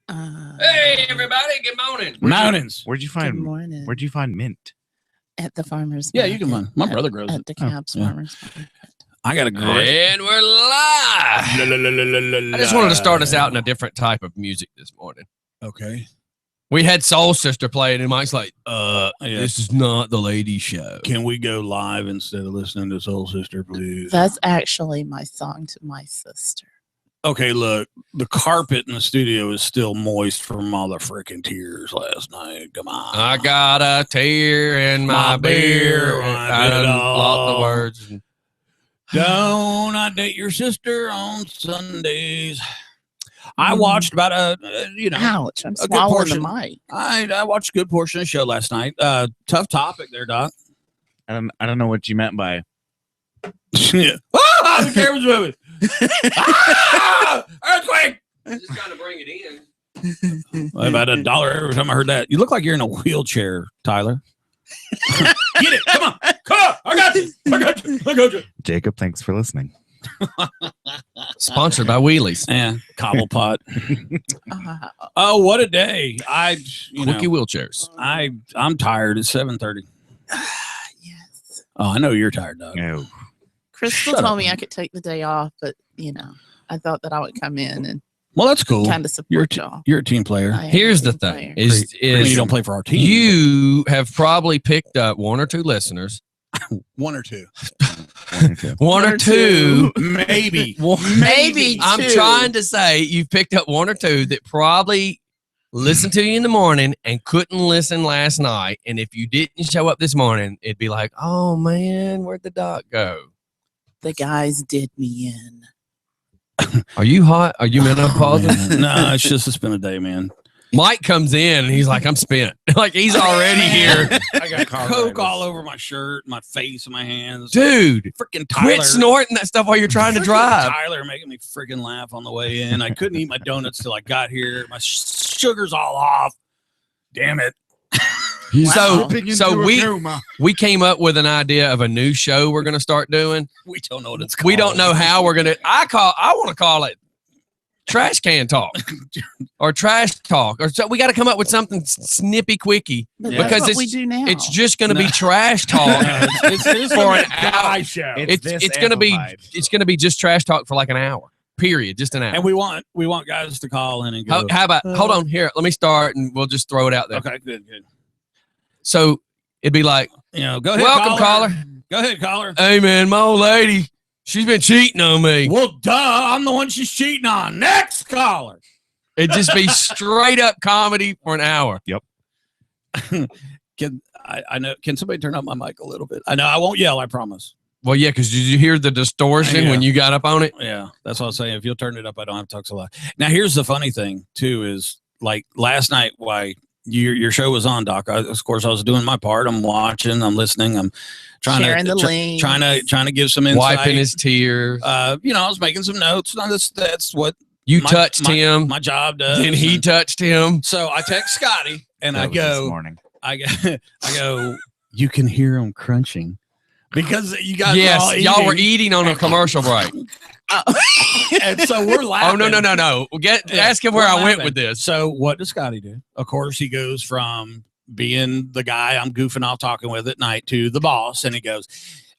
Hey, everybody! Good morning. Mountains. Where'd you Good find? morning. Where'd you find mint? At the farmer's Yeah, market. you can find. My brother grows at it. DeKalb's farmer's market. I got a great. And we're live. I just wanted to start us out in a different type of music this morning. Okay. We had Soul Sister playing, and Mike's like, this is not the lady show. Can we go live instead of listening to Soul Sister, please? That's actually my song to my sister. Okay, look, the carpet in the studio is still moist from all the freaking tears last night. Come on. I got a tear in my beer. I done lost the words. Don't I date your sister on Sundays? I watched about Ouch! I'm a good swallowing the portion. mic. I watched a good portion of the show last night. Tough topic there, Doc. I don't know what you meant by. The camera's moving. Earthquake! Just trying to bring it in. About $1 every time I heard that. You look like you're in a wheelchair, Tyler. Get it! Come on! Come on! I got you! I got you! Jacob, thanks for listening. Sponsored by Wheelies. Yeah, Cobblepot. Oh, what a day! Quickie wheelchairs. I'm tired. It's 7:30. Yes. Oh, I know you're tired, Doug. No. Crystal Shut told up, me man. I could take the day off, but I thought that I would come in and Well, that's cool. kind of support y'all. You're a team player. I am Here's a the team thing: player. is You don't play for our team. you have probably picked up one or two listeners, one or two, one or two. maybe. Maybe I'm two. trying to say you've picked up one or two that probably listened to you in the morning and couldn't listen last night. And if you didn't show up this morning, it'd be like, oh man, where'd the doc go? The guys did me in. Are you hot? Are you menopausal? No, it's been a day, man. Mike comes in and he's like, I'm spent. Like he's already here. I got Coke all over my shirt, my face, and my hands. Dude, Freaking Tyler. quit snorting that stuff while you're trying to Freaking drive. Tyler making me freaking laugh on the way in. I couldn't eat my donuts till I got here. My sugar's all off. Damn it. Wow. So we came up with an idea of a new show we're going to start doing. We don't know what it's called. We don't know how we're going to. I want to call it Trash Can Talk or Trash Talk. Or so we got to come up with something snippy quickie But Yeah. that's because what we do now. it's just going to be No. trash talk. It's For a an guy hour. show. It's going to be just trash talk for like an hour. Period. Just an hour. And we want guys to call in and go. How about hold on here? Let me start and we'll just throw it out there. Okay, good. So it'd be like, Go ahead. welcome, caller. Go ahead, caller. Hey man, my old lady, she's been cheating on me. Well, duh, I'm the one she's cheating on. Next caller. It'd just be straight up comedy for an hour. I know? Can somebody turn up my mic a little bit? I know I won't yell. I promise. Well, yeah, because did you hear the distortion Yeah. when you got up on it? Yeah, that's what I was saying. If you'll turn it up, I don't have to talk so loud. Now, here's the funny thing too: is like last night, why your show was on, Doc. Of course, I was doing my part. I'm watching. I'm listening. I'm trying Sharing to the links. trying to give some insight. Wiping his tears. I was making some notes. No, that's what You my- touched my- him. my job does. Then he And touched him. so I text Scotty and I That was this go, morning. I go, you can hear him crunching because you guys Yes, are all y'all were eating. eating on a commercial break. And so we're laughing. Oh, no. Ask him where We're I went laughing. with this. So what does Scotty do? Of course, he goes from being the guy I'm goofing off talking with at night to the boss, and he goes,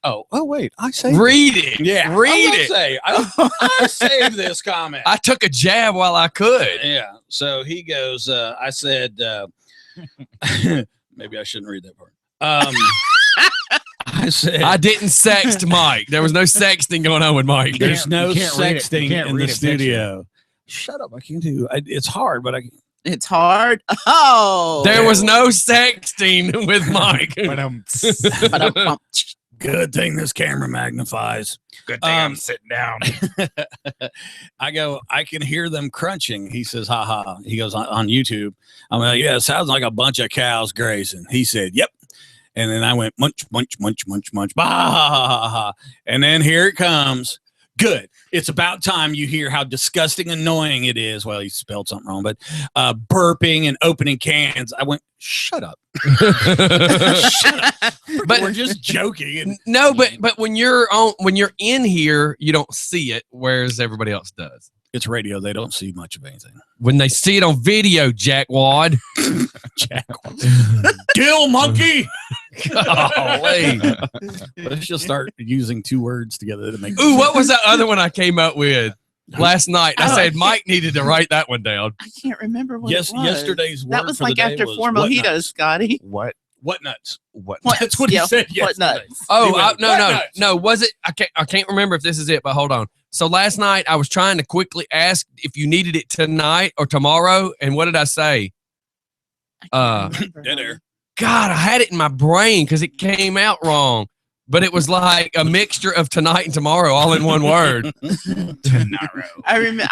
"Oh, wait, I saved Read it. Yeah, Read it. it. I saved this comment. I took a jab while I could. Yeah. So he goes. I said, maybe I shouldn't read that part. I said, I didn't sext Mike. There was no sexting going on with Mike. there's no you can't read it. sexting You can't in read the a picture. studio. Shut up! I can't do. It's hard, but I. It's hard. Oh. There was no sexting with Mike. But Good thing this camera magnifies. Good thing I'm sitting down. I go, I can hear them crunching. He says, ha ha. He goes on YouTube. I'm like, yeah, it sounds like a bunch of cows grazing. He said, yep. And then I went munch, munch, munch, munch, munch, bah, ha, ha, ha, ha. And then here it comes. Good. It's about time you hear how disgusting annoying it is. Well, he spelled something wrong, but burping and opening cans. I went, shut up. Shut up. But- we're just joking. And No, but when you're in here, you don't see it, whereas everybody else does. It's radio. They don't see much of anything. When they see it on video, jackwad. Kill monkey. Golly. Let's just start using two words together to make. Ooh, what was that other one I came up with last night? I Oh, said Mike needed to write that one down. I can't remember what Yes, it was. yesterday's word That was for like the day after was 4 what mojitos, nuts. Scotty. What? What nuts? What? What? That's what he Yeah, said. What yesterday. nuts? Oh, He went, no, "What no, nuts?" no. Was it? I can't remember if this is it, but hold on. So last night I was trying to quickly ask if you needed it tonight or tomorrow, and what did I say? I can't remember. Dead air. God, I had it in my brain because it came out wrong, but it was like a mixture of tonight and tomorrow all in one word. Tomorrow. I remember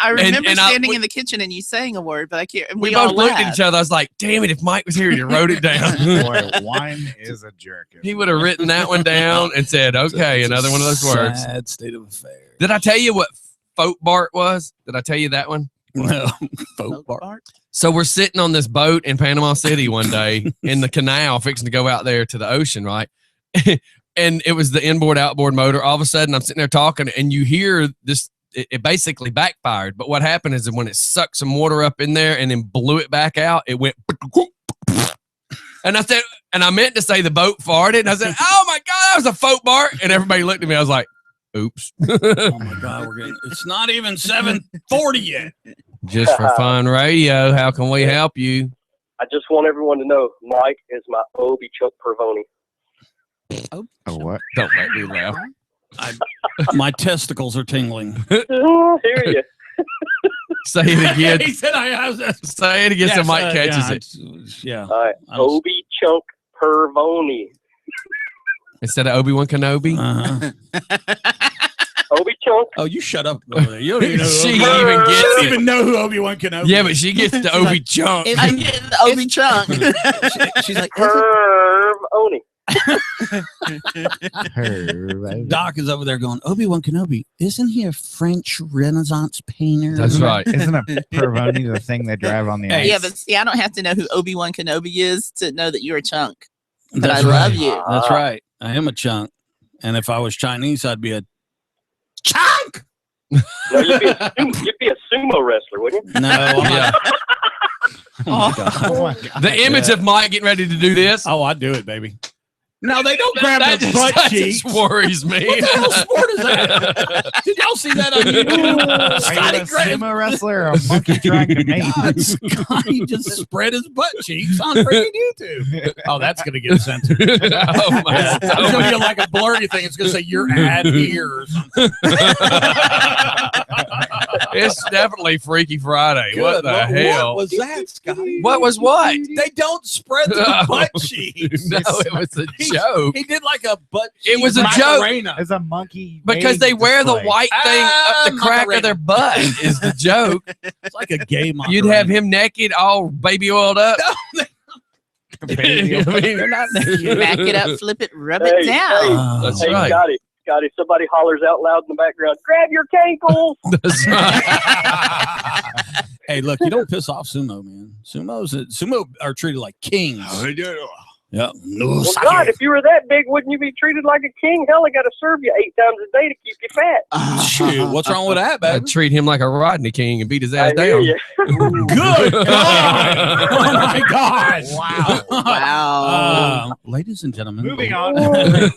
and I- standing in the kitchen and you saying a word, but I can't. And We all both looked at laughed. each other. I was like, damn it, if Mike was here, he'd have wrote it down. Boy, wine is a jerk. He would have written that one down and said, okay, It's a another one of those words. Sad state of affairs. Did I tell you what Folk Bart was? Did I tell you that one? No. Folk Folk bar. Bart. So we're sitting on this boat in Panama City one day in the canal, fixing to go out there to the ocean, right? And it was the inboard outboard motor. All of a sudden, I'm sitting there talking, and you hear this. It basically backfired. But what happened is that when it sucked some water up in there and then blew it back out, it went. And I said, and I meant to say the boat farted. And I said, "Oh my god, that was a folk bar!" And everybody looked at me. I was like, "Oops." Oh my God, we're getting. It's not even 7:40 yet. Just for fun radio. How can we help you? I just want everyone to know Mike is my Obi Chuck Pervoni. Oh, what? Don't let me laugh. My testicles are tingling. Hear you. Say it again. He said I was. Say it again so Mike catches it. Yeah. All right. I was- Obi Chunk Pervoni. Instead of Obi-Wan Kenobi. Uh-huh. Obi Chunk. Oh, you shut up over there. You don't even know. She who Obi- even You gets don't it. even know who Obi-Wan Kenobi. Yeah, but she gets the Obi chunk. I get the Obi chunk. she's like, Pervoni. Doc is over there going, Obi-Wan Kenobi, isn't he a French Renaissance painter? That's right. Isn't a Pervoni the thing they drive on the Hey, ice? Yeah, but see, I don't have to know who Obi-Wan Kenobi is to know that you're a chunk. But That's I love right. you. That's right. I am a chunk. And if I was Chinese, I'd be a chunk. No, you'd be a sumo wrestler, wouldn't you? No, I'm Yeah. not. Oh, my God. Oh my God. The image of Mike getting ready to do this. Oh, I'd do it, baby. No, they don't grab that the just, butt that cheeks. just worries me. What the hell sport is that? Did y'all see that on YouTube? Are you Scotty a Graham. sumo wrestler or a monkey trying to mate? God, Scotty just spread his butt cheeks on freaking YouTube. Oh, that's gonna get censored. Oh my Yeah. It's God. gonna be like a blurry thing. It's gonna say your ad here or something. It's definitely Freaky Friday. What the hell? What was that, Scotty? What was what? They don't spread the butt cheeks. No, it was a joke. He did like a butt. It was a cheek joke. Macarena. As a monkey. Because they mating wear the display. white thing up the crack Macarena. of their butt is the joke. It's like a gay. You'd have him naked, all baby oiled up. Baby. I mean, They're not naked. Back it up, flip it, rub Hey, it down. That's Hey, right. Scotty, somebody hollers out loud in the background, grab your cankles. That's right. Hey, look, you don't piss off sumo, man. Sumo are treated like kings. Yeah. No, Well, sake. God, if you were that big, wouldn't you be treated like a king? Hell, I got to serve you 8 times a day to keep you fat. Shoot, what's wrong with that, I'd baby? treat him like a Rodney King and beat his ass I hear down. you. Good God! Oh my gosh! Wow. Wow. Ladies and gentlemen, Moving on. ladies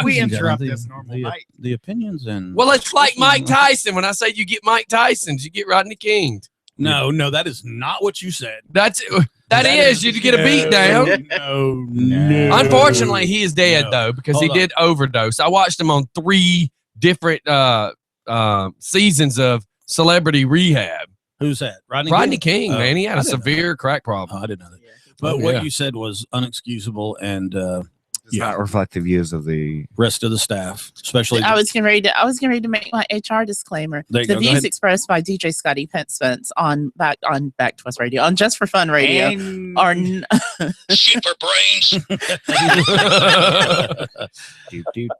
We and interrupt gentlemen, this normal night. The opinions and Well, it's like Mike Tyson. When I say you get Mike Tyson's, you get Rodney King. No, that is not what you said. That is you get a beat down. No. Unfortunately, he is dead No. though because Hold he on. did overdose. I watched him on 3 different seasons of Celebrity Rehab. Who's that? Rodney King, Oh, man, he had a I didn't know severe crack problem. Oh, I didn't know that. But Yeah. what you said was unexcusable, and Does not reflect the views of the. rest of the staff, especially I was getting ready to make my HR disclaimer. There you The go. Go views ahead. expressed by DJ Scotty Spence on Back to Us Radio, on Just for Fun Radio, are Shit for brains.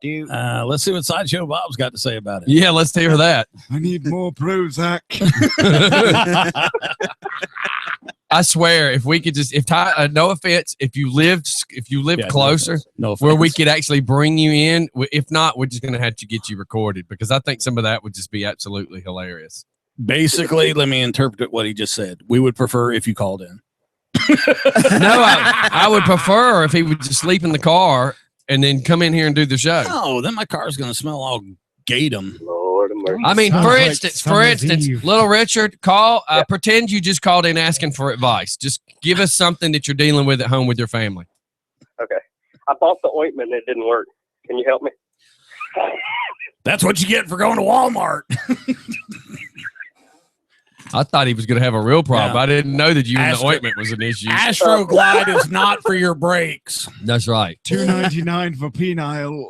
Do. Let's see what Sideshow Bob's got to say about it. Yeah, let's hear that. I need more Prozac. I swear, if we could just, no offense, if you lived Yeah, closer, no where we offense. could actually bring you in. If not, we're just gonna have to get you recorded because I think some of that would just be absolutely hilarious. Basically, let me interpret what he just said. We would prefer if you called in. No, I would prefer if he would just sleep in the car and then come in here and do the show. No, then my car's going to smell all gatum. Lord of mercy. I mean, Sounds for like instance, Summer's Eve. little Richard, call. Pretend you just called in asking for advice. Just give us something that you're dealing with at home with your family. Okay. I bought the ointment and it didn't work. Can you help me? That's what you get for going to Walmart. I thought he was going to have a real problem. Yeah. I didn't know that you and the Astro- ointment was an issue. Astroglide is not for your brakes. That's right. $2.99 for penile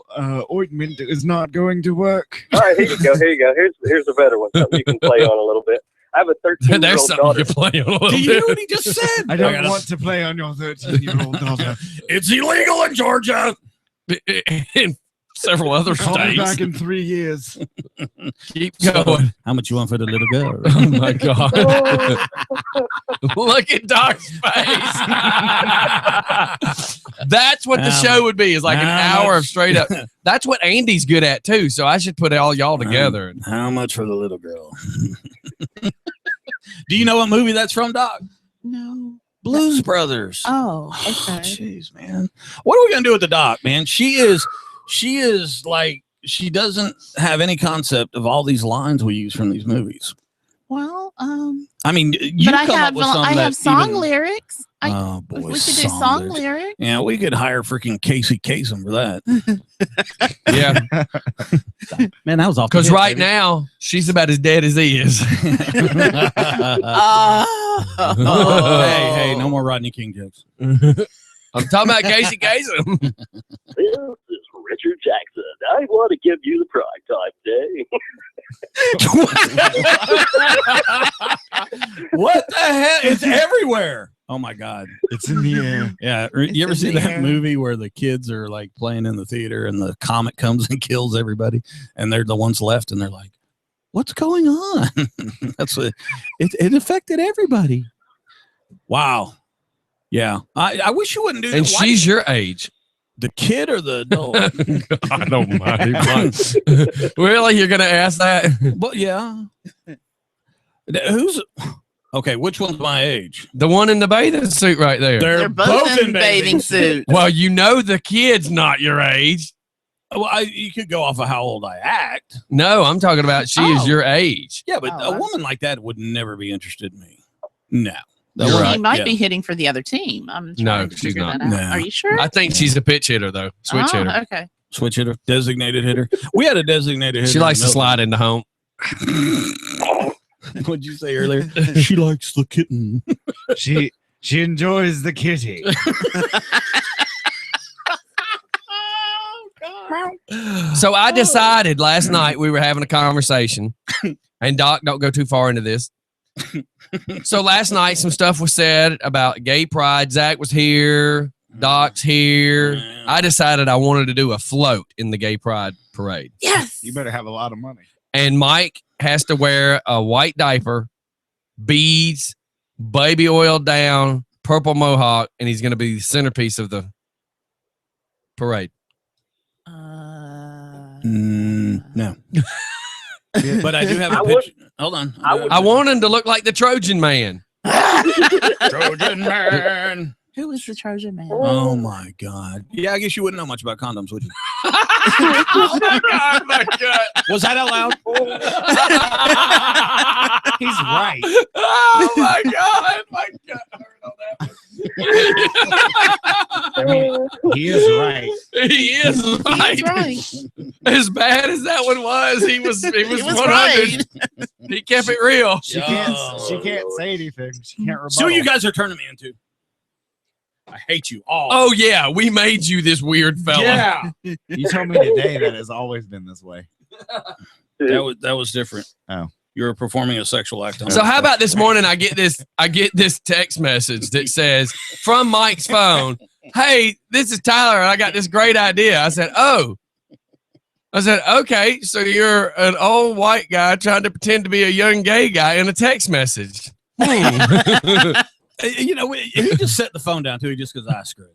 ointment is not going to work. All right, here you go. Here's a better one. Something you can play on a little bit. I have a There's 13-year-old something daughter. you can play on a little Do you know bit. what he just said? I don't want to play on your 13-year-old daughter. It's illegal in Georgia. In several other Call me back states. in 3 years. Keep going. How much you want for the little girl? Oh my God. Look at Doc's face. That's what the show would be, is like an How hour much- of straight up. That's what Andy's good at too. So I should put all y'all together. How much for the little girl? Do you know what movie that's from, Doc? No. Blues Brothers. Oh, Oh, okay. jeez, man. What are we gonna do with the Doc, man? She is like, she doesn't have any concept of all these lines we use from these movies. Well, I mean, you but I come have up with some I that have song even- lyrics. Oh boy, We could do song lyrics. Yeah, we could hire freaking Casey Kasem for that. Yeah. Man, that was off. Because right now, she's about as dead as he is. Oh. hey, no more Rodney King jokes. I'm talking about Casey Kasem. This is Richard Jackson. I want to give you the prime time day. What the hell? It's everywhere. Oh my God. It's in the air. Yeah. You ever It's see in the that air. movie where the kids are like playing in the theater and the comet comes and kills everybody and they're the ones left and they're like, what's going on? That's what it affected everybody. Wow. Yeah. I wish you wouldn't do that. And Why- she's your age. the kid or the adult? I don't mind. Really? You're going to ask that? But yeah. Who's okay? Which one's my age? The one in the bathing suit right there. They're both in bathing suits. Well, you know the kid's not your age. Well, you could go off of how old I act. No, I'm talking about she is Oh. your age. Yeah, but Oh, a woman like that would never be interested in me. No. That You're would- right. He might yeah. be hitting for the other team. I'm No, trying to she's figure not. that out. No. Are you sure? I think she's a pitch hitter, though. Switch Oh, hitter. Okay. Switch hitter, designated hitter. We had a designated hitter. She likes to in slide into home. Milton. What'd you say earlier? She likes the kitten. She enjoys the kitty. So I decided last night we were having a conversation, and Doc, don't go too far into this. So last night some stuff was said about gay pride. Zach was here. Doc's here. Yeah. I decided I wanted to do a float in the gay pride parade. Yes. You better have a lot of money. And Mike has to wear a white diaper, beads, baby oil down, purple mohawk, and he's going to be the centerpiece of the parade. No. But I do have a I would- picture. Hold on. I would- I want him to look like the Trojan man. Trojan man. Who is the Trojan man? Oh my God. Yeah, I guess you wouldn't know much about condoms, would you? Oh my God, my God. Was that out loud? He's right. Oh my God, my God. I heard all that I mean, he is right. one. He is right. He's right. As bad as that one was, he was He 100. right. He kept it real. She Oh, can't say anything. She can't rebuttal. See what you guys are turning me into. I hate you all. Oh yeah, we made you this weird fella. yeah. You told me today that it's always been this way. That was different. Oh. You were performing a sexual act on So me. how about this morning I get this text message that says from Mike's phone, "Hey, this is Tyler and I got this great idea." I said, "Okay, so you're an old white guy trying to pretend to be a young gay guy in a text message." You know, he just set the phone down too, just because I screwed.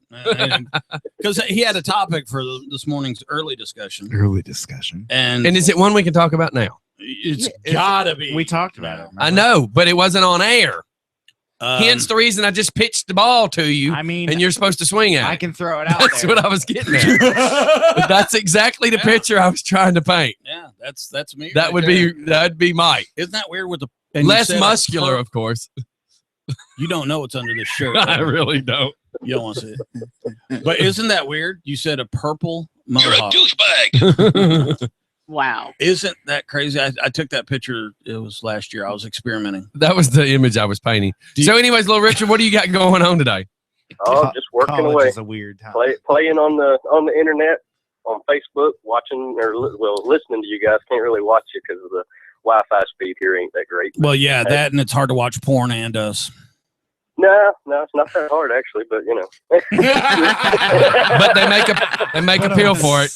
Because he had a topic for this morning's early discussion, Early discussion. and And is it one we can talk about now? It's Yeah, gotta be. We talked about it. I know, but it wasn't on air. Hence Um, the reason I just pitched the ball to you, I mean, and you're supposed to swing at I it. can throw it out That's there. what I was getting at. That's exactly the Yeah. picture I was trying to paint. yeah, that's me. That right would there. that'd be Mike. Isn't that weird with the and you Less said a muscular, pur- of course. You don't know what's under this shirt. I right? really don't. You don't want to see it. But isn't that weird? You said a purple You're a mohawk. douchebag. Wow. Isn't that crazy? I took that picture. It was last year. I was experimenting. That was the image I was painting. Do you- So, anyways, little Richard, what do you got going on today? Oh, just working College away. is a weird time. Playing on the internet, on Facebook, watching listening to you guys. Can't really watch you because of the Wi-Fi speed here ain't that great. Well, yeah, that and it's hard to watch porn and us. No, it's not that hard actually, but you know. But they make a pill for it.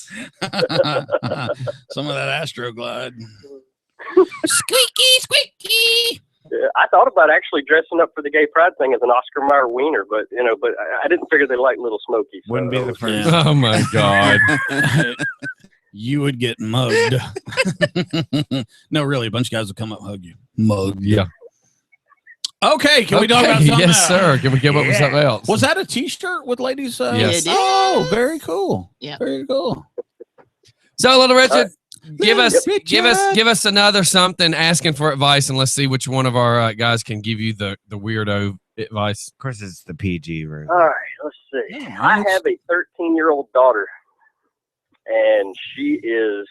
Some of that Astroglide. Yeah, I thought about actually dressing up for the gay pride thing as an Oscar Mayer wiener, but I didn't figure they like Little Smoky. So Wouldn't be that the was- first. Yeah. Oh my God. You would get mugged. No, really, a bunch of guys would come up and hug you. Mugged. Yeah. Okay, can we talk about Okay, something yes, else? sir. Can we come up with Yeah. something else? Was that a T-shirt with ladies? Yes. It Oh, is. very cool. Yeah. Very cool. So, little Richard, give Little us another something asking for advice, and let's see which one of our guys can give you the weirdo advice. Of course, it's the PG route. All right, let's see. Yeah, I nice. have a 13-year-old daughter, and she is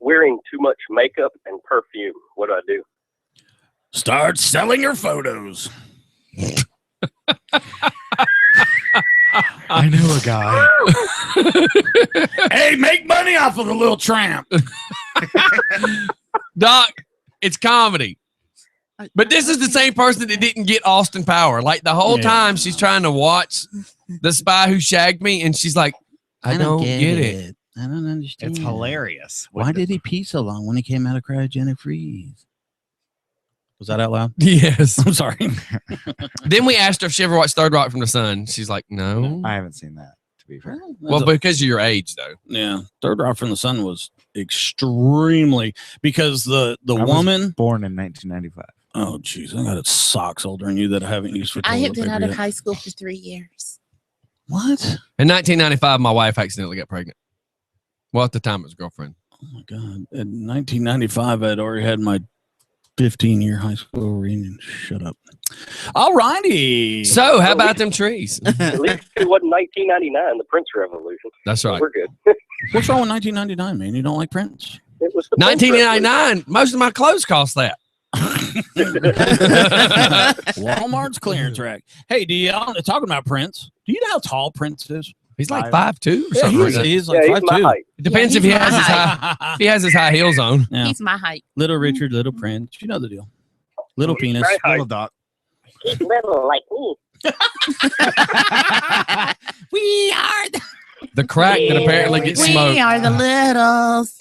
wearing too much makeup and perfume. What do I do? Start selling your photos. I know a guy. Hey, make money off of the little tramp. Doc, it's comedy. But this is the same person that didn't get Austin Power. Like the whole Yeah. time she's trying to watch The Spy Who Shagged Me, and she's like, I don't get it. I don't understand. It's hilarious. Why did he pee so long when he came out of cryogenic freeze? Was that out loud? Yes. I'm sorry. Then we asked her if she ever watched Third Rock from the Sun. She's like, no. I haven't seen that, to be fair. Well, because of your age, though. yeah, Third Rock from the Sun was extremely because the I was woman. born in 1995. Oh, jeez, I got socks older than you that I haven't used for. I have toilet been paper out of yet. high school for 3 years. What? In 1995, my wife accidentally got pregnant. Well, at the time, it was a girlfriend. Oh my God! In 1995, I'd already had my 15-year high school reunion. Shut up. All righty. So, how about them trees? At least it wasn't 1999, the Prince Revolution. That's right. We're good. What's wrong with 1999, man? You don't like Prince? It was the Prince Revolution. 1999, most of my clothes cost that. Walmart's clearance rack. Hey, do you talking about Prince? Do you know how tall Prince is? He's like 5'2" or Yeah, something like that. he's Yeah, like he's my 5'2". height. It depends Yeah, if he he's has his my high if he has his high heels on. Yeah. He's my height. Little Richard, little Prince. You know the deal. Little He's penis. very high. Little dot. He's little like me. We are the, The crack that apparently gets we smoked. are the littles.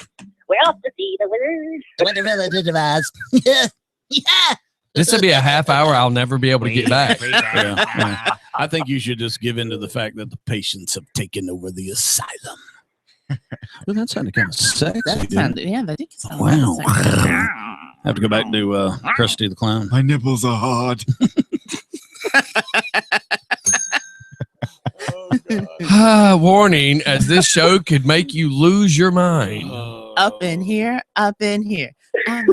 We're off to see the world. What the relative of us? Yeah. Yeah. This will be a half hour I'll never be able to get back. Yeah, yeah. I think you should just give in to the fact that the patients have taken over the asylum. Well, that sounded kind of sexy. That didn't sounded, it? yeah, that did sound Wow. sexy. I have to go back to Krusty the Clown. My nipples are hard. Warning, as this show could make you lose your mind. Up in here, up in here. Okay.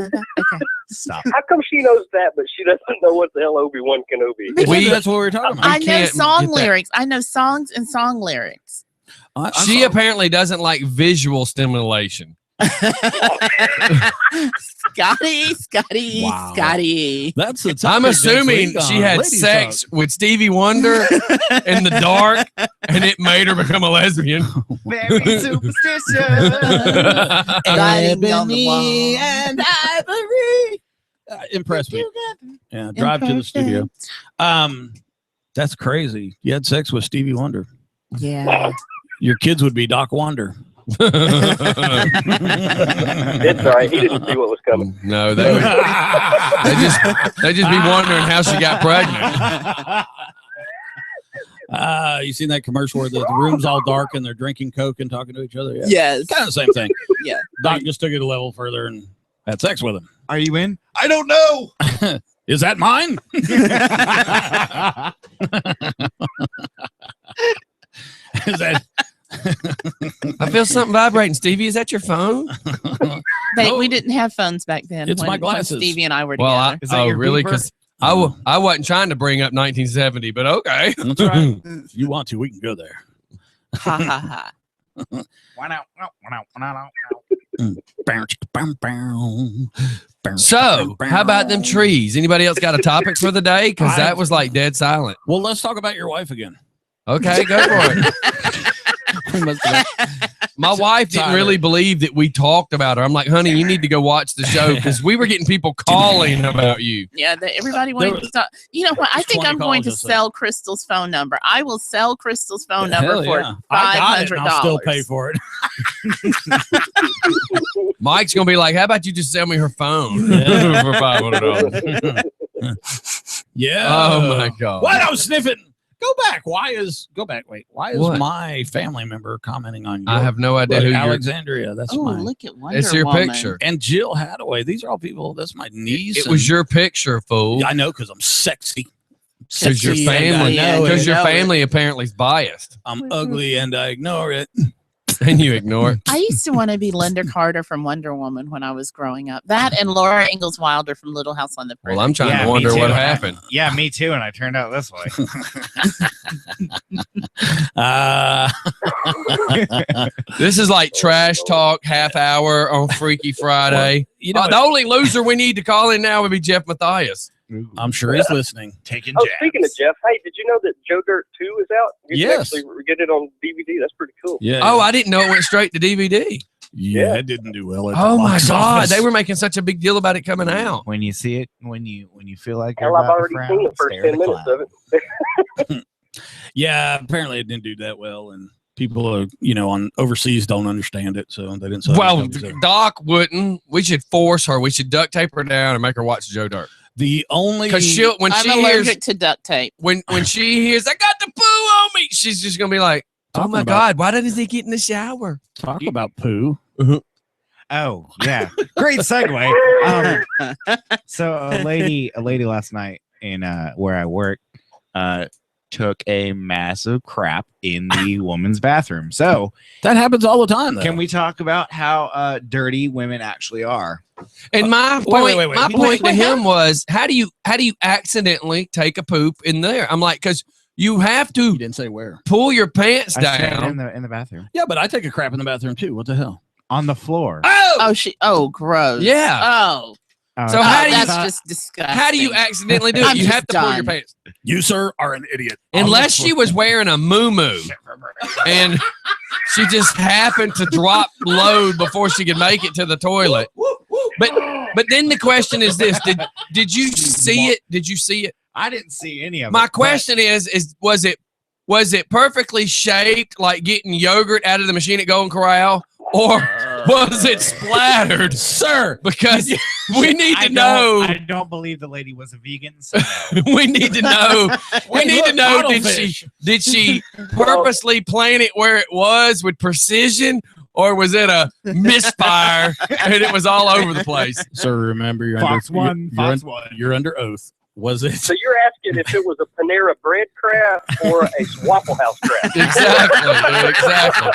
Stop. How come she knows that, but she doesn't know what the hell Obi-Wan Kenobi is? We- That's what we were talking about. I know can't song get that. lyrics. I know songs and song lyrics. She apparently doesn't like visual stimulation. Scotty, Wow. Scotty. That's the I'm assuming she had sex with Stevie Wonder in the dark, and it made her become a lesbian. Very superstitious. Writing on the wall. and ivory. Impress me. Yeah, drive to the studio. That's crazy. You had sex with Stevie Wonder. Yeah. Your kids would be Doc Wonder. It's all right. He didn't see what was coming. No, they just be wondering how she got pregnant. You seen that commercial where the room's all dark and they're drinking Coke and talking to each other? Yeah. Yes. Kind of the same thing. Yeah. Doc just took it a level further and Had sex with him. Are you in? I don't know. Is that mine? Is that? I feel something vibrating. Stevie, is that your phone? We didn't have phones back then. It's my when glasses. Stevie and I were Well, together. Is that your really? beeper? Because I wasn't trying to bring up 1970, but okay. That's right. If you want to, we can go there. Ha ha ha. So, how about them trees? Anybody else got a topic for the day? Because that was like dead silent. Well, let's talk about your wife again. Okay, go for it. My wife didn't really believe that we talked about her. I'm like, honey, you need to go watch the show because we were getting people calling about you. Yeah, everybody wanted to talk. You know what? I think I'm going to sell Crystal's phone number. I will sell Crystal's phone number for $500. I got it, and I'll still pay for it. Mike's gonna be like, how about you just sell me her phone for $500? Yeah. Oh my god. What? I was sniffing. Go back. Go back. Wait. Why is What? my family member commenting on you? I have no idea who you're. Alexandria. That's Oh, mine. look at Wonder It's your Woman. picture. And Jill Hadaway. These are all people. That's my niece. It was your picture, fool. Yeah, I know because I'm sexy. Because your Sexy and family, I know because it. your family apparently is biased, I'm ugly and I ignore it. and you ignore it. I used to want to be Linda Carter from Wonder Woman when I was growing up. That and Laura Ingalls Wilder from Little House on the Prairie. Well, I'm trying Yeah, to me wonder too. what happened. Yeah, me too. And I turned out this way. This is like trash talk half hour on Freaky Friday. you know, The only loser we need to call in now would be Jeff Matthias. I'm sure he's listening. Taking Oh, jabs. speaking of Jeff, hey, did you know that Joe Dirt 2 is out? You can Yes. actually get it on DVD. That's pretty cool. Yeah. Oh, I didn't know it went straight to DVD. yeah. It didn't do well. At Oh the my box God, office. they were making such a big deal about it coming out. When you see it, when you feel like Hell, you're I've about to already frown, seen the first stare at 10 the minutes cloud. of it. Yeah. Apparently, it didn't do that well, and people are, on overseas don't understand it, so they didn't. Well, Doc wouldn't. We should force her. We should duct tape her down and make her watch Joe Dirt. the only Because when I'm she hears allergic to duct tape. when she hears I got the poo on me, she's just gonna be like, oh Talking my about- God, why doesn't he get in the shower? talk about poo. Oh yeah, great segue. So a lady last night in where I work took a massive crap in the woman's bathroom. So That happens all the time. Though. can we talk about how dirty women actually are? And my point, wait. my point to him was, how do you accidentally take a poop in there? I'm like, because you have You to didn't say where. pull your pants I stand down. in the bathroom Yeah, but I take a crap in the bathroom too. What the hell? on the floor. Oh, gross. Yeah. Oh, So I how do you- that's thought- just disgusting. How do you accidentally do it? I'm You just have to pull your done. pants. You, sir, are an idiot. Unless she was wearing a moo and she just happened to drop load before she could make it to the toilet. But then the question is this: Did you see it? Did you see it? I didn't see any of it. My but question is was it perfectly shaped like getting yogurt out of the machine at Golden Corral, or was it splattered, sir? Because we need to know. I don't believe the lady was a vegan. So no. We need to know. We Wait, need to look, know. cuttlefish. Did she purposely plant it where it was with precision, or was it a misfire and it was all over the place? Sir, remember you're Fox under one, you're, Fox un- one. you're under oath. Was it? So you're asking if it was a Panera Bread crab or a Waffle House crab? Exactly. Dude, exactly.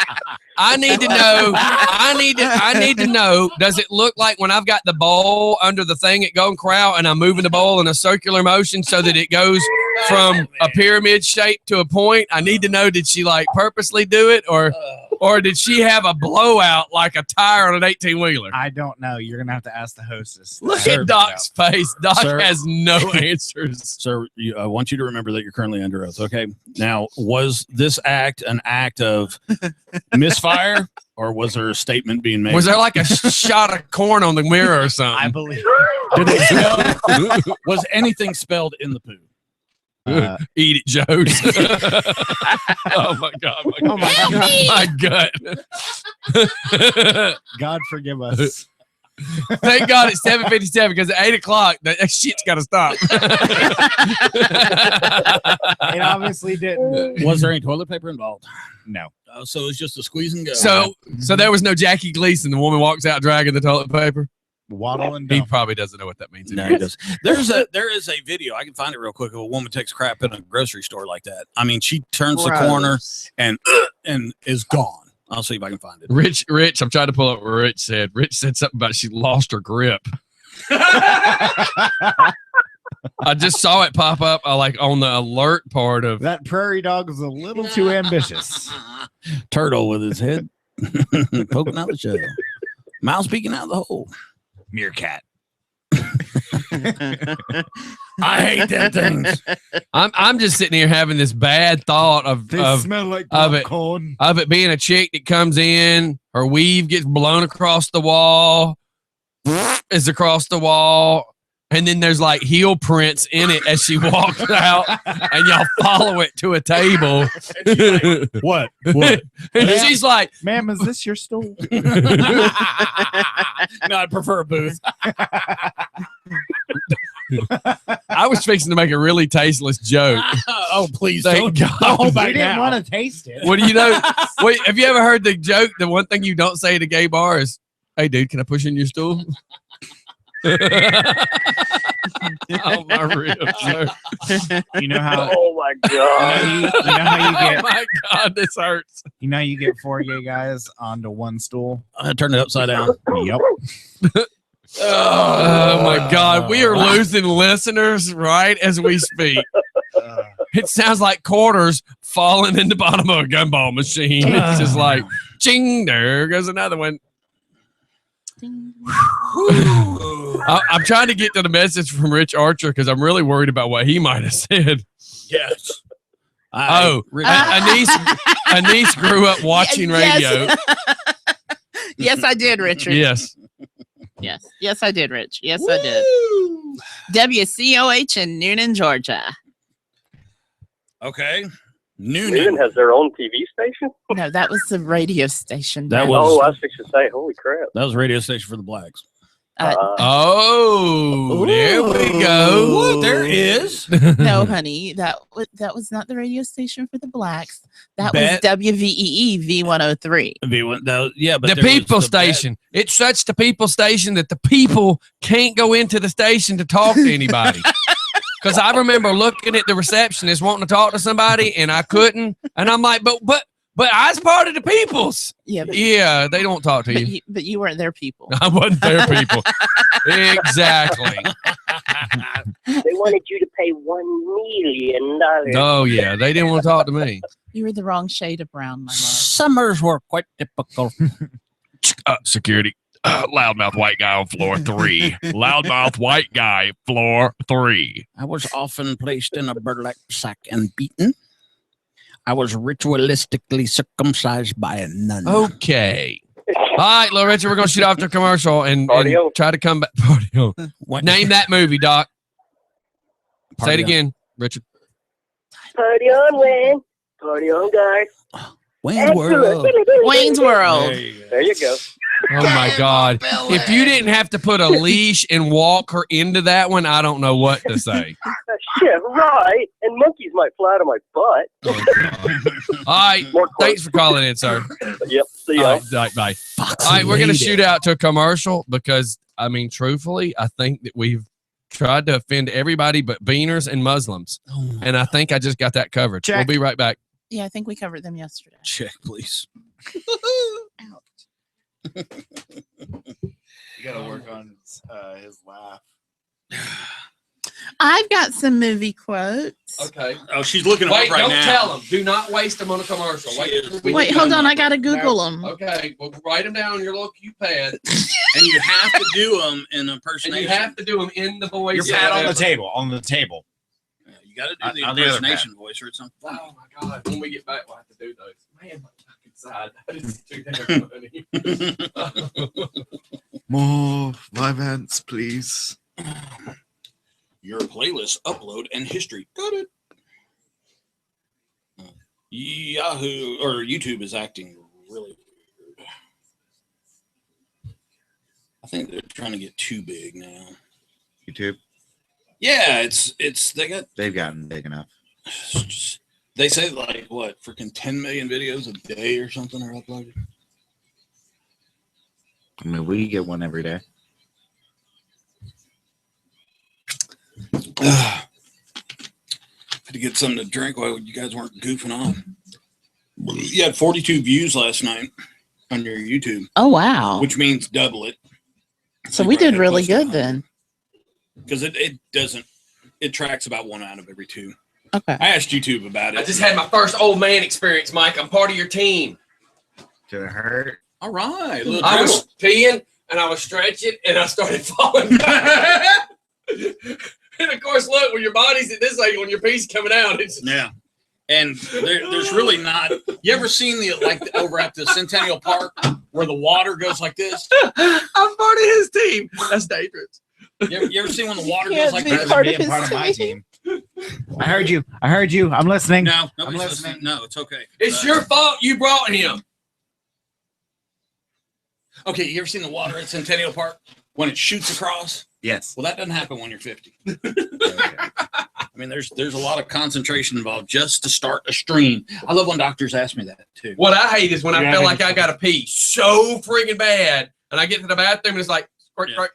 I need to know. I need to know. Does it look like when I've got the bowl under the thing at Golden Corral and I'm moving the bowl in a circular motion so that it goes from a pyramid shape to a point? I need to know. Did she like purposely do it, or did she have a blowout like a tire on an 18-wheeler? I don't know. You're gonna have to ask the hostess. Look Sir, at Doc's face. Doc Sir. has no answers. Sir, I want you to remember that you're currently under oath. Okay. Now, was this act an act of misfire, or was there a statement being made? Was there like a shot of corn on the mirror or I something? believe. Did it spell, was anything spelled in the poo? Eat it, Joe's. Oh my God. Oh my God. My gut. God forgive us. Thank God it's 7:57 because at 8 o'clock that shit's got to stop. It obviously didn't. Was there any toilet paper involved? No. So it's just a squeeze and go. So there was no Jackie Gleason. The woman walks out dragging the toilet paper. Waddle and He dump. probably doesn't know what that means. No, anyway. he does. There is a video. I can find it real quick of a woman takes crap in a grocery store like that. I mean, she turns the corner and is gone. I'll see if I can find it. Rich, I'm trying to pull up what Rich said. Rich said something about she lost her grip. I just saw it pop up like on the alert part of That prairie dog was a little too ambitious. Turtle with his head poking out the shell. Mouse peeking out the hole. Meerkat. I hate them things. I'm just sitting here having this bad thought of smell like of it. popcorn. of it being a chick that comes in, her weave gets blown across the wall, is across the wall, and then there's like heel prints in it as she walks out, and y'all follow it to a table. What? And she's like, Ma'am, is this your stool? No, I'd prefer a booth. I was fixing to make a really tasteless joke. Oh, please Thank don't. God. Hold We back didn't now. want to taste it. What do you know? Wait, have you ever heard the joke? The one thing you don't say at a gay bar is, "Hey, dude, can I push in your stool?" Oh, my ribs. Sir. You know how Oh my god! you know how you Oh, get my God, this hurts. you know how you get 4 gay guys onto one stool? I turn it upside down. Yep. Oh, my God. We are losing listeners right as we speak. It sounds like quarters falling in the bottom of a gumball machine. It's just like, ching, there goes another one. I'm trying to get to the message from Rich Archer because I'm really worried about what he might have said. Yes. Anise grew up watching radio. Yes, I did, Richard. Yes. Yes, I did, Rich. Yes, I did. WCOH in Noonan, Georgia. Okay. Newton Noonan. has their own TV station. No, that was the radio station. That back- was- Oh, I was fixing to say, holy crap! That was a radio station for the blacks. Oh, there we go. What? There is. No, honey, that was not the radio station for the blacks. That Bet. was WVEE V103. Yeah, but The there was people the station. It's such the people station that the people can't go into the station to talk to anybody. Because I remember looking at the receptionist wanting to talk to somebody and I couldn't. And I'm like, but I was part of the peoples. Yeah, but, Yeah, they don't talk to you. but you weren't their people. I wasn't their people. Exactly. They wanted you to pay $1 million. Oh, yeah. They didn't want to talk to me. You were the wrong shade of brown, my love. Summers were quite typical. Security. Loudmouth white guy on floor 3. Loudmouth white guy, floor 3. I was often placed in a burlap sack and beaten. I was ritualistically circumcised by a nun. Okay. All right, little Richard, we're going to shoot off the commercial and Party on. try to come back. Party on. What? Name that movie, Doc. Say Party it on. again, Richard. Party on, Wayne. Party on, guys. Wayne's World. Wayne's World. There you go. Oh, my God. If you didn't have to put a leash and walk her into that one, I don't know what to say. Shit, right. And monkeys might fly out of my butt. Oh, God. All right. More Thanks for calling in, sir. Yep. See All y'all. right, bye. All right, we're going to shoot out to a commercial because, I mean, truthfully, I think that we've tried to offend everybody but beaners and Muslims. And I think I just got that covered. Check. We'll be right back. Yeah, I think we covered them yesterday. Check, please. You gotta work on his laugh. I've got some movie quotes. Okay. Oh, she's looking Wait, don't tell them. Do not waste them on a commercial. Wait, hold on. I got to Google them. Okay, well, write them down on your little cue pad, And you have to do them in and impersonation. you have to do them in the voice. Your pad on the whatever. table. On the table. Yeah, you got to do the On the other impersonation voice or something. Oh my God! When we get back, we'll have to do those. Man, my fucking side. That is too damn funny. More live ants, please. Your playlist upload and history. Got it. Yahoo or YouTube is acting really weird. I think they're trying to get too big now. YouTube, Yeah, they've gotten big enough. they say like what, freaking 10 million videos a day or something are uploaded. I mean, we get one every day. Had to get something to drink while you guys weren't goofing on. You had 42 views last night on your YouTube, Oh, wow. which means double it. So we did really good then. Because it doesn't, it tracks about 1 out of every 2. Okay. I asked YouTube about it. I just had my first old man experience, Mike. I'm part of your team. Did it hurt? All right. Little I dribble. was peeing and I was stretching and I started falling back. And of course, look, when your body's at this angle, when your pee's coming out, it's Yeah. And there's really not. You ever seen over at the Centennial Park where the water goes like this? I'm part of his team. That's dangerous. You ever seen when the water Can't goes like be this? part Being of part his of my team. team. I heard you. I'm listening. No, nobody's I'm listening. listening. No, it's okay. It's your fault you brought him. Okay, you ever seen the water at Centennial Park when it shoots across? Yes. Well, that doesn't happen when you're 50. I mean, there's a lot of concentration involved just to start a stream. I love when doctors ask me that too. What I hate is when I Yeah, feel I like I got to pee so friggin' bad and I get to the bathroom and it's like, squirt, Yeah. squirt.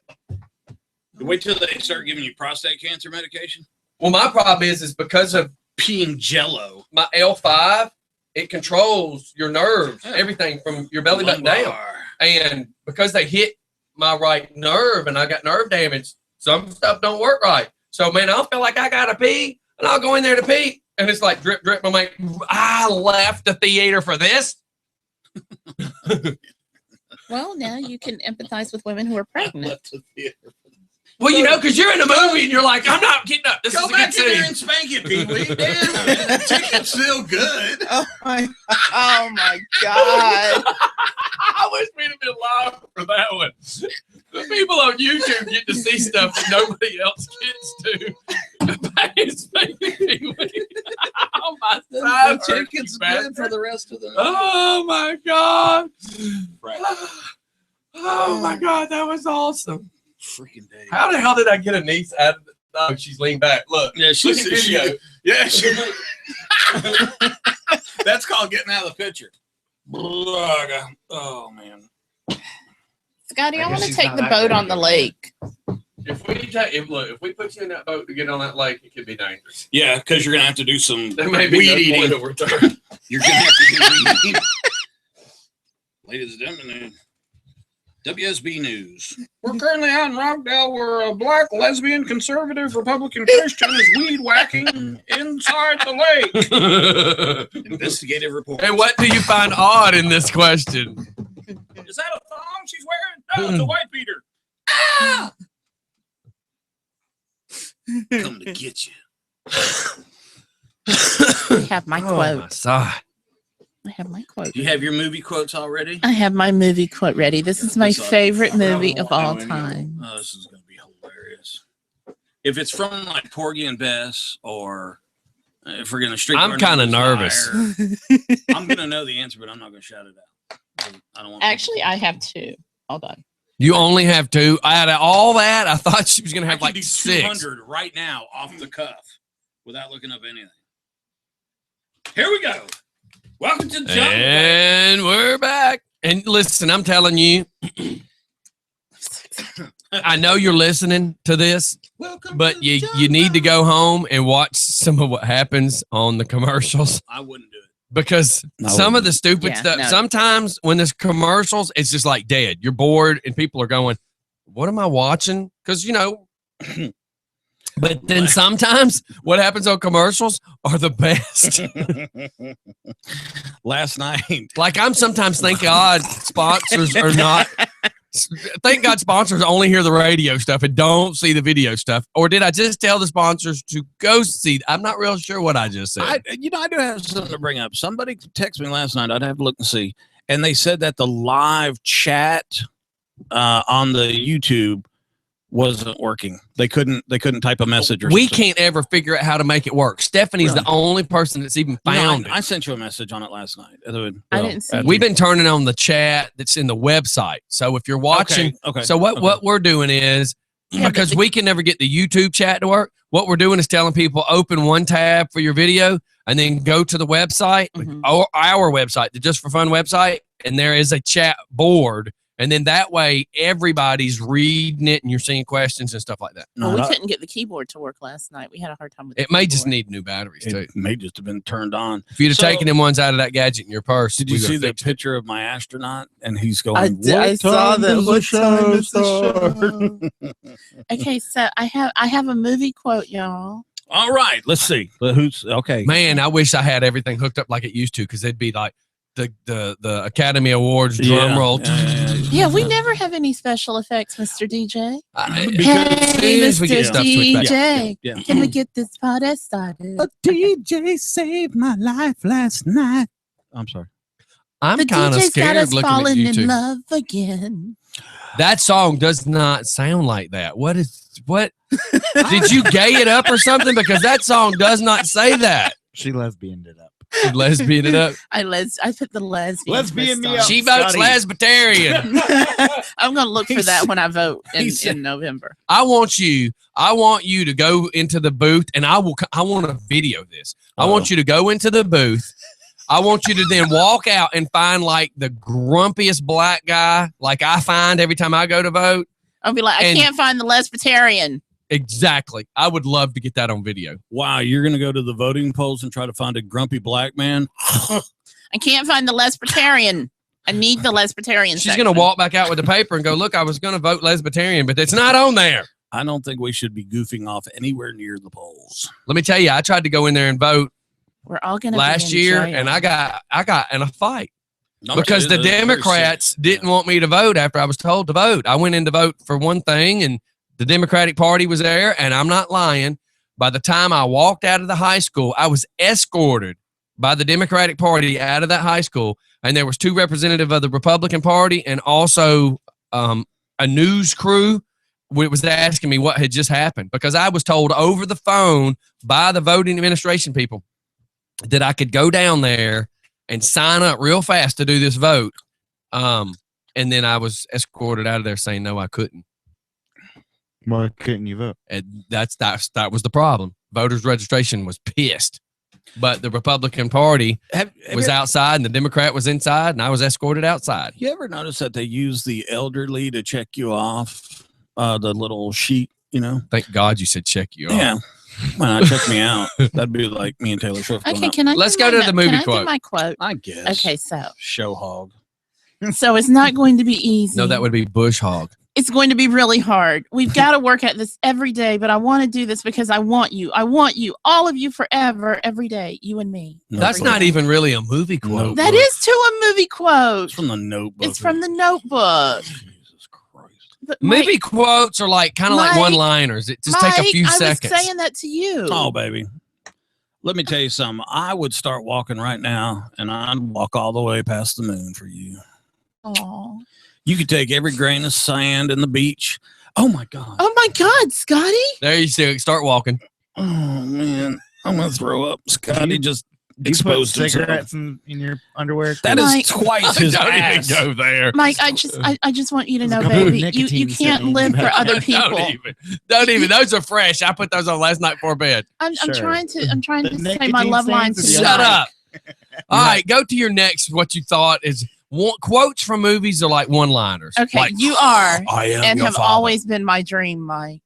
Wait till they start giving you prostate cancer medication. Well, my problem is because of Peeing Jello. my L5, it controls your nerves, Yeah. everything from your belly button down. Lumbar. And because they hit my right nerve and I got nerve damage, some stuff don't work right. So, man, I'll feel like I got to pee and I'll go in there to pee. And it's like drip, drip. I'm like, I left the theater for this. Well, now you can empathize with women who are pregnant. Left the theater. Well, you know, because you're in a movie and you're like, I'm not getting up. This Go is a back good in there scene. and spank it, Pee Wee. Damn, man, the ticket's still good. Oh my God. I wish we'd have been live for that one. The people on YouTube get to see stuff that nobody else gets to. Oh, my The side hurts, ticket's you good for bastard. the rest of the. Oh, my God. Right. Oh, my God. That was awesome. Freaking day. How the hell did I get a niece out of the dog? She's leaned back. Look. Yeah, Look at video. That's called getting out of the picture. Oh man. Scotty, I I want guess to he's take not the that boat good. on the lake. If we put you in that boat to get on that lake, it could be dangerous. Yeah, because you're gonna have to do some There may be weed no point eating. of return. You're gonna have to do weed eating. Ladies and gentlemen, WSB News. We're currently out in Rockdale where a black, lesbian, conservative, Republican Christian is weed whacking inside the lake. Investigative report. And what do you find odd in this question? Is that a thong she's wearing? No, it's a white beater. Come to get you. I have my Oh, my quote. side. I have my quote. Do you have your movie quotes already? I have my movie quote ready. This is my This, favorite movie of I all know any time. Oh, this is going to be hilarious. If it's from like Porgy and Bess or if we're going to street, I'm kinda nervous. I'm going to know the answer, but I'm not going to shout it out. I don't want. Actually, I have 2. Hold on. You only have 2. Out of all that, I thought she was going to I have can like do 6. 200 right now off the cuff without looking up anything. Here we go. Welcome to Jungle. And we're back. And listen, I'm telling you, I know you're listening to this, Welcome but to you need to Jungle. go home and watch some of what happens on the commercials I wouldn't do it. because I some of wouldn't. the stupid Yeah, stuff, no. sometimes when there's commercials, it's just like dead. You're bored and people are going, what am I watching? Because, you know, but then sometimes what happens on commercials are the best. Last night, Like I'm sometimes thank God sponsors are not. Thank God sponsors only hear the radio stuff and don't see the video stuff. Or did I just tell the sponsors to go see? I'm not real sure what I just said. I do have something to bring up. Somebody texted me last night. I'd have to look and see. And they said that the live chat on the YouTube wasn't working. They couldn't type a message or We something. can't ever figure out how to make it work. Stephanie's Really? the only person that's even No, found I it. sent you a message on it last night. I didn't see We've been turning on the chat that's in the website. So if you're watching, Okay. so what we're doing is Yeah, but because the- we can never get the YouTube chat to work. What we're doing is telling people open one tab for your video and then go to the website, Mhm. our website, the Just for Fun website, and there is a chat board. And then that way everybody's reading it and you're seeing questions and stuff like that. Well, we couldn't get the keyboard to work last night. We had a hard time with It may just need new batteries too. It may just have been turned on. If you'd have taken them ones out of that gadget in your purse, Did you we would've see the fixed it. picture of my astronaut? And he's going, I did. I saw that. What time does the start? Okay, so I have a movie quote, y'all. All right, let's see. Who's okay? Man, I wish I had everything hooked up like it used to, because they'd be like the Academy Awards drum roll. Yeah, we never have any special effects, Mr. DJ. Hey, Mr. DJ, Yeah. can we get this party started? A DJ saved my life last night. I'm sorry. I'm The kind of DJ's got scared us looking at falling you in two. love again. That song does not sound like that. What? Did you gay it up or something? Because that song does not say that. She lesbianed it up. She lesbian it up. I put the lesbian. Lesbian me twist up. on. She votes Scotty. lesbitarian. I'm gonna look for He that said- when I vote he in said- November. I want you to go into the booth, and I want to video this. I want you to go into the booth. I want you to then walk out and find like the grumpiest black guy, like I find every time I go to vote. I'll be like, I And- can't find the lesbian. Exactly. I would love to get that on video. Wow, you're gonna go to the voting polls and try to find a grumpy black man? I can't find the lesbian. I need the lesbian. She's going to walk back out with the paper and go, look, I was going to vote lesbian, but it's not on there. I don't think we should be goofing off anywhere near the polls. Let me tell you, I tried to go in there and vote We're all gonna last be in year, jail. and I got in a fight. No, Because the it is very Democrats serious. didn't want me to vote after I was told to vote. I went in to vote for one thing, and the Democratic Party was there, and I'm not lying. By the time I walked out of the high school, I was escorted by the Democratic Party out of that high school, and there was two representatives of the Republican Party and also a news crew. Was asking me what had just happened, because I was told over the phone by the voting administration people that I could go down there and sign up real fast to do this vote. And then I was escorted out of there saying, no, I couldn't. Why couldn't you vote? And that was the problem. Voters registration was pissed, but the Republican Party was outside and the Democrat was inside, and I was escorted outside. You ever notice that they use the elderly to check you off? The little sheet, you know? Thank God you said check you off. Yeah. When I check me out, that'd be like me and Taylor Swift. going Okay, out. can I? Let's do go my to the no- movie can I quote. do my quote. I guess. Okay, so Show hog. it's not going to be easy. No, that would be bush hog. It's going to be really hard. We've got to work at this every day, but I want to do this because I want you. I want you, all of you, forever, every day. You and me. No, That's but- not even really a movie quote. That is to a movie quote. It's from the Notebook. It's from the Notebook. Jesus Christ. But Mike, Movie quotes are like kind of like Mike- one-liners. It just take a few I seconds. was saying that to you. Oh, baby. Let me tell you something. I would start walking right now, and I'd walk all the way past the moon for you. Aw. You could take every grain of sand in the beach. Oh, my God. Oh my God, Scotty! There you see it. Start walking. Oh, man. I'm going to throw up. Scotty just Do you put exposed himself. cigarettes in your underwear? That is Mike- twice his Don't ass. even go there. Mike, I just want you to know, There's a couple of baby, you nicotine can't settings. live for other people. Don't even. Those are fresh. I put those on last night before bed. I'm Sure. trying to The say my love nicotine line stains to is Shut Yeah. up. All right, go to your next. What you thought is quotes from movies are like one-liners. Okay, Like, you are I am and your have father. always been my dream, Mike.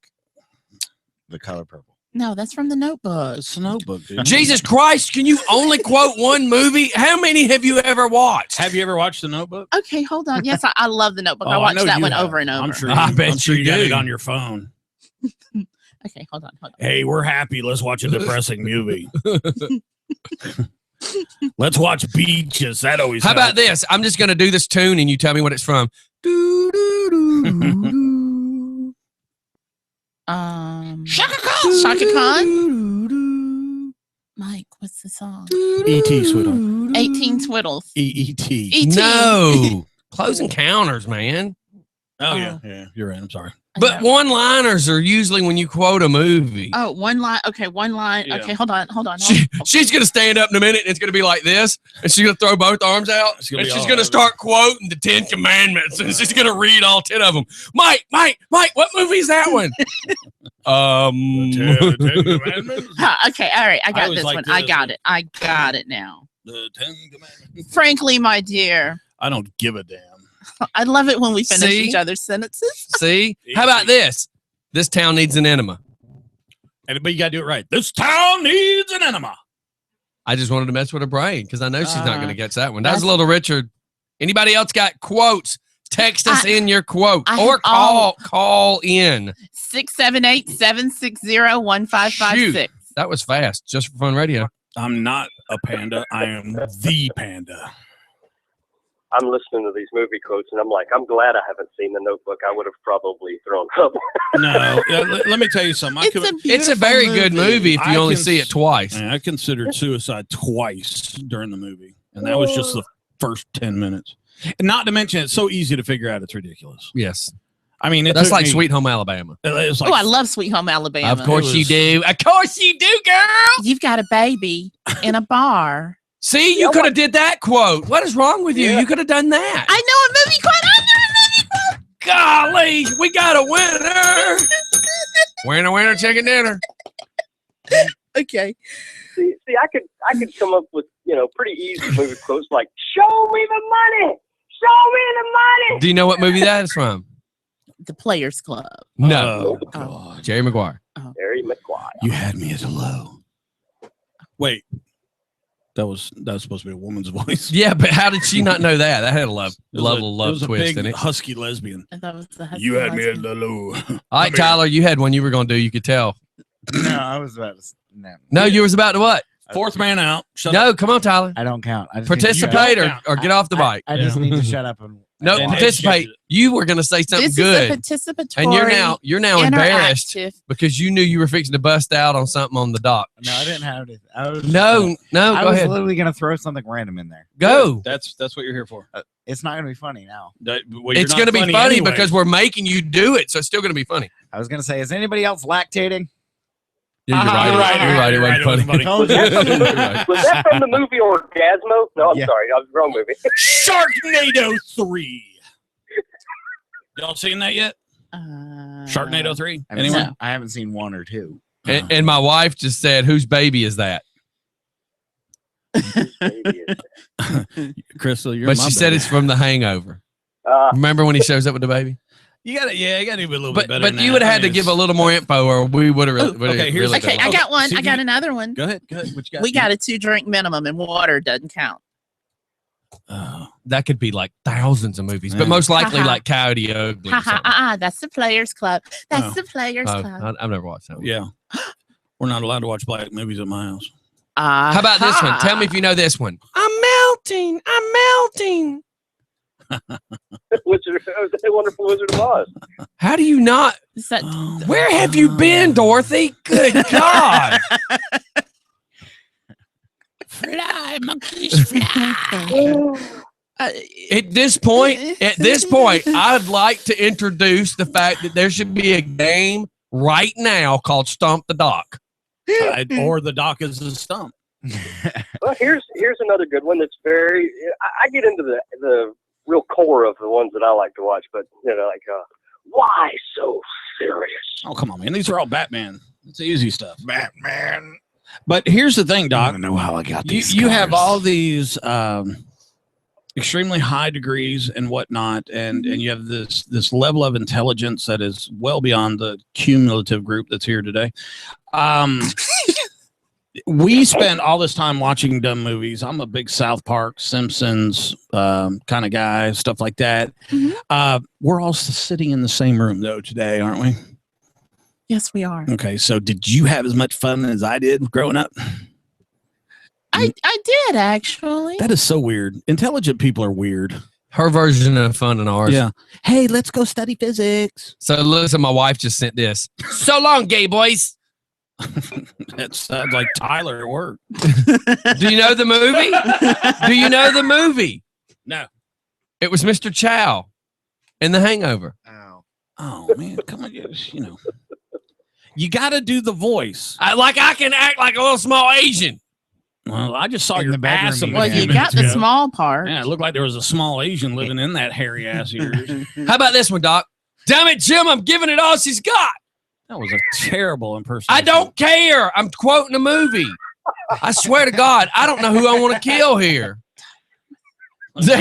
The color purple. No, that's from the Notebook. It's a Notebook, dude. Jesus Christ, can you only quote one movie? How many have you ever watched? Have you ever watched the Notebook? Okay, hold on. Yes, I love the Notebook. I Oh, watched know that you one have. over and over. I'm sure. I bet I'm sure you you got do. it on your phone. Okay, hold on. Hey, we're happy. Let's watch a depressing movie. Let's watch Beaches. That always. How about helps. this? I'm just going to do this tune and you tell me what it's from. Do, do, do, do. Shaka Khan. Mike, what's the song? E.T. Sweetheart. 18 Twiddles. E.E.T. E.T. No. Close Encounters, man. Oh, yeah. You're right. I'm sorry. But one-liners are usually when you quote a movie. Oh, one line. Okay, one line. Yeah. Okay, hold on. She's going to stand up in a minute and it's going to be like this. And she's going to throw both arms out. It's gonna And be she's all going to over. start quoting the 10 Commandments. And she's going to read all 10 of them. Mike, what movie is that one? The Ten Commandments. Ha, okay, all right. I got always this liked one. I this got one. it. I got it now. The Ten Commandments. Frankly, my dear. I don't give a damn. I love it when we finish See? each other's sentences. See? How about this? This town needs an enema. But you got to do it right. This town needs an enema. I just wanted to mess with her brain because I know she's not going to catch that one. That was that's- a little Richard. Anybody else got quotes? Text us in your quote I or have call in. 678-760-1556. That was fast. Just for Fun Radio. I'm not a panda. I am the panda. I'm listening to these movie quotes, and I'm like, I'm glad I haven't seen The Notebook. I would have probably thrown up. No, let me tell you something. It's a very good movie if you I only can see it twice. I considered suicide twice during the movie, and that was just the first 10 minutes. And not to mention, it's so easy to figure out. It's ridiculous. Yes. I mean, That's like Sweet Home Alabama. It's like, Oh, I love Sweet Home Alabama. Of course you do. Of course you do, girl. You've got a baby in a bar. See, you could have did that quote. What is wrong with you? Yeah. You could have done that. I know a movie quote. I know a movie quote. Golly, we got a winner. Winner, winner, chicken dinner. Okay. see, I could come up with pretty easy movie quotes like "Show me the money, show me the money." Do you know what movie that is from? The Players Club. No. Oh, God. Jerry Maguire. Harry McGuire. You had me at a low. Wait. That was supposed to be a woman's voice. Yeah, but how did she not know that? That had a love It was love a twist big in it. husky lesbian. And that was the You had me at husband. the low. All right, Tyler, you had one you were going to do. You could tell. No, I was about to. No, No, you was about to what? Fourth man out. Shut No, come on, Tyler. I don't count. I just need to shut Participate up. or get off the bike. I just need to shut up and. No, And participate. You were going to say something This good, is a participatory. and you're now embarrassed interactive. because you knew you were fixing to bust out on something on the dock. No, I didn't have it. I was No, I go was ahead. literally gonna throw something random in there. Go. That's what you're here for. It's not gonna be funny now. It's going to be funny because we're making you do it, so it's still going to be funny. I was gonna say, is anybody else lactating? Yeah, you're You're right. You're right. It wasn't funny. Told you. You're right. Was that from the movie Orgasmo? No, I'm Yeah. sorry, I was wrong movie. Sharknado 3. Y'all seen that yet? Sharknado 3? I haven't, Anyone? seen, I haven't seen one or two. And my wife just said, "Whose baby is that?" Crystal, you're But my she said baby. it's from The Hangover. Uh, Remember when he shows up with the baby? You gotta do a little But bit better. but than you that. would have I had to mean, give a it's- little more info, or we would have. okay, here's the Okay, Okay, I got one. see I if got you- another one. Go ahead. What you got? We got a 2-drink minimum, and water doesn't count. That could be like thousands of movies, but Yeah. most likely Ha-ha. like Coyote Ugly. Ha or ha! something. That's the Players Club. That's Oh. the Players Oh, Club. I've never watched that one. Yeah. We're not allowed to watch black movies at my house. How about this one? Tell me if you know this one. I'm melting. I'm melting. Wonderful Wizard of Oz. How do you not? Is that Oh, Where have you been, Dorothy? Good God. Fly, monkeys, fly. At this point, I'd like to introduce the fact that there should be a game right now called Stomp the Dock. Or the dock is a stump. Well, here's another good one that's very. I get into the real core of the ones that I like to watch, but why so serious? Oh, come on, man. These are all Batman. It's easy stuff. Batman. But here's the thing, Doc. don't know how I got You have all these extremely high degrees and whatnot, and you have this level of intelligence that is well beyond the cumulative group that's here today. We spend all this time watching dumb movies. I'm a big South Park, Simpsons kind of guy, stuff like that. Mhm. We're all sitting in the same room though today, aren't we? Yes, we are. Okay, so did you have as much fun as I did growing up? I did actually. That is so weird. Intelligent people are weird. Her version of fun and ours. Yeah. Hey, let's go study physics. So listen, my wife just sent this. So long, gay boys. That sounds like Tyler at work. Do you know the movie? Do you know the movie? No. It was Mr. Chow in The Hangover. Oh. Oh man, come on, you got to do the voice. I can act like a little small Asian. Well, I just saw In your the bedroom, ass. a you Well, few you minutes got the ago. small part. Yeah, it looked like there was a small Asian living in that hairy ass of yours. How about this one, Doc? Damn it, Jim, I'm giving it all she's got. That was a terrible impersonation. I don't care. I'm quoting a movie. I swear to God, I don't know who I want to kill here.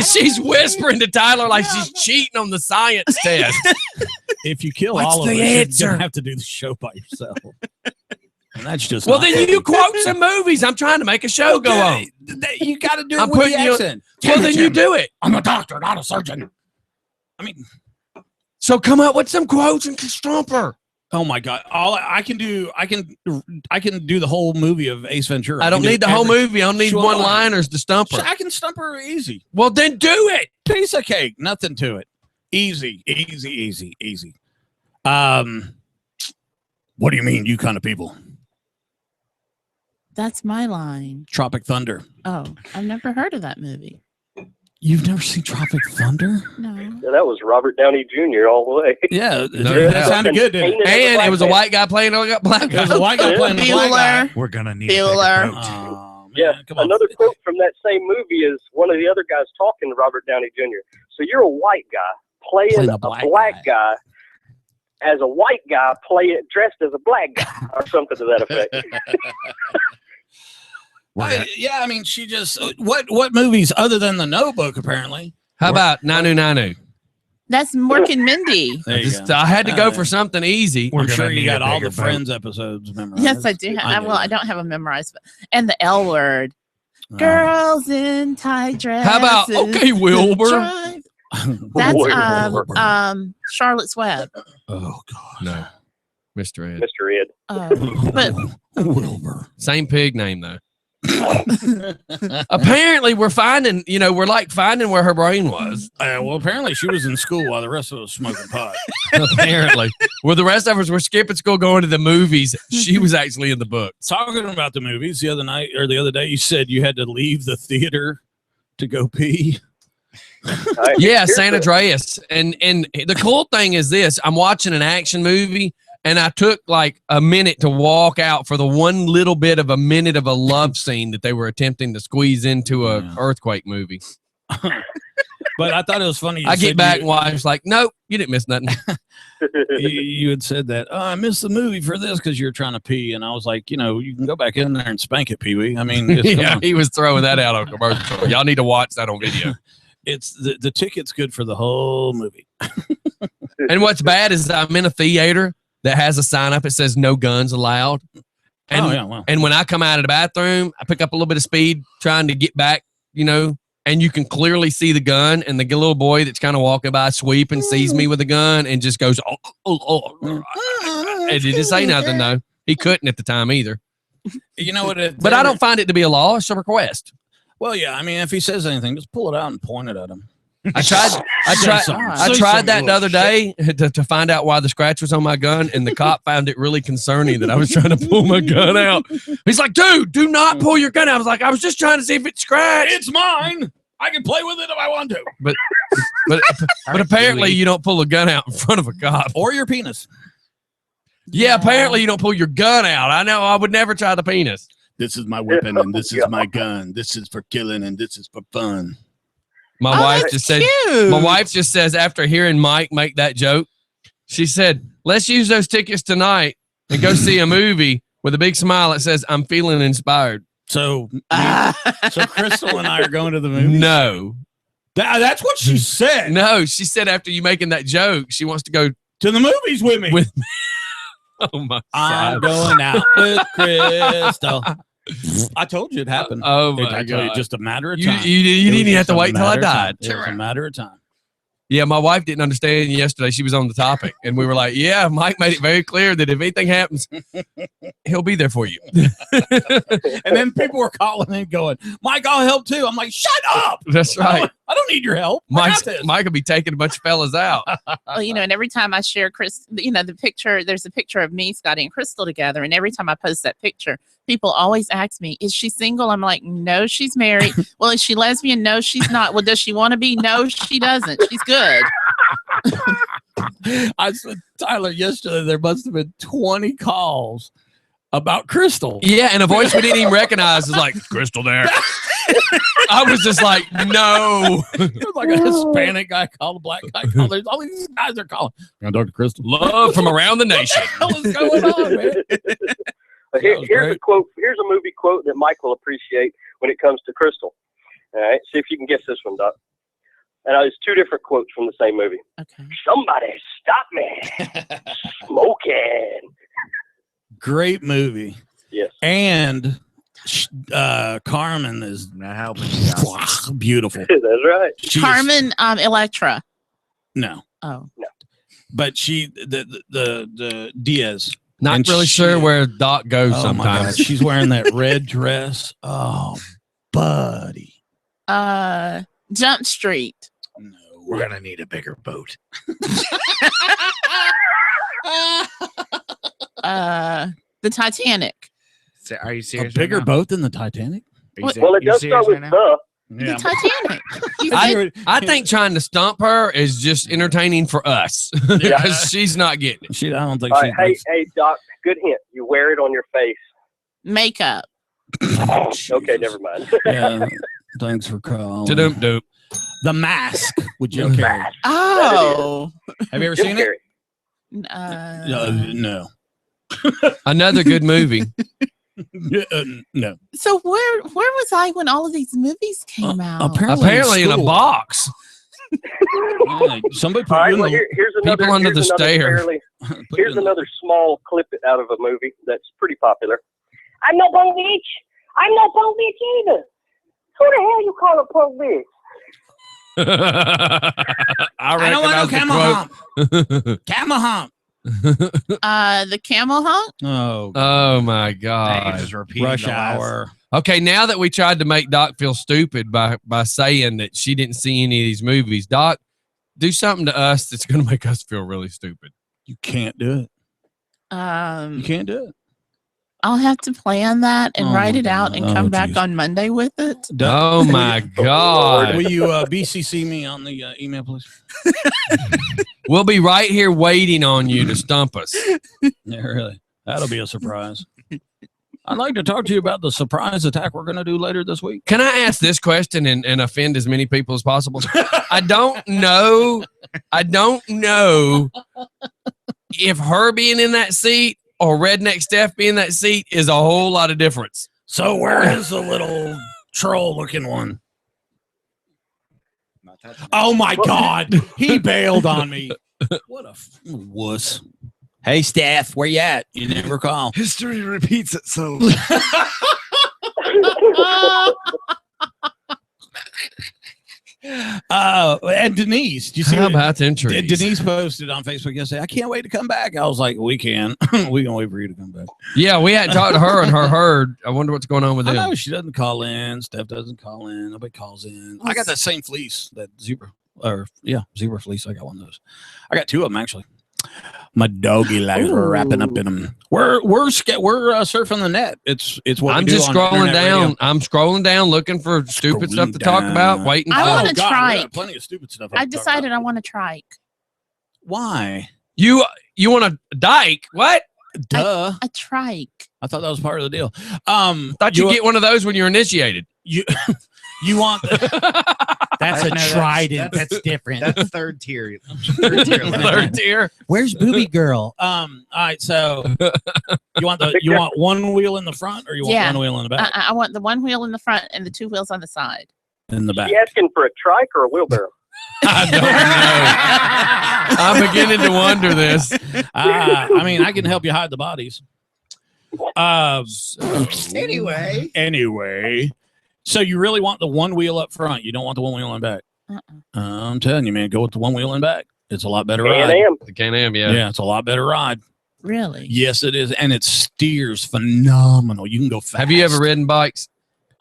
She's whispering to Tyler like she's cheating on the science test. If you kill What's all of us, the you're answer? gonna have to do the show by yourself. And that's just Well, not then fair. you quote some movies. I'm trying to make a show go on. You got to do it I'm with putting the you- accent. Well, then you do it. I'm a doctor, not a surgeon. I mean, So come up with some quotes and Strumper. oh my God! All I can do, I can do the whole movie of Ace Ventura. I don't can do need the whole every- movie. I don't need Sure. one-liners to stump her. I can stump her easy. Well, then do it. Piece of cake, nothing to it. Easy. What do you mean, you kind of people? That's my line. Tropic Thunder. Oh, I've never heard of that movie. You've never seen Tropic Thunder? No. Yeah, that was Robert Downey Jr. all the way. Yeah, No, that sounded good, didn't it? And it was a white guy playing a black It was guy. a white guy playing a black guy. Bueller. We're gonna need Bueller. to take a vote. Oh, man, Yeah, come on. another quote from that same movie is one of the other guys talking to Robert Downey Jr. So you're a white guy playing a black guy as a white guy dressed as a black guy or something to that effect. Yeah, I mean, she just what movies other than The Notebook apparently? How about Nanu Nanu? That's Mork and Mindy. There you go. I had to go for something easy. We're I'm gonna sure you need got a all bigger the boat. Friends episodes memorized. Yes, I do. I don't have them memorized, but and the L word. Girls in tight dresses. How about Okay Wilbur? drive- That's Charlotte's Web. Oh God, No, Mr. Ed. Mr. Ed. But Wilbur. Same pig name though. Apparently, we're finding where her brain was. Well, apparently she was in school while the rest of us smoking pot. Apparently, where the rest of us were skipping school, going to the movies. She was actually in the book. Talking about the movies the other day, you said you had to leave the theater to go pee. Right, Yeah, here's San the- Andreas. And the cool thing is this: I'm watching an action movie. And I took like a minute to walk out for the one little bit of a minute of a love scene that they were attempting to squeeze into a Yeah. earthquake movie. But I thought it was funny. You I get said back you, and wife's like, nope, you didn't miss nothing. you had said that. Oh, I missed the movie for this because you're trying to pee, and I was like, you can go back in there and spank it, Pee Wee. I mean, come Yeah, on. he was throwing that out on commercial. Y'all need to watch that on video. It's the ticket's good for the whole movie. And what's bad is I'm in a theater that has a sign up that says no guns allowed. And, Oh yeah, well, and when I come out of the bathroom, I pick up a little bit of speed trying to get back, and you can clearly see the gun, and the little boy that's kind of walking by sweeping sees me with a gun and just goes, oh. And he didn't say nothing, though. He couldn't at the time either. you know what? But I don't find it to be a law. It's a request. Well, yeah. I mean, if he says anything, just pull it out and point it at him. I tried that the other day to find out why the scratch was on my gun, and the cop found it really concerning that I was trying to pull my gun out. He's like, dude, do not pull your gun out. I was like, I was just trying to see if it scratched. It's mine. I can play with it if I want to. But apparently you don't pull a gun out in front of a cop. Or your penis. Yeah, apparently you don't pull your gun out. I know I would never try the penis. This is my weapon, and this is my gun. This is for killing, and this is for fun. My Oh, wife that's just said, cute. my wife just says after hearing Mike make that joke, she said, let's use those tickets tonight and go see a movie with a big smile that says, I'm feeling inspired. So, so Crystal and I are going to the movie. No, That's what she said. no. She said after you making that joke, she wants to go To the movies with me. with me. Oh my I'm God. going out with Crystal. I told you it happened. Oh my I told you, God. just a matter of You time. didn't even have to wait till I till died. It was a matter of time. Yeah, my wife didn't understand yesterday. She was on the topic, and we were like, "Yeah, Mike made it very clear that if anything happens, he'll be there for you." And then people were calling in going, Mike, I'll help too. I'm like, shut up. That's right. I don't need your help. I got this. Mike will be taking a bunch of fellas out. Well, and every time I share the picture, there's a picture of me, Scotty, and Crystal together. And every time I post that picture, people always ask me, is she single? I'm like, no, she's married. Well, is she lesbian? No, she's not. Well, does she want to be? No, she doesn't. She's good. I said, Tyler, yesterday there must have been 20 calls about Crystal. Yeah, and a voice we didn't even recognize is like, Crystal there. I was just like, no. It was like a Hispanic guy called, a black guy called. There's all these guys are calling. Can I talk to Crystal? Love from around the nation. What the hell is going on, man? Here's great. a quote. Here's a movie quote that Mike will appreciate when it comes to Crystal. All right, see if you can guess this one, Doc. And it's two different quotes from the same movie. Okay. Somebody stop me. Smoking. Great movie. Yes. And Carmen is Not helping you guys. beautiful. That's right. She is- Carmen Electra. no, Oh. but she the Diaz. Not And really she- sure where Doc goes Oh my God, sometimes. she's wearing that red dress. Oh, buddy. Jump Street. No. We're gonna need a bigger boat. The Titanic. Are you A serious? bigger right now? boat than the Titanic? Are you What- ser- Well, it you does serious start with right now? the. The Titanic. You I- said- I think trying to stump her is just entertaining for us because she's not getting it. I don't think All she. right, hey, Doc, good hint. You wear it on your face. makeup. Okay, never mind. Yeah. Thanks for calling. Doop doop. The Mask with Jim Carrey. Oh. Have you ever Jim seen it? Carrey. No. Another good movie. No. So where was I when all of these movies came out? Apparently in a school. box. Yeah, somebody put All right, you in well, the. here's another. People under here's the another stair. fairly- put you Here's in the- another small clip out of a movie that's pretty popular. I'm no punk bitch. I'm no punk bitch either. Who the hell you call a punk bitch? I don't want no camel hump. hump. Camel hump. The Camel Hump. Oh, Oh my Now you're God. just repeating rush the last- hour. Okay, now that we tried to make Doc feel stupid by saying that she didn't see any of these movies, Doc, do something to us that's going to make us feel really stupid. You can't do it. You can't do it. I'll have to plan that and Oh write my it out God. and Oh, come back geez. on Monday with it. Oh my God. Will you BCC me on the email, please? We'll be right here waiting on you to stump us. Yeah, really. That'll be a surprise. I'd like to talk to you about the surprise attack we're going to do later this week. Can I ask this question and offend as many people as possible? I don't know if her being in that seat or Redneck Steph being in that seat is a whole lot of difference. So where is the little troll-looking one? Not that- Oh my God, he bailed on me. What a wuss. Hey, Steph, where you at? You never call. History repeats itself. And Denise, do you see How what- about the entries? Denise posted on Facebook yesterday, I can't wait to come back. I was like, we can. We can wait for you to come back. Yeah, we hadn't talked to her and her herd. I wonder what's going on with I them. know she doesn't call in. Steph doesn't call in. Nobody calls in. I got that same fleece, that zebra fleece. I got one of those. I got two of them actually. My doggy likes wrapping up in them. We're surfing the net. It's what I'm we do just on scrolling internet down. radio. I'm scrolling down looking for stupid stuff to Scrolling talk down. about. Waiting I for wanna God, we trike. got plenty of stupid stuff. I to talk decided I about. want to trike. Why? you want a dyke? What? Duh. A trike. I thought that was part of the deal. Thought you get one of those when you're initiated. you want that's a No, trident. That's different. That's third tier. Third tier. level. Third tier. Where's Booby Girl? All right, so you want one wheel in the front or you want Yeah. one wheel in the back? I want the one wheel in the front and the two wheels on the side. In the back. You asking for a trike or a wheelbarrow? I don't know. I'm beginning to wonder this. I mean, I can help you hide the bodies. Anyway, so you really want the one wheel up front. You don't want the one wheel in back. I'm telling you, man, go with the one wheel in back. It's a lot better ride. Can-Am. The Can-Am, yeah. Yeah, it's a lot better ride. Really? Yes, it is, and it steers phenomenal. You can go fast. Have you ever ridden bikes?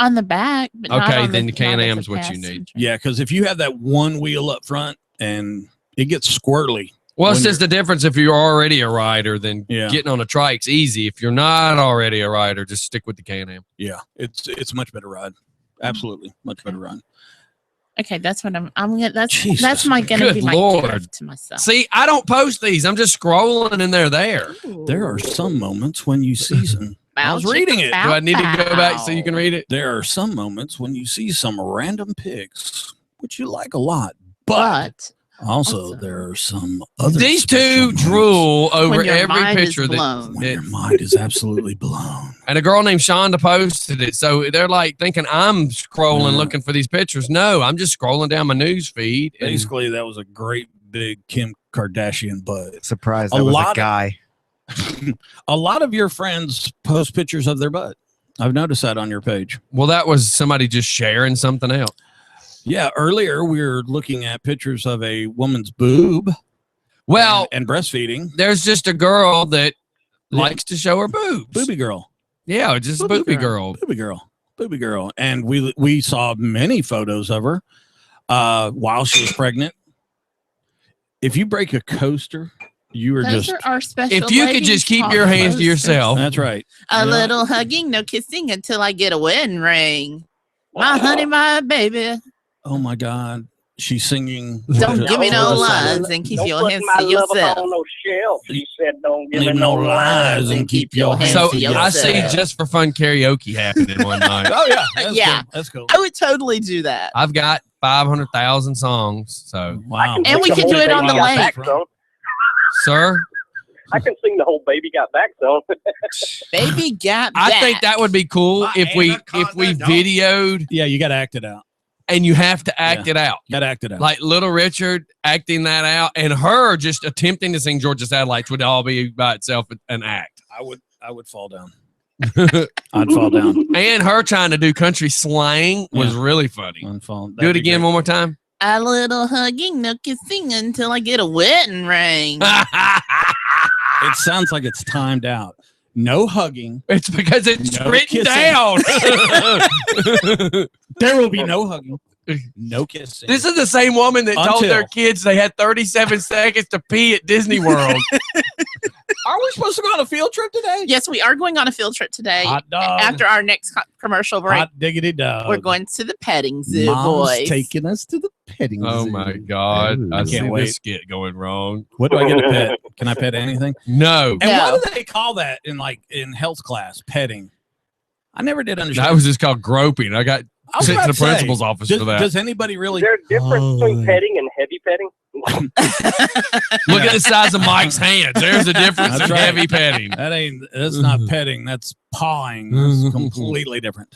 On the back, but not Okay, on then the the Can-Am not is as a what you need. passenger. Yeah, because if you have that one wheel up front and it gets squirrely. Well, it's When just the difference if you're already a rider than Yeah. getting on a trike's easy. If you're not already a rider, just stick with the Can-Am. Yeah, it's much better ride. Absolutely, much better ride. Okay, that's what I'm gonna. That's Jesus. gonna Good be my Lord. gift to myself. See, I don't post these. I'm just scrolling and they're there. There are some moments when you see some. I was reading it. Do I need to go back so you can read it? There are some moments when you see some random pics, which you like a lot, but Also, Awesome. there are some other. These special two ones drool over When your every mind is picture that, blown. when your mind is absolutely blown. and a girl named Shonda posted it. So they're like thinking I'm scrolling Yeah. looking for these pictures. No, I'm just scrolling down my news feed. And Basically, that was a great big Kim Kardashian butt. Surprised A that was lot a of- guy. A lot of your friends post pictures of their butt. I've noticed that on your page. well, that was somebody just sharing something else. Yeah, earlier we were looking at pictures of a woman's boob. Well, and breastfeeding. there's just a girl that Yeah. likes to show her boobs. Booby girl. Yeah, just a Booby booby girl. girl. Booby girl. Booby girl. And we saw many photos of her while she was pregnant. If you break a coaster, you are Those just are our special. If you could ladies just keep talk your hands to posters. yourself. that's right. A Yeah. little hugging, no kissing until I get a wedding ring. My honey, my baby. Oh my God. She's singing. Don't give me no Don't lies and keep Don't your put hands my to love yourself. on no shelf. She said, "Don't give me Leave no no lies." lies and keep your hands So to I see yourself. just for fun karaoke happening one night. Oh yeah. That's Yeah. Cool. That's cool. I would totally do that. I've got 500,000 songs. So, Wow. And we The could whole do it on Baby the Got lake. Back song. sir, I can sing the whole "Baby Got Back" song. Baby got I back. think that would be cool My if we anaconda dog. videoed Yeah, you got to act it out. and you have to act it out. You got to act it out. Like Little Richard acting that out and her just attempting to sing Georgia Satellites would all be by itself an act. I would fall down. I'd fall down. And her trying to do country slang was Yeah. really funny. I'd fall. Do it again one more time. A little hugging, no kissing until I get a wedding ring. It sounds like it's timed out. No hugging. It's because it's No written kissing. down. There will be no hugging. No kissing. This is the same woman that told their Until- kids they had 37 seconds to pee at Disney World. Are we supposed to go on a field trip today? Yes, we are going on a field trip today. Hot dog. After our next commercial break, Hot diggity dog. we're going to the petting zoo, Mom's boys. taking us to the petting zoo. Oh my God. Ooh. I I see can't wait. this skit going wrong. What do I get to pet? Can I pet anything? No. And No. what do they call that in health class? Petting. I never did understand. That was just called groping. I got I was sent to about the to say, principal's office Does, for that. does anybody really? Is there a difference between Oh. petting and heavy petting? Look at the size of Mike's hands. There's a difference That's in right. heavy petting. That's not petting. That's pawing. That's completely different.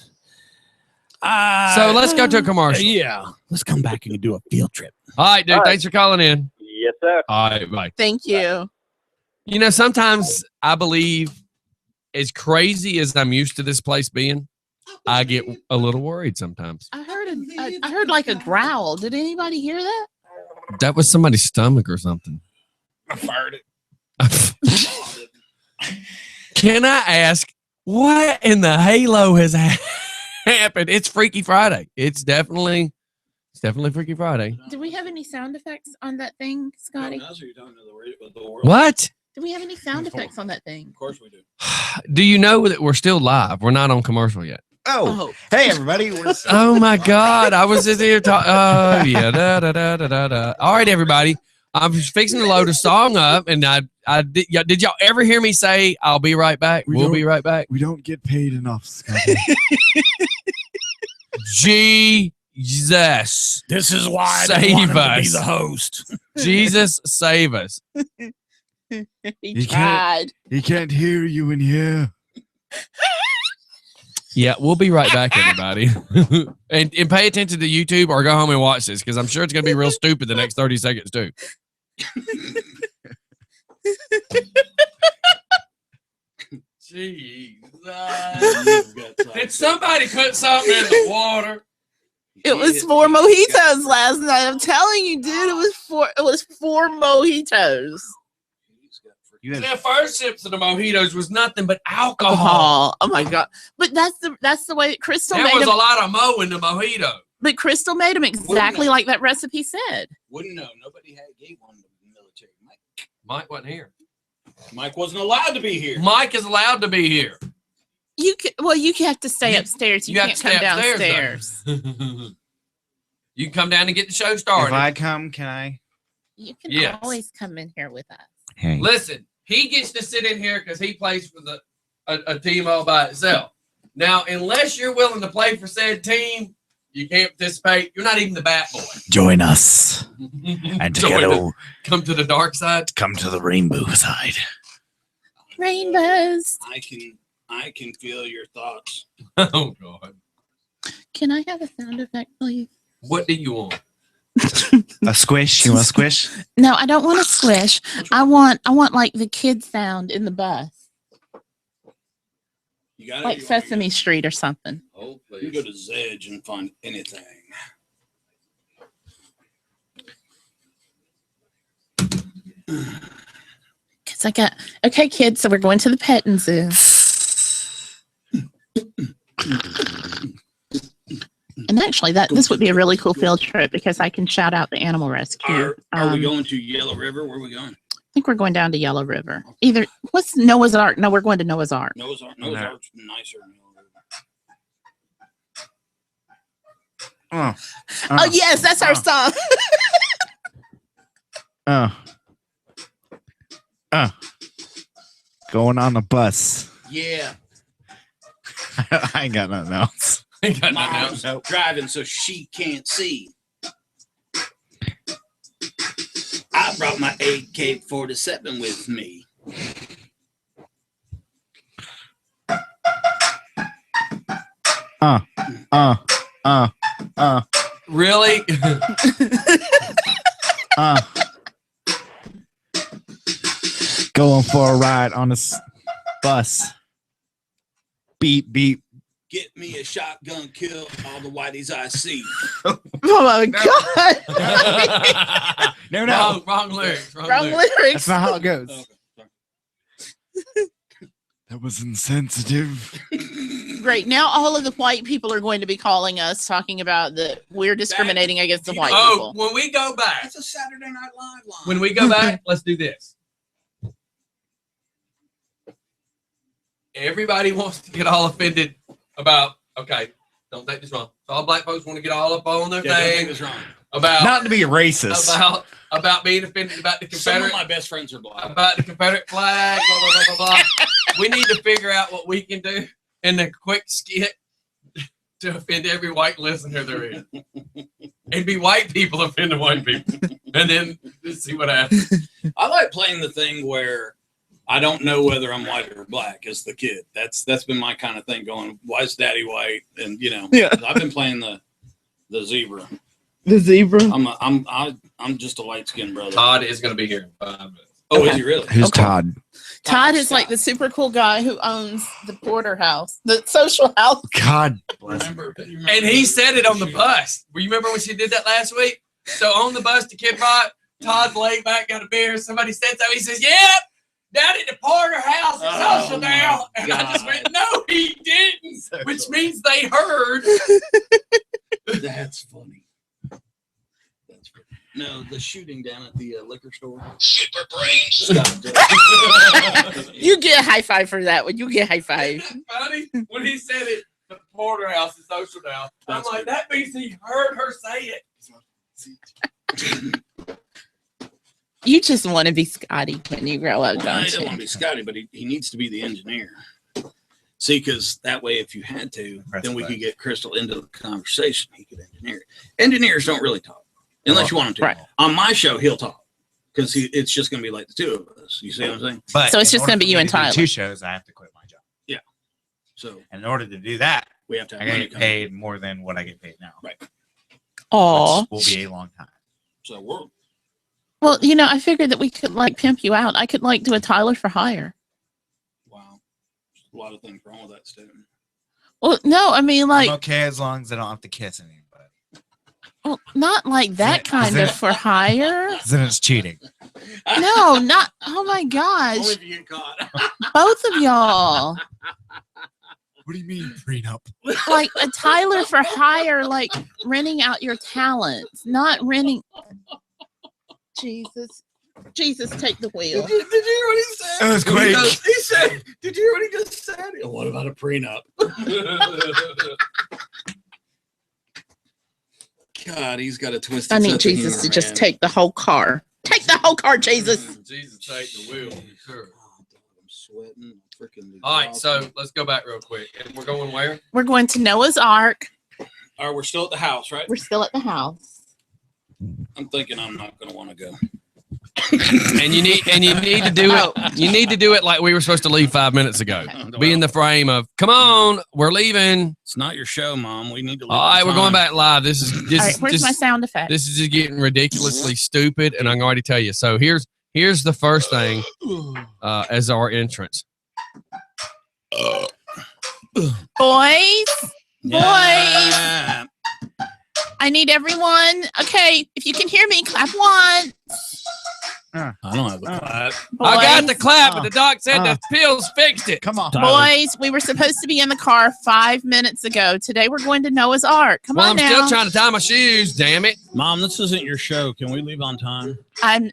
So let's go to a commercial. Yeah, let's come back and do a field trip. All right, dude. All right. Thanks for calling in. Yes, sir. All right, bye. Thank you. You know, sometimes I believe, as crazy as I'm used to this place being, I get a little worried sometimes. I heard like a growl. Did anybody hear that? That was somebody's stomach or something. I fired it. Can I ask what in the halo has happened? It's Freaky Friday. It's definitely Freaky Friday. Do we have any sound effects on that thing, Scotty? What? Do we have any sound effects on that thing? Of course we do. Do you know that we're still live? We're not on commercial yet. Oh, hey everybody. We're Oh my God. I was just here talking. Oh, yeah. Da, da, da, da, da, da. All right, everybody. I'm just fixing to load a song up. And did y'all ever hear me say, I'll be right back? We We'll don't- be right back. We don't get paid enough, Scotty. Jesus. This is why I Save didn't want him to be us. the host. Jesus, save us. He You tried. He can't hear you in here. Yeah, we'll be right back, everybody. and pay attention to YouTube or go home and watch this because I'm sure it's going to be real stupid the next 30 seconds, too. Jesus. Did somebody put something in the water? It was 4 mojitos last night. I'm telling you, dude. It was four mojitos. you had The first sips of the mojitos was nothing but alcohol. Alcohol. Oh my god! But that's the way Crystal There made was them. a lot of mo in the mojito. But Crystal made them exactly like that recipe said. Wouldn't know. Nobody gave one to the military. Mike wasn't here. Mike wasn't allowed to be here. Mike is allowed to be here. You have to stay upstairs. You have can't to come stay downstairs. upstairs. You can come down and get the show If started. I come, can I? You can Yes. always come in here with us. Hey. Listen, he gets to sit in here because he plays for a team all by itself. Now, unless you're willing to play for said team, You can't participate. You're not even the bat boy. Join us and Join together Come to the dark side. come to the rainbow side. Rainbows. I can feel your thoughts. Oh God. Can I have a sound effect, please? What do you want? A squish? You want a squish? No, I don't want a squish. I want like the kid sound in the bus, You got like Sesame Street or something. Oh, You go to Zedge and find anything. Cause I got okay, kids. So we're going to the petting zoo. And actually, this would be a really cool field trip because I can shout out the animal rescue. Are we going to Yellow River? Where are we going? I think we're going down to Yellow River. Either what's Noah's Ark? No, we're going to Noah's Ark. Noah's Ark's nicer than Yellow River. Oh yes, that's our song. Going on a bus. Yeah. I ain't got nothing else. Ain't got nothing Mom's else. driving so she can't see. I brought my AK-47 with me. Really? Going for a ride on this bus. Beep, beep. Get me a shotgun, kill all the whiteys I see. Oh my god! No, Wrong lyrics. Wrong lyrics. That's not how it goes. That was insensitive. Great. Now all of the white people are going to be calling us, talking about that we're discriminating against the white Oh, people. when we go back, That's a Saturday Night Live line. when we go back, let's do this. Everybody wants to get all offended about. Okay, don't take this wrong. So all black folks want to get all up on their Don't think thing it's wrong. about Not to be racist. about being offended about the Some of Confederate my best friends are black. about the Confederate flag. Blah blah blah blah blah. We need to figure out what we can do in the quick skit to offend every white listener there is, and be white people offending white people, and then just see what happens. I like playing the thing where I don't know whether I'm white or black as the kid. That's been my kind of thing going, why is daddy white? And Yeah. I've been playing the zebra. The zebra. I'm just a light skinned brother. Todd is going to be here in 5 minutes. Oh, is he really? Who's Okay. Todd? Todd is like the super cool guy who owns the Porter House, the social house. God. Remember, And he said it on the bus. You remember when she did that last week? So on the bus to Kid Rock, Todd laid back, got a beer. Somebody said something. He says, "Yep, down at the Porter House is Oh, social now." And I just God. went, "No, he didn't," which means they heard. That's funny. That's funny. No, the shooting down at the liquor store. Super brains. Stop. You get a high five for that one. You get a high five. Isn't that funny? When he said it, the Porter House is social now. I'm That's like, good. that means he heard her say it. You just want to be Scotty when you grow up, I don't don't want to you? be Scotty, but he needs to be the engineer. See, because that way, if you had to, then we could get Crystal into the conversation. He could engineer. Engineers don't really talk unless you want him to. Right. On my show, he'll talk because it's just going to be like the two of us. You see what I'm saying? But So it's in just gonna order be for you me and to do Tyler. 2 shows, I have to quit my job. So And in order to do that, we have to I have gotta money get coming. paid more than what I get paid now. Right. Aw. Which will be a long time. So we're Well, you know, I figured that we could like pimp you out. I could like do a Tyler for hire. wow. There's a lot of things wrong with that statement. Well, no, I mean like I'm okay as long as I don't have to kiss anybody. well, not like that kind of for hire. Then it's cheating. No, not oh my Only gosh. if you get caught. Both of y'all. What do you mean prenup? Like a Tyler for hire, like renting out your talents, not renting Jesus. Jesus, take the wheel. Did you hear what he said? Earthquake. He said, did you hear what he just said? What about a prenup? God, he's got a twisted I need sense of Jesus humor, to just man. take the whole car. Take the whole car, Jesus. Jesus, take the wheel. Sure. Oh, I'm sweating. Freaking All right, so let's go back real quick. And we're going where? We're going to Noah's Ark. Or we're still at the house, right? We're still at the house. I'm thinking I'm not going to want to go. And you need to do it. You need to do it like we were supposed to leave 5 minutes ago. Be in the frame of, come on, we're leaving. It's not your show, Mom. We need to leave. All right, we're going back live. This is All right, where's my sound effect? This is just getting ridiculously stupid, and I can already tell you. So here's the first thing as our entrance. Boys, Yeah. I need everyone. Okay, if you can hear me, clap once. I don't have the clap. Boys, I got the clap, but the doc said the pills fixed it. Come on. boys, we were supposed to be in the car 5 minutes ago. Today we're going to Noah's Ark. Come Well, on I'm now. still trying to tie my shoes. Damn it! Mom, this isn't your show. Can we leave on time? I'm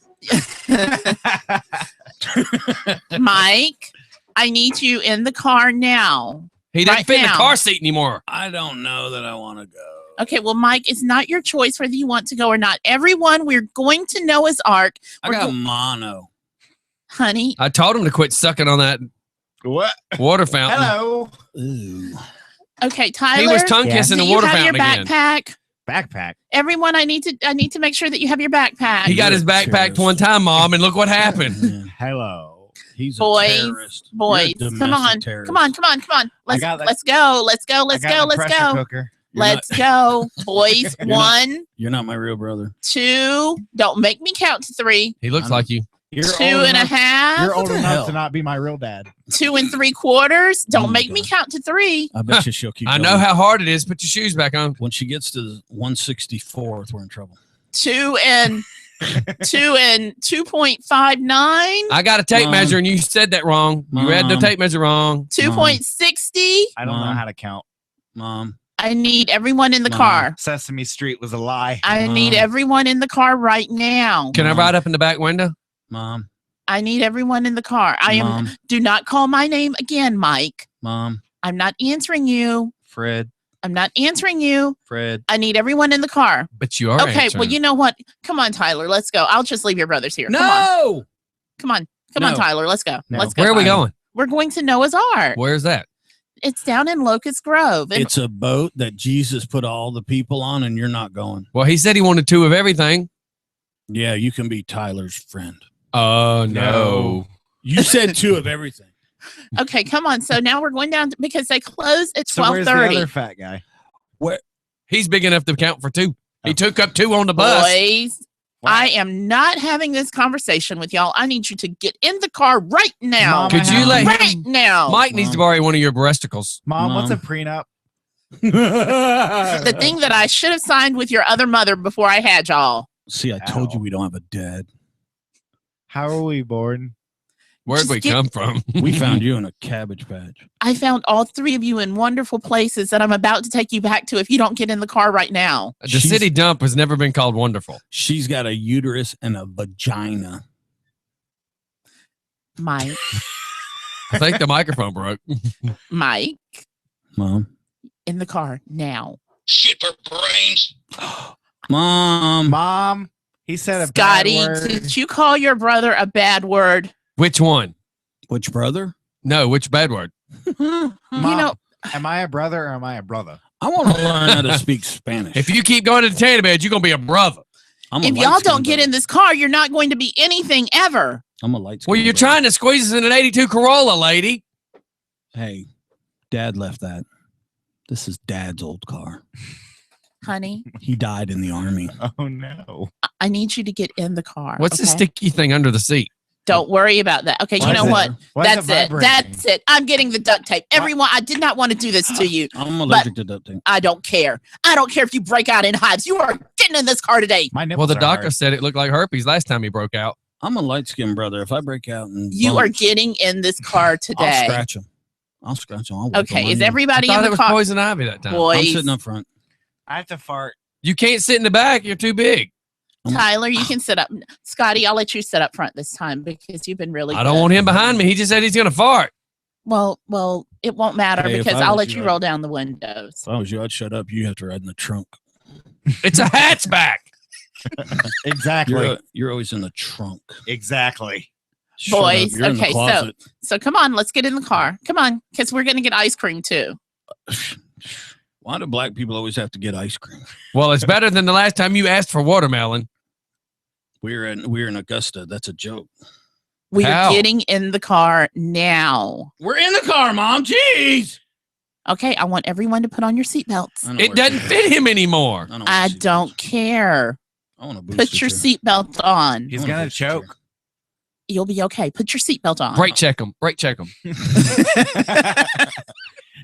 Mike. I need you in the car now. He doesn't Right fit in the now. car seat anymore. I don't know that I want to go. Okay, well, Mike, it's not your choice whether you want to go or not. Everyone, we're going to Noah's Ark. I got mono. Honey, I told him to quit sucking on that What? water fountain. Hello. Ooh. okay, Tyler. He was tongue kissing do the you water have your fountain again. backpack? Backpack. Everyone, I need to make sure that you have your backpack. He got his backpack Terrorist. one time, Mom, and look what happened. Yeah. Hello. He's Boys, a terrorist. Boys, You're a come on, domestic terrorist. come on. I got that- Let's go. Let's go. I Let's got go. the Let's pressure go. Cooker. Let's go, boys. You're not- 1, You're not my real brother. 2. Don't make me count to 3. He looks like you. You're 2 old and a enough- half. You're old the enough hell? to not be my real dad. 2 3/4. Don't Oh my make me God. count to 3. I bet you she'll keep I going. know how hard it is. Put your shoes back on. When she gets to 164th, we're in trouble. 2 and 2.59. I got a tape Mom. measure, and you said that wrong. You had the Mom. tape measure wrong. 2.60. I don't know Mom. how to count. Mom. I need everyone in the Mom. car. Sesame Street was a lie. I need Mom. everyone in the car right now. Can I Mom. ride up in the back window? Mom. I need everyone in the car. I am. Mom. Do not call my name again, Mike. Mom. I'm not answering you. Fred. I'm not answering you. Fred. I need everyone in the car. But you are. Okay, answering. well, you know what? Come on, Tyler. Let's go. I'll just leave your brothers here. No. Come on, on, No. Tyler. Let's go. No. Let's go. Where are we going? We're going to Noah's Ark. Where's that? It's down in Locust Grove. And It's a boat that Jesus put all the people on, and you're not going. Well, he said he wanted 2 of everything. Yeah, you can be Tyler's friend. Oh, no. You said 2 of everything. okay, come on. So now we're going down because they close at So where's the 12:30. other fat guy? He's big enough to count for 2. He took up 2 on the bus. Boys, I am not having this conversation with y'all. I need you to get in the car right now. Mom, Could I you have- let Right now. Mike needs to borrow one of your breasticles. Mom, what's a Mom. prenup? The thing that I should have signed with your other mother before I had y'all. See, I told you Ow. we don't have a dad. How are we born? Where'd Just we get- come from? We found you in a cabbage patch. I found all 3 of you in wonderful places that I'm about to take you back to if you don't get in the car right now. The She's- city dump has never been called wonderful. She's got a uterus and a vagina. Mike, I think the microphone broke. Mike, Mom. in the car now. Super brains. Mom. He said a Scotty, bad word. did you call your brother a bad word? Which one? Which brother? No, which bad word? Mom, You know, am I a brother or am I a brother? I want to learn how to speak Spanish. If you keep going to the tanning bed, you're gonna be a brother. I'm a if y'all light-skinned don't get brother. in this car, you're not going to be anything ever. I'm a light. Well, you're trying to squeeze us in an 82 Corolla, lady. Hey, Dad left that. This is Dad's old car. Honey, He died in the army. Oh no. I need you to get in the car. What's the okay? sticky thing under the seat? Don't worry about that. Okay, Why you is know it- what? why is That's it it. vibrating? That's it. I'm getting the duct tape. Everyone, I did not want to do this to you. I'm allergic to duct tape. I don't care. I don't care if you break out in hives. You are getting in this car today. My Well, nipples the are doctor hard. said it looked like herpes last time he broke out. I'm a light skinned brother. If I break out and You are getting in this car I'll today. scratch him. I'll scratch him. I'll whip him Okay, on is you. I everybody thought in it the was car? poison ivy that time. I'm Boys, sitting up front. I have to fart. You can't sit in the back. You're too big. Tyler, you can sit up. Scotty, I'll let you sit up front this time because you've been really I don't good. want him behind me. He just said he's gonna fart. Well, it won't matter Hey, if because I I'll was let you, you I'd- roll down the windows. If I was you, I'd shut up. You have to ride in the trunk. It's a hatchback. Exactly. You're always in the trunk. Exactly. Shut up. Boys, You're in the okay, so- closet. So come on, let's get in the car. Come on, because we're gonna get ice cream too. Why do black people always have to get ice cream? Well, it's better than the last time you asked for watermelon. We're in Augusta. That's a joke. We How? are getting in the car now. We're in the car, Mom. Jeez. Okay, I want everyone to put on your seatbelts. I know It where doesn't she fit is. him anymore. know where I she don't is. care. I want to boost Put your seatbelt on. He's gonna choke. You'll be okay. Put your seatbelt on. Brake check him. Brake check him.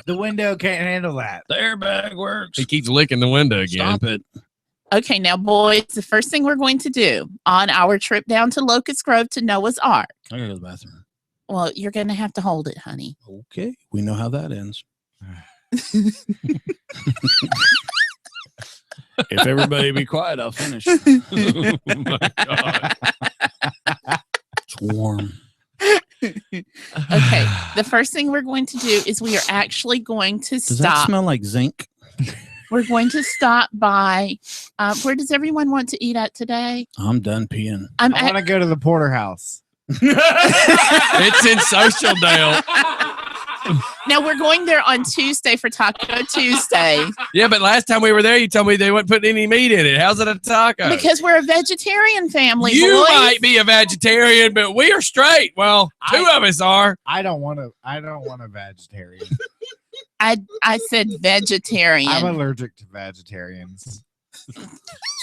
The window can't handle that. The airbag works. He keeps licking the window again. Stop it. Okay, now, boys, the first thing we're going to do on our trip down to Locust Grove to Noah's Ark. I gotta go to the bathroom. Well, you're going to have to hold it, honey. Okay. We know how that ends. If everybody be quiet, I'll finish. Oh my God. It's warm. Okay, the first thing we're going to do is we are actually going to Does that stop. smell like zinc? We're going to stop by. Where does everyone want to eat at today? I'm done peeing. I'm I want to go to the porterhouse. It's in Social Dale. now we're going there on Tuesday for Taco Tuesday Yeah, but last time we were there, you told me they weren't putting any meat in it. How's it a taco? because we're a vegetarian family. You boys. might be a vegetarian, but we are straight. Well, two of us are. I don't want a vegetarian. I said vegetarian. I'm allergic to vegetarians.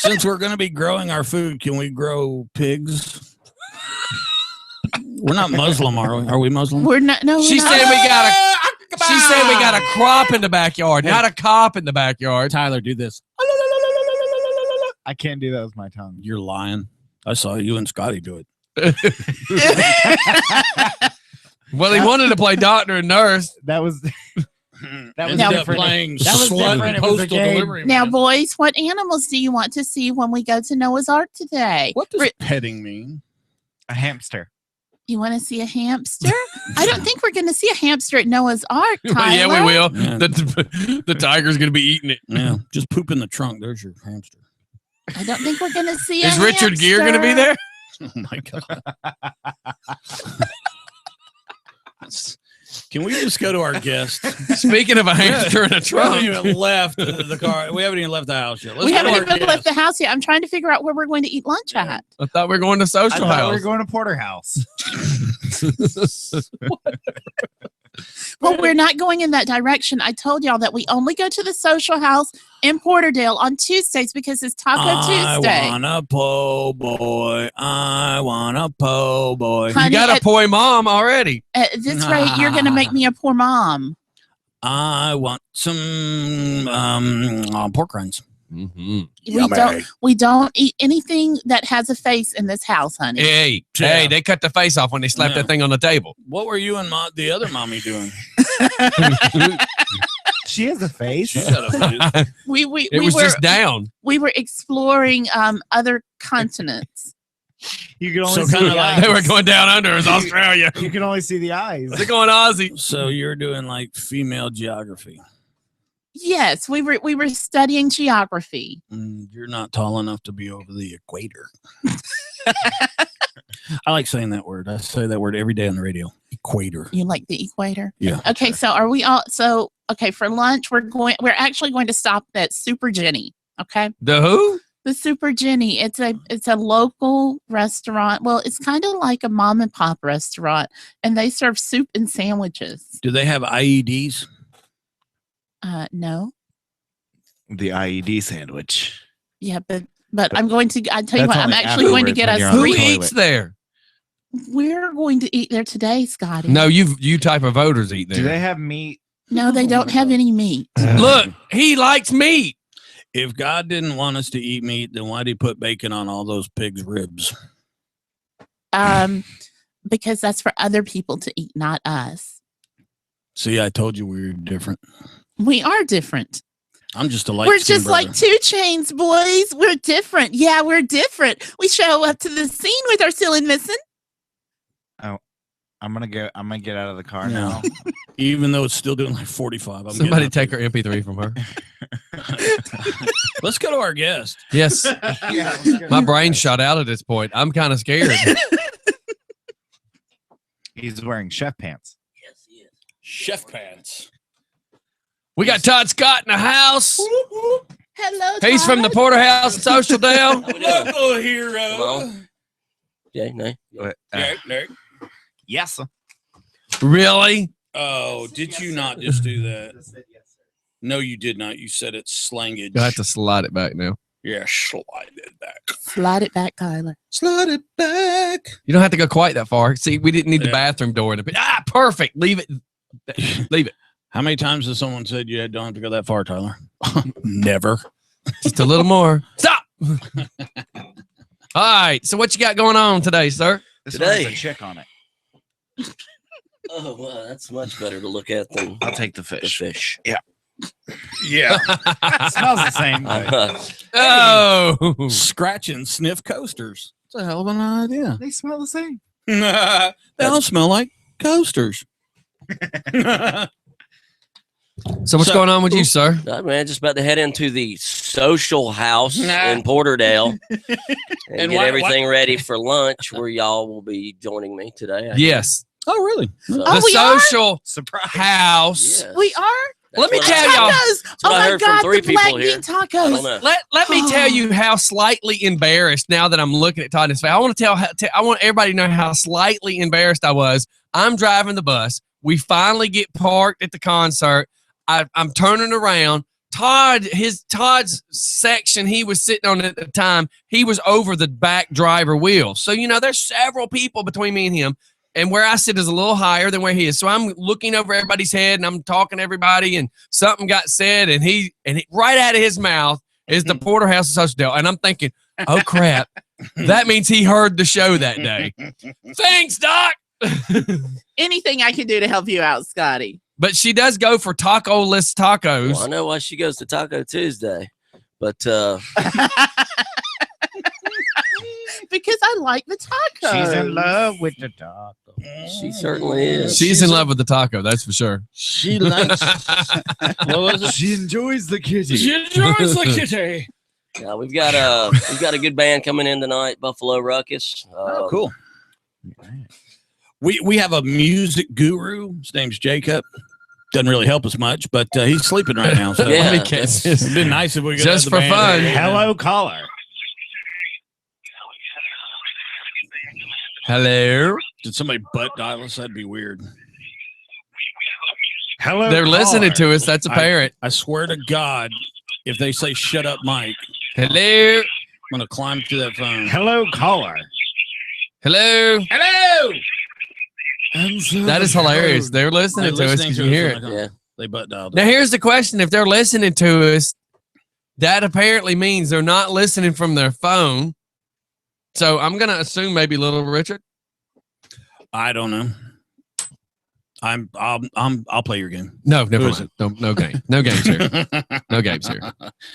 Since we're going to be growing our food, can we grow pigs? We're not Muslim, are we? Are we Muslim? We're not. No, She we're not. said we got a crop in the backyard, not a cop in the backyard. Tyler, do this. I can't do that with my tongue. You're lying. I saw you and Scotty do it. Well, he wanted to play doctor and nurse. That was That was ended up different. playing That was slut different. and It was a postal game. delivery. Now, man. boys, what animals do you want to see when we go to Noah's Ark today? What does Ri- petting mean? a hamster. You want to see a hamster? I don't think we're going to see a hamster at Noah's Ark, Tyler. Yeah, we will. Yeah. The tiger's going to be eating it. Yeah, just poop in the trunk. There's your hamster. I don't think we're going to see Is a Richard Gere going to be there? Oh my god. Can we just go to our guest? Speaking of a hamster in a We haven't trunk. even left the car. We haven't even left the house yet. Let's We go to haven't our even left guest. the house yet. I'm trying to figure out where we're going to eat lunch at. I thought we were going to I Social thought we were House. going to porterhouse. Well, we're not going in that direction. I told y'all that we only go to the Social House in Porterdale on Tuesdays because it's Taco Tuesday. I want a po' boy. I want a po' boy. Honey, You got a at- poi mom already. At this rate, you're going to make me a poor mom. I want some pork rinds. Mm-hmm. We don't eat anything that has a face in this house, honey. Hey, Yeah. hey, they cut the face off when they slapped Yeah. that thing on the table. What were you and the other mommy doing? She has a face. She got a face. We It was were just down. we were exploring other continents. You can only So see kinda the like- eyes. They were going down under as Australia. You can only see the eyes. They're going Aussie. So you're doing like female geography. Yes, we were studying geography. You're not tall enough to be over the equator. I like saying that word. I say that word every day on the radio. Equator. You like the equator? Yeah. Okay, so are we all so okay for lunch we're actually going to stop at Super Jenny, okay? The who? The Super Jenny. It's a local restaurant. Well, it's kind of like a mom and pop restaurant and they serve soup and sandwiches. Do they have IEDs? No. The IED sandwich. Yeah, but I'm going to I tell you That's what, I'm only actually going to afterwards get when us you're on the Who toilet. eats there? We're going to eat there today, Scotty. No, you type of voters eat Do there. they have meat? No, they don't have any meat. Look, he likes meat. If God didn't want us to eat meat, then why did he put bacon on all those pigs' ribs? Because that's for other people to eat, not us. See, I told you we were different. We are different. I'm just a light. We're just like 2 Chainz, boys. We're different. Yeah, we're different. We show up to the scene with our ceiling missing. I'm gonna get out of the car Yeah. now. Even though it's still doing like 45. I'm Somebody getting take her MP3 from her. up. Let's go to our guest. Yes. My brain shot out at this point. I'm kind of scared. He's wearing chef pants. Chef pants. We got Todd Scott in the house. Hello. He's from the Porterhouse and Social Dale. Local hero. on. Yeah, no. Yes, sir. Really? Oh, did you not just do that? No, you did not. You said it's slangage. You'll have to slide it back now. Yeah, slide it back. Slide it back, Tyler. Slide it back. You don't have to go quite that far. See, we didn't need the Yeah. bathroom door in it. Perfect. Leave it. Leave it. How many times has someone said you don't have to go that far, Tyler? Never. Just a little more. Stop. All right. So what you got going on today, sir? This one has a Today. chick on it. Oh, well, that's much better to look at than I'll take the the fish. fish. Yeah. It smells the same. but Oh. Scratch and sniff coasters. It's a hell of an idea. They smell the same. They don't smell like coasters. So what's going on with you, sir? Nah, man, just about to head into the social house Nah. in Porterdale and, And get why- everything ready for lunch, where y'all will be joining me today. Yes. Oh, really? So, Oh, The we are? social Surprise. house. yes. We are. That's Let me what tell I- y'all. Tacos. what Oh I my heard from God, three the black people here. bean I don't tacos. know. Let me tell you how slightly embarrassed now that I'm looking at Todd in his face. I want to I want everybody to know how slightly embarrassed I was. I'm driving the bus. We finally get parked at the concert. I'm turning around. Todd's section he was sitting on at the time, he was over the back driver wheel. So, there's several people between me and him. And where I sit is a little higher than where he is. So I'm looking over everybody's head and I'm talking to everybody, and something got said, and right out of his mouth is the Porterhouse Social Dale. And I'm thinking, oh crap, that means he heard the show that day. Thanks, Doc. Anything I can do to help you out, Scotty? But she does go for taco-less tacos. Well, I know why she goes to Taco Tuesday, but Because I like the tacos. She's in love with the taco. she certainly is. She's in love with the taco, that's for sure. She likes. What was it? She enjoys the kitty. She enjoys the kitty. Yeah, we've got a good band coming in tonight, Buffalo Ruckus. Oh, cool. We have a music guru. His name's Jacob. Doesn't really help us much, but he's sleeping right now. So Yeah, Let me guess. it'd been nice if we could Just have the for band fun. here. Hello, caller. Hello. Did somebody butt dial us? That'd be weird. Hello. They're listening caller. to us. That's apparent. I swear to God, if they say "shut up, Mike," Hello. I'm gonna climb through that phone. Hello, caller. Hello. Hello. Answer That the is hilarious. phone. They're listening to us because you hear it. Yeah. They butt dialed. Now, here's the question. If they're listening to us, that apparently means they're not listening from their phone. So I'm going to assume maybe Little Richard. I don't know. I'll play your game. No, never Who is mind. No game. No games here. No games here.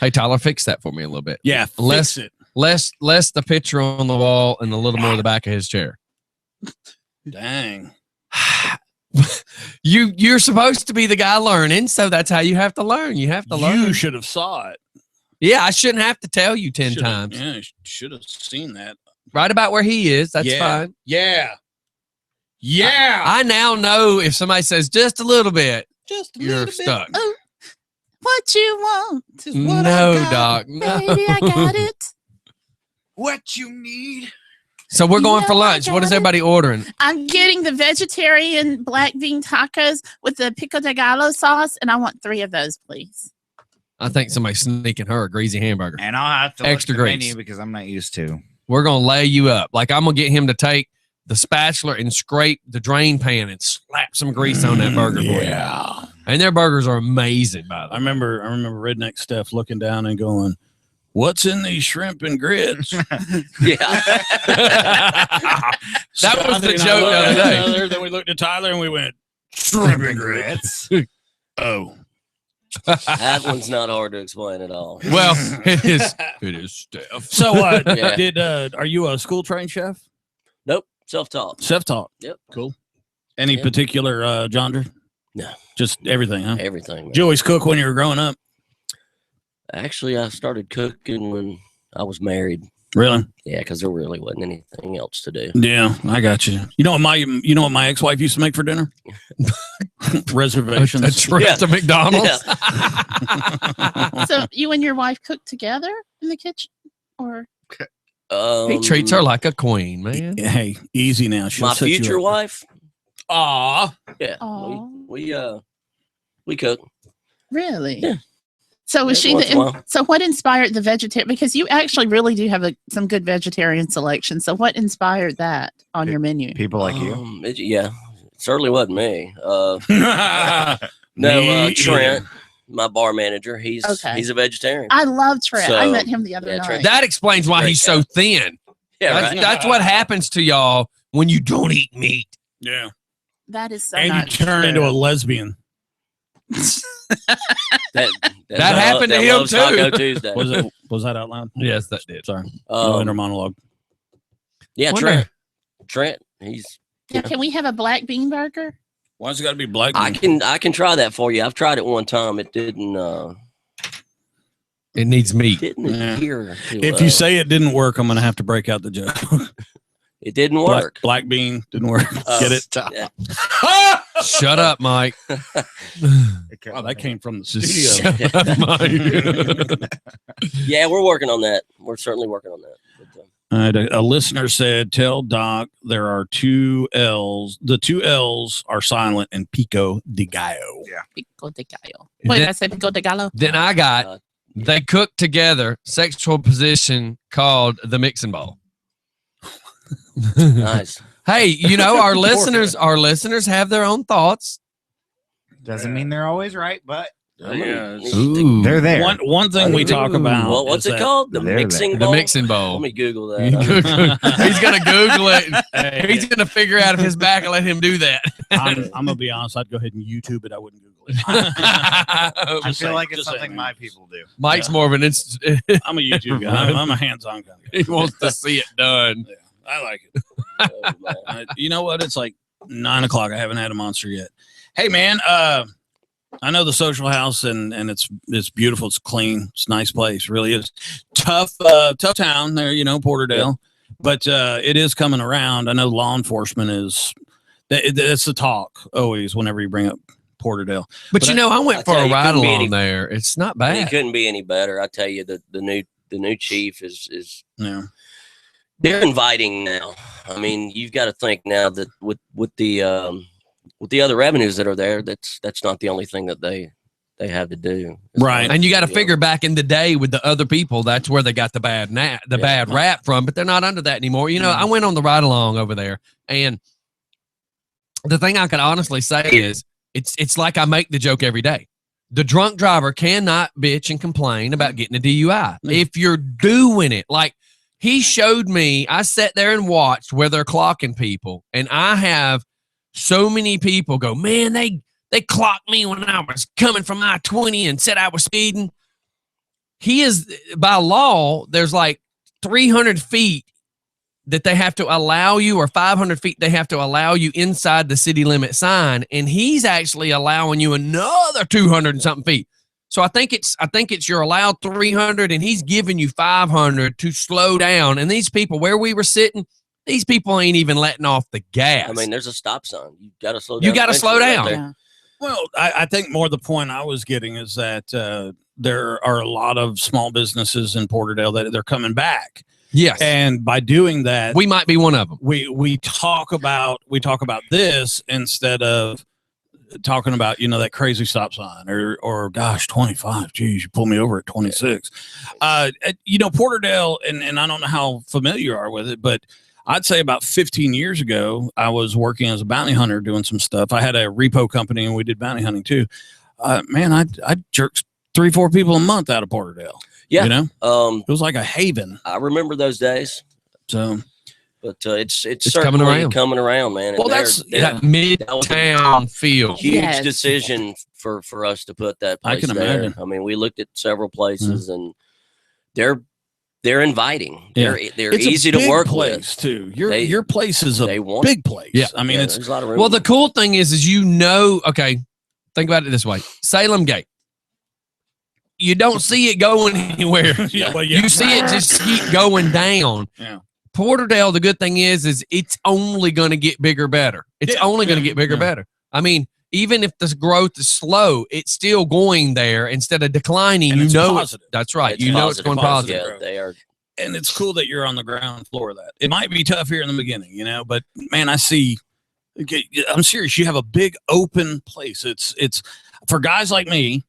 Hey, Tyler, fix that for me a little bit. Yeah, Less- fix it. Less the picture on the wall and a little more of the back of his chair. Dang. You're supposed to be the guy learning, so that's how you have to learn. You have to learn. You should have saw it. Yeah, I shouldn't have to tell you 10 Should've- times. Yeah, should have seen that. Right about where he is. That's Yeah. fine. Yeah. Yeah. I now know if somebody says just a little bit, Just a you're little bit. stuck. Oh, what you want? Is what No, I got. Doc. No. Baby, I got it. What you need? So we're going for No, I lunch. What is got it. everybody ordering? I'm getting the vegetarian black bean tacos with the pico de gallo sauce, and I want 3 of those, please. I think somebody's sneaking her a greasy hamburger. And I'll have to Extra look at the grease. menu because I'm not used to. We're going to lay you up. Like I'm going to get him to take the spatula and scrape the drain pan and slap some grease on that burger for you. Yeah. And their burgers are amazing, by the I way. remember Redneck Steph looking down and going, "What's in these shrimp and grits?" Yeah. That was the Scotty and I joke the looked other at day. each other, Then we looked at Tyler and we went, "Shrimp and grits." Oh. That one's not hard to explain at all. Well, it is. It is Steph. So what? Yeah. Are you a school trained chef? Nope. Self-taught. Self-taught. Yep. Cool. Any Yeah. particular genre? No. Just everything, huh? Everything. Man. Did you always cook when you were growing up? Actually, I started cooking when I was married. Really? Yeah, because there really wasn't anything else to do. Yeah, I got you. You know what my ex-wife used to make for dinner? Reservations. A trip to McDonald's. So you and your wife cook together in the kitchen, or He treats her like a queen, man. Hey, easy now. She'll my set you future up. wife. Aw. Yeah, Aw. we cook. really? Yeah. So was Yeah, she once in a while. so what inspired the vegetarian? Because you actually really do have some good vegetarian selection. So what inspired that on your menu? People like you. Yeah, it certainly wasn't me. Me Trent, my bar manager. He's Okay. a vegetarian. I love Trent. I So, met him the other yeah, night. Trent- That explains why Great he's guy. so thin. yeah, That's, right. that's what happens to y'all when you don't eat meat. Yeah. That is so And not you turn into a lesbian. That happened to him, loves Taco too. Tuesday. Was that out loud? Yes, that did. Sorry. No inner Um, monologue. yeah, Wonder- Trent. He's. Now, can we have a black bean burger? Why's it got to be black? I can try that for you. I've tried it one time. It didn't. It needs meat. Didn't Yeah. adhere to, If you say it didn't work, I'm going to have to break out the joke. it didn't Black, work. black bean didn't work. Get it? Yeah. Shut up, Mike. Oh, that came from the Just studio. shut up, Mike. Yeah, we're working on that. We're certainly working on that. But, A listener said, "Tell Doc there are 2 L's. The 2 L's are silent in Pico de Gallo." Yeah. Pico de gallo. What did I say? Pico de gallo? Then I got, Uh, they cook together sexual position called the mixing bowl. nice. Hey, you know, our listeners have their own thoughts. Doesn't mean they're always right, but Yeah. Ooh. they're there. One thing we talk about. Well, what's is it that- called? The They're mixing The bowl. mixing bowl. Let me Google that. He's gonna Google it. Hey, He's gonna figure out if his back will let him do that. I'm gonna be honest. I'd go ahead and YouTube it. I wouldn't Google it. I Just feel saying, like it's just something saying. my people do. Mike's Yeah. more of an I'm a YouTube guy. I'm a hands-on guy. he wants to see it done. Yeah, I like it. Oh, man. You know what? It's like 9 o'clock. I haven't had a monster yet. Hey, man. I know the Social House and it's beautiful. It's clean. It's a nice place. Really is tough town there. You know, Porterdale, but it is coming around. I know law enforcement is. That's the talk always whenever you bring up Porterdale. But you know, I went I for tell a you, ride couldn't be along any- there. It's not It bad. couldn't be any better. I tell you, the new chief is Yeah. they're inviting now. I mean, you've got to think now that with the other revenues that are there, that's not the only thing that they have to do. Right. And you got to know. figure back in the day with the other people, that's where they got the bad rap from, but they're not under that anymore. You know, I went on the ride along over there, and the thing I can honestly say is it's like I make the joke every day. The drunk driver cannot bitch and complain about getting a DUI. If you're doing it, like he showed me, I sat there and watched where they're clocking people, and I have so many people go, man, they clocked me when I was coming from I-20 and said I was speeding. He is, by law, there's like 300 feet that they have to allow you, or 500 feet they have to allow you inside the city limit sign, and he's actually allowing you another 200 and something feet. So I think it's you're allowed 300, and he's giving you 500 to slow down. And these people, where we were sitting, these people ain't even letting off the gas. I mean, there's a stop sign. You got to slow down. You gotta slow eventually down. right there. Yeah. Well, I think more the point I was getting is that there are a lot of small businesses in Porterdale that they're coming back, yes, and by doing that, we might be one of them. we talk about this instead of talking about that crazy stop sign or gosh 25. Geez, you pulled me over at 26. Porterdale, and I don't know how familiar you are with it, but I'd say about 15 years ago, I was working as a bounty hunter doing some stuff. I had a repo company and we did bounty hunting too. Man, I'd jerk 3-4 people a month out of Porterdale. Yeah. It was like a haven. I remember those days, So but it's coming certainly around. coming around, man. And Well, they're- that's- they're That midtown feel. huge Yes. decision for us to put that I place can there. imagine. I mean, we looked at several places, and they're inviting. Yeah. They're it's easy a big to work place with. too. They- Your place is a They want big place. Yeah. I mean, it's there's a lot of room. Well, the cool thing is okay, think about it this way. Salem Gate. you don't see it going anywhere. Yeah, well, You see it just keep going down. Yeah. Porterdale, the good thing is it's only going to get bigger, better. It's Yeah, only going to yeah, get bigger, yeah. better. I mean, even if the growth is slow, it's still going there instead of declining. And you it's know, positive. that's right. It's you know, it's going positive. positive. Yeah, they are. And it's cool that you're on the ground floor of that. It might be tough here in the beginning, you know, but man, I'm serious. You have a big open place. It's for guys like me.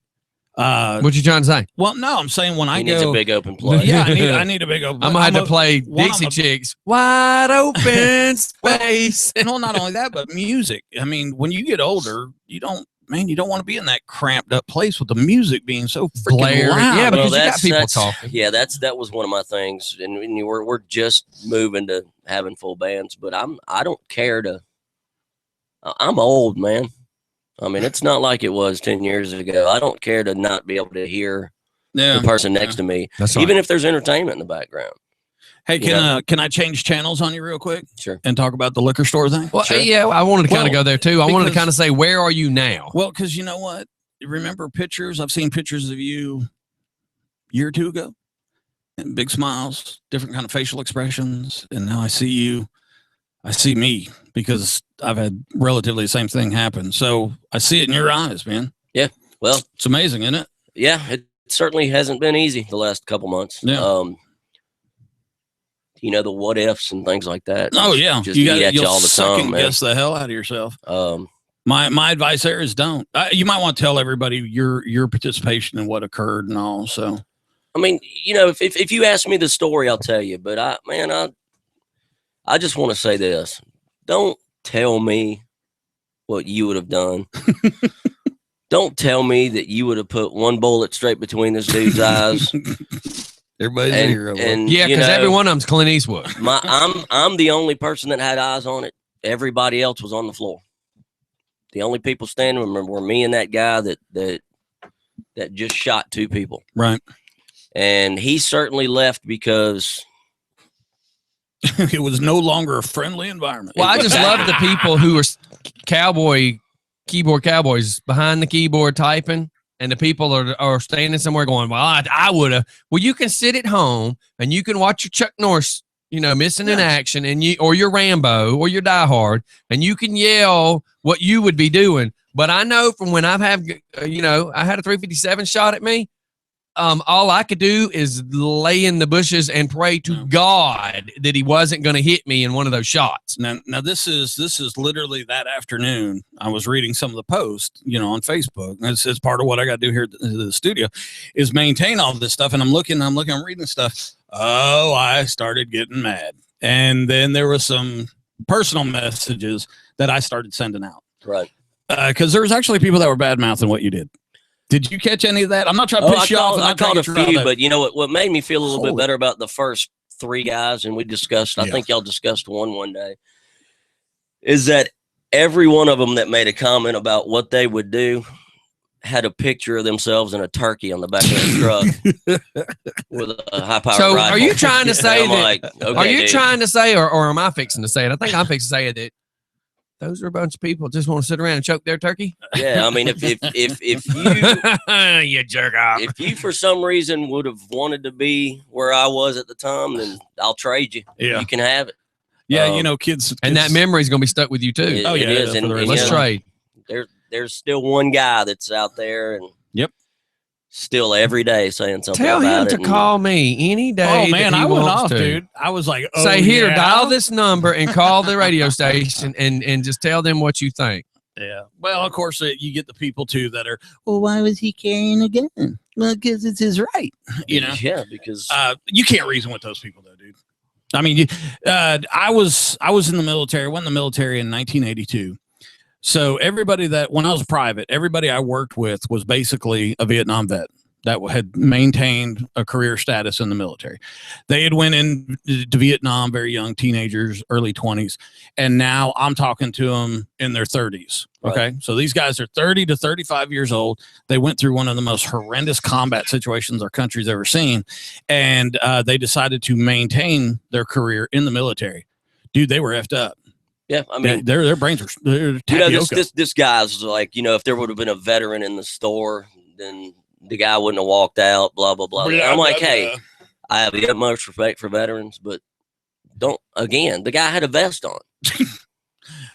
What you trying to say? Well, no, I'm saying when I He needs go, a big open play. yeah, I need a big open. I'm gonna have to a- play one, Dixie I'm a- Chicks, wide open space. Well, not only that, but music. I mean, when you get older, you don't want to be in that cramped up place with the music being so freaking Blaring. loud. Yeah, because you got that's- people that's- talking. Yeah, that was one of my things, and we're just moving to having full bands, but I don't care to. I'm old, man. I mean, it's not like it was 10 years ago. I don't care to not be able to hear Yeah. the person next to me, That's even if there's entertainment in the background. Hey, Yeah. can I change channels on you real quick Sure. and talk about the liquor store thing? Well, Sure. yeah, I wanted to kind of Well, go there too. I wanted to because- kind of say, where are you now? Well, because you know what? Remember pictures? I've seen pictures of you a year or two ago. And big smiles, different kind of facial expressions. And now I see me because I've had relatively the same thing happen. So I see it in your eyes, man. Well, It's amazing, isn't it? yeah, it certainly hasn't been easy the last couple months. Yeah. You know, the what ifs and things like that. Oh yeah. Just eat at you you'll all the suck time, and man. guess the hell out of yourself. Um, My advice there is don't. You might want to tell everybody your participation in what occurred and all. So I mean, you know, if you ask me the story, I'll tell you. But I just want to say this: don't tell me what you would have done. Don't tell me that you would have put one bullet straight between this dude's eyes. everybody's a And, hero. and Yeah, you because know, every one of them's Clint Eastwood. I'm the only person that had eyes on it. Everybody else was on the floor. The only people standing were me and that guy that just shot two people. Right. And he certainly left because It was no longer a friendly environment. Well, I just love the people who are keyboard cowboys behind the keyboard typing, and the people are standing somewhere going, well, I would have. Well, you can sit at home and you can watch your Chuck Norris, missing in action, and or your Rambo or your Die Hard, and you can yell what you would be doing. But I know from when I had a 357 shot at me, all I could do is lay in the bushes and pray to God that he wasn't going to hit me in one of those shots. Now this is literally that afternoon. I was reading some of the posts, on Facebook. It's part of what I got to do here at the studio, is maintain all this stuff. And I'm reading stuff. Oh, I started getting mad, and then there was some personal messages that I started sending out. right. Because there was actually people that were bad mouthing what you did. Did you catch any of that? I'm not trying to piss you off. I caught a few, but but you know what made me feel a little bit Holy- better about the first three guys, and we discussed, I Yeah. think y'all discussed one day, is that every one of them that made a comment about what they would do had a picture of themselves and a turkey on the back of their truck with a high-powered So rifle. are you trying to say I'm that? like, okay, Are you dude. trying to say, or am I fixing to say it? I think I'm fixing to say it, that those are a bunch of people just want to sit around and choke their turkey. Yeah, I mean, if you You jerk off. if you for some reason would have wanted to be where I was at the time, then I'll trade you. Yeah. You can have it. Yeah, kids. And that memory's gonna be stuck with you too. It- Oh, it yeah, is, for and- the rest and, Let's you of know, trade. there's still one guy that's out there and Yep. still every day saying something Tell him about to it. and- call me any day. Oh man, that he I went wants off, to. dude. I was like, oh, Say here, yeah? dial this number and call the radio station and just tell them what you think. Yeah. Well, of course, you get the people too that are, Well, why was he carrying a gun? Well, because it's his right. Yeah, because you can't reason with those people though, dude. I mean, I was in the military. I went in the military in 1982. So when I was private, everybody I worked with was basically a Vietnam vet that had maintained a career status in the military. They had went into Vietnam, very young teenagers, early 20s. And now I'm talking to them in their 30s. Okay. Right. So these guys are 30 to 35 years old. They went through one of the most horrendous combat situations our country's ever seen. And they decided to maintain their career in the military. Dude, they were effed up. yeah, I mean, Their brains were tapioca. this guy's like, if there would have been a veteran in the store, then the guy wouldn't have walked out, blah, blah, blah. Blah, I'm like, blah, hey, blah. I have the utmost respect for veterans, but the guy had a vest on.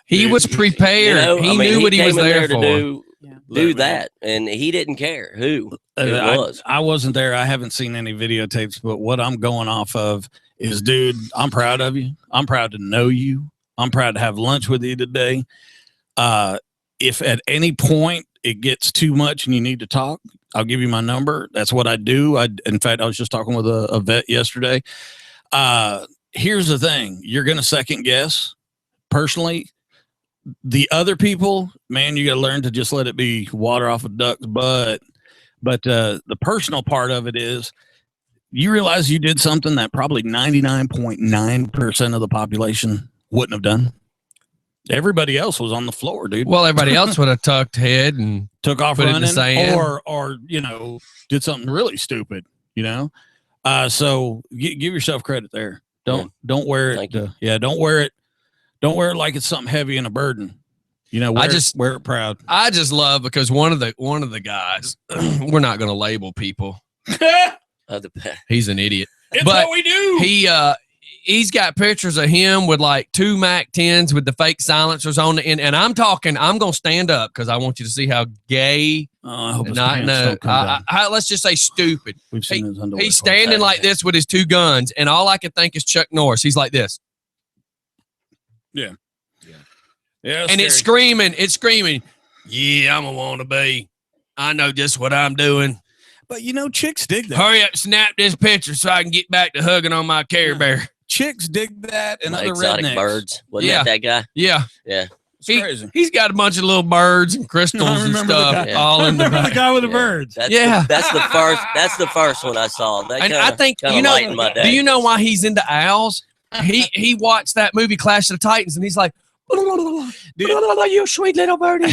He Dude, was prepared. He knew what he was came in there to for. do Look, man. that, and he didn't care who it I was. I wasn't there. I haven't seen any videotapes, but what I'm going off of is, dude, I'm proud of you. I'm proud to know you. I'm proud to have lunch with you today. If at any point it gets too much and you need to talk, I'll give you my number. That's what I do. In fact, I was just talking with a vet yesterday. Here's the thing. You're going to second guess. Personally, the other people, man, you got to learn to just let it be water off a duck's butt. But the personal part of it is, you realize you did something that probably 99.9% of the population wouldn't have done. Everybody else was on the floor, dude. Well, everybody else would have tucked head and Took off put it in the running, sand. or did something really stupid. So give yourself credit there. Don't wear it. Thank you. Don't wear it. Don't wear it like it's something heavy and a burden. Wear it proud. I just love because one of the guys, we're not going to label people. He's an idiot. It's But what we do. He's got pictures of him with like 2 Mac 10s with the fake silencers on the end. And I'm going to stand up because I want you to see how gay, I hope his pants don't come down. let's just say stupid. We've seen his underwear. He's standing like this with his 2 guns. And all I can think is Chuck Norris. He's like this. Yeah, And it's screaming, yeah, I'm going to want to be. I know just what I'm doing. But chicks dig that. Hurry up, snap this picture so I can get back to hugging on my Care Bear. Chicks dig that, and other Exotic rednecks. birds. Wasn't Yeah. that guy? Yeah. Yeah. It's crazy. He's got a bunch of little birds and crystals I and remember the stuff guy. all in the Remember the back. guy with the Yeah. birds. That's the first. That's the first one I saw. That And kinda, I think, lightened my day. do you know why he's into owls? He watched that movie Clash of the Titans and he's like, you sweet little birdie.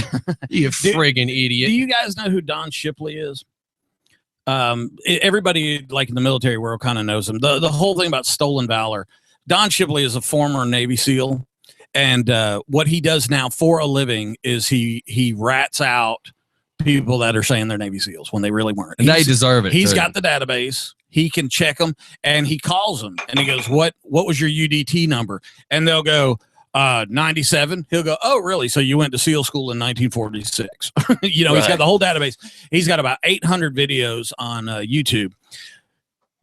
You friggin' Do idiot. you guys know who Don Shipley is? Everybody like in the military world kind of knows him. The whole thing about stolen valor. Don Shipley is a former Navy SEAL, and what he does now for a living is he rats out people that are saying they're Navy SEAls when they really weren't. They deserve it. He's too. got the database. He can check them, and he calls them, and he goes, "What was your UDT number?" And they'll go, 97. He'll go, "Oh, really? So you went to SEAL school in 1946?" He's Right. got the whole database. He's got about 800 videos on YouTube.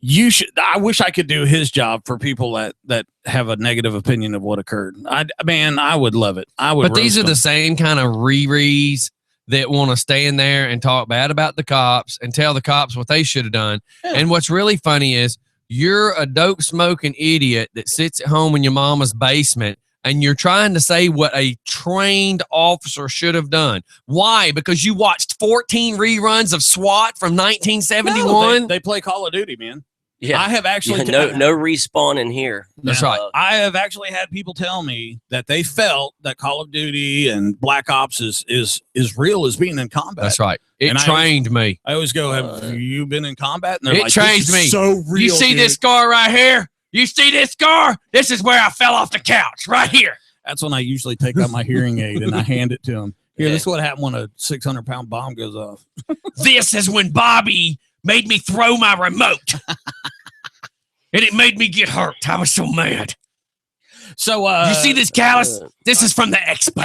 I wish I could do his job for people that have a negative opinion of what occurred. I would love it. I would. But these roast are the them. same kind of rerees that want to stand there and talk bad about the cops and tell the cops what they should have done. Yeah. And what's really funny is you're a dope smoking idiot that sits at home in your mama's basement and you're trying to say what a trained officer should have done. Why? Because you watched 14 reruns of SWAT from 1971? No, they play Call of Duty, man. Yeah. I have actually no respawn in here. That's right. I have actually had people tell me that they felt that Call of Duty and Black Ops is real as being in combat. That's right. It And I trained me. I always go, "Have you been in combat?" And they're It like, changed "This is me. So real. You see dude." this scar right here? You see this scar? This is where I fell off the couch, right here. That's when I usually take out my hearing aid and I hand it to them. Here, Yeah. this is what happened when a 600-pound bomb goes off. This is when Bobby made me throw my remote. And it made me get hurt. I was so mad. So You see this callus? This is from the expo.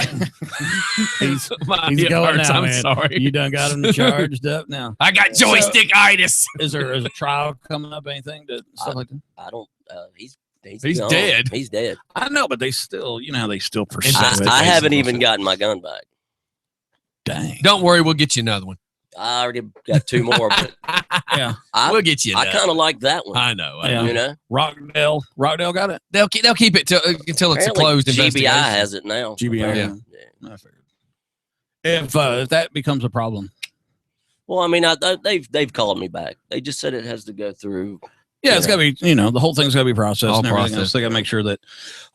he's It going hurts, now, I'm man. sorry. You done got him charged up now. I got joystick-itis. Is there a trial coming up? Anything to stuff like that? I don't. He's He's gone. dead. He's dead. I know, but they still, how they still pursue I, it. I haven't even gotten my gun back. Dang. Don't worry, we'll get you another one. I already got 2 more, but Yeah. We'll get you I another. kind of like that one. I know. Yeah. You know, Rockdale got it. They'll keep it until it's a Apparently closed GBI investigation. has it now. GBI. Yeah. I figured. If that becomes a problem, Well, I mean, they've called me back. They just said it has to go through. yeah, it's got to be. The whole thing's got to be processed All and everything else. processed. They got to make sure that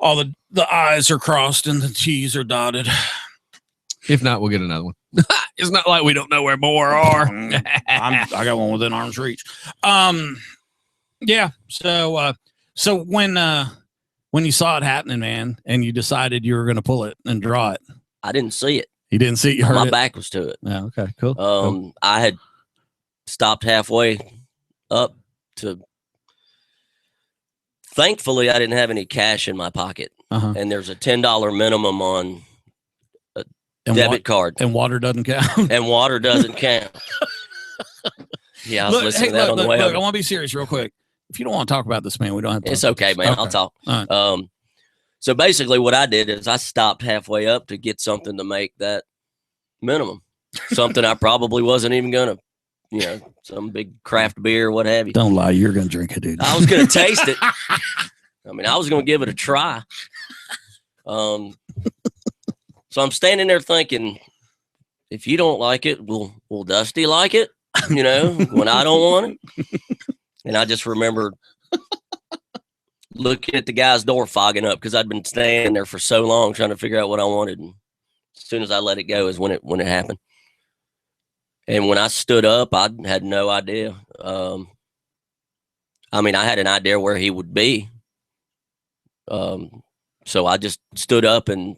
all the I's are crossed and the T's are dotted. If not, we'll get another one. It's not like we don't know where more are. I got one within arm's reach. Yeah. So when you saw it happening, man, and you decided you were going to pull it and draw it, I didn't see it. you didn't see it. You heard My it. back was to it. Yeah. Okay. Cool. I had stopped halfway up to. Thankfully, I didn't have any cash in my pocket, and there's a $10 minimum on a debit card, and water doesn't count. And water doesn't count. Yeah, I was listening to that on the way look, over. I want to be serious real quick. If you don't want to talk about this, man, we don't have to. It's okay, man. I'll talk. All right. So basically, what I did is I stopped halfway up to get something to make that minimum. Something I probably wasn't even gonna, some big craft beer, what have you. Don't lie, you're gonna drink it, dude. I was gonna taste it. I mean, I was gonna give it a try. So I'm standing there thinking, if you don't like it, will Dusty like it? When I don't want it. And I just remember looking at the guy's door fogging up because I'd been standing there for so long trying to figure out what I wanted. And as soon as I let it go is when it happened. And when I stood up, I had no idea. I had an idea where he would be. So I just stood up and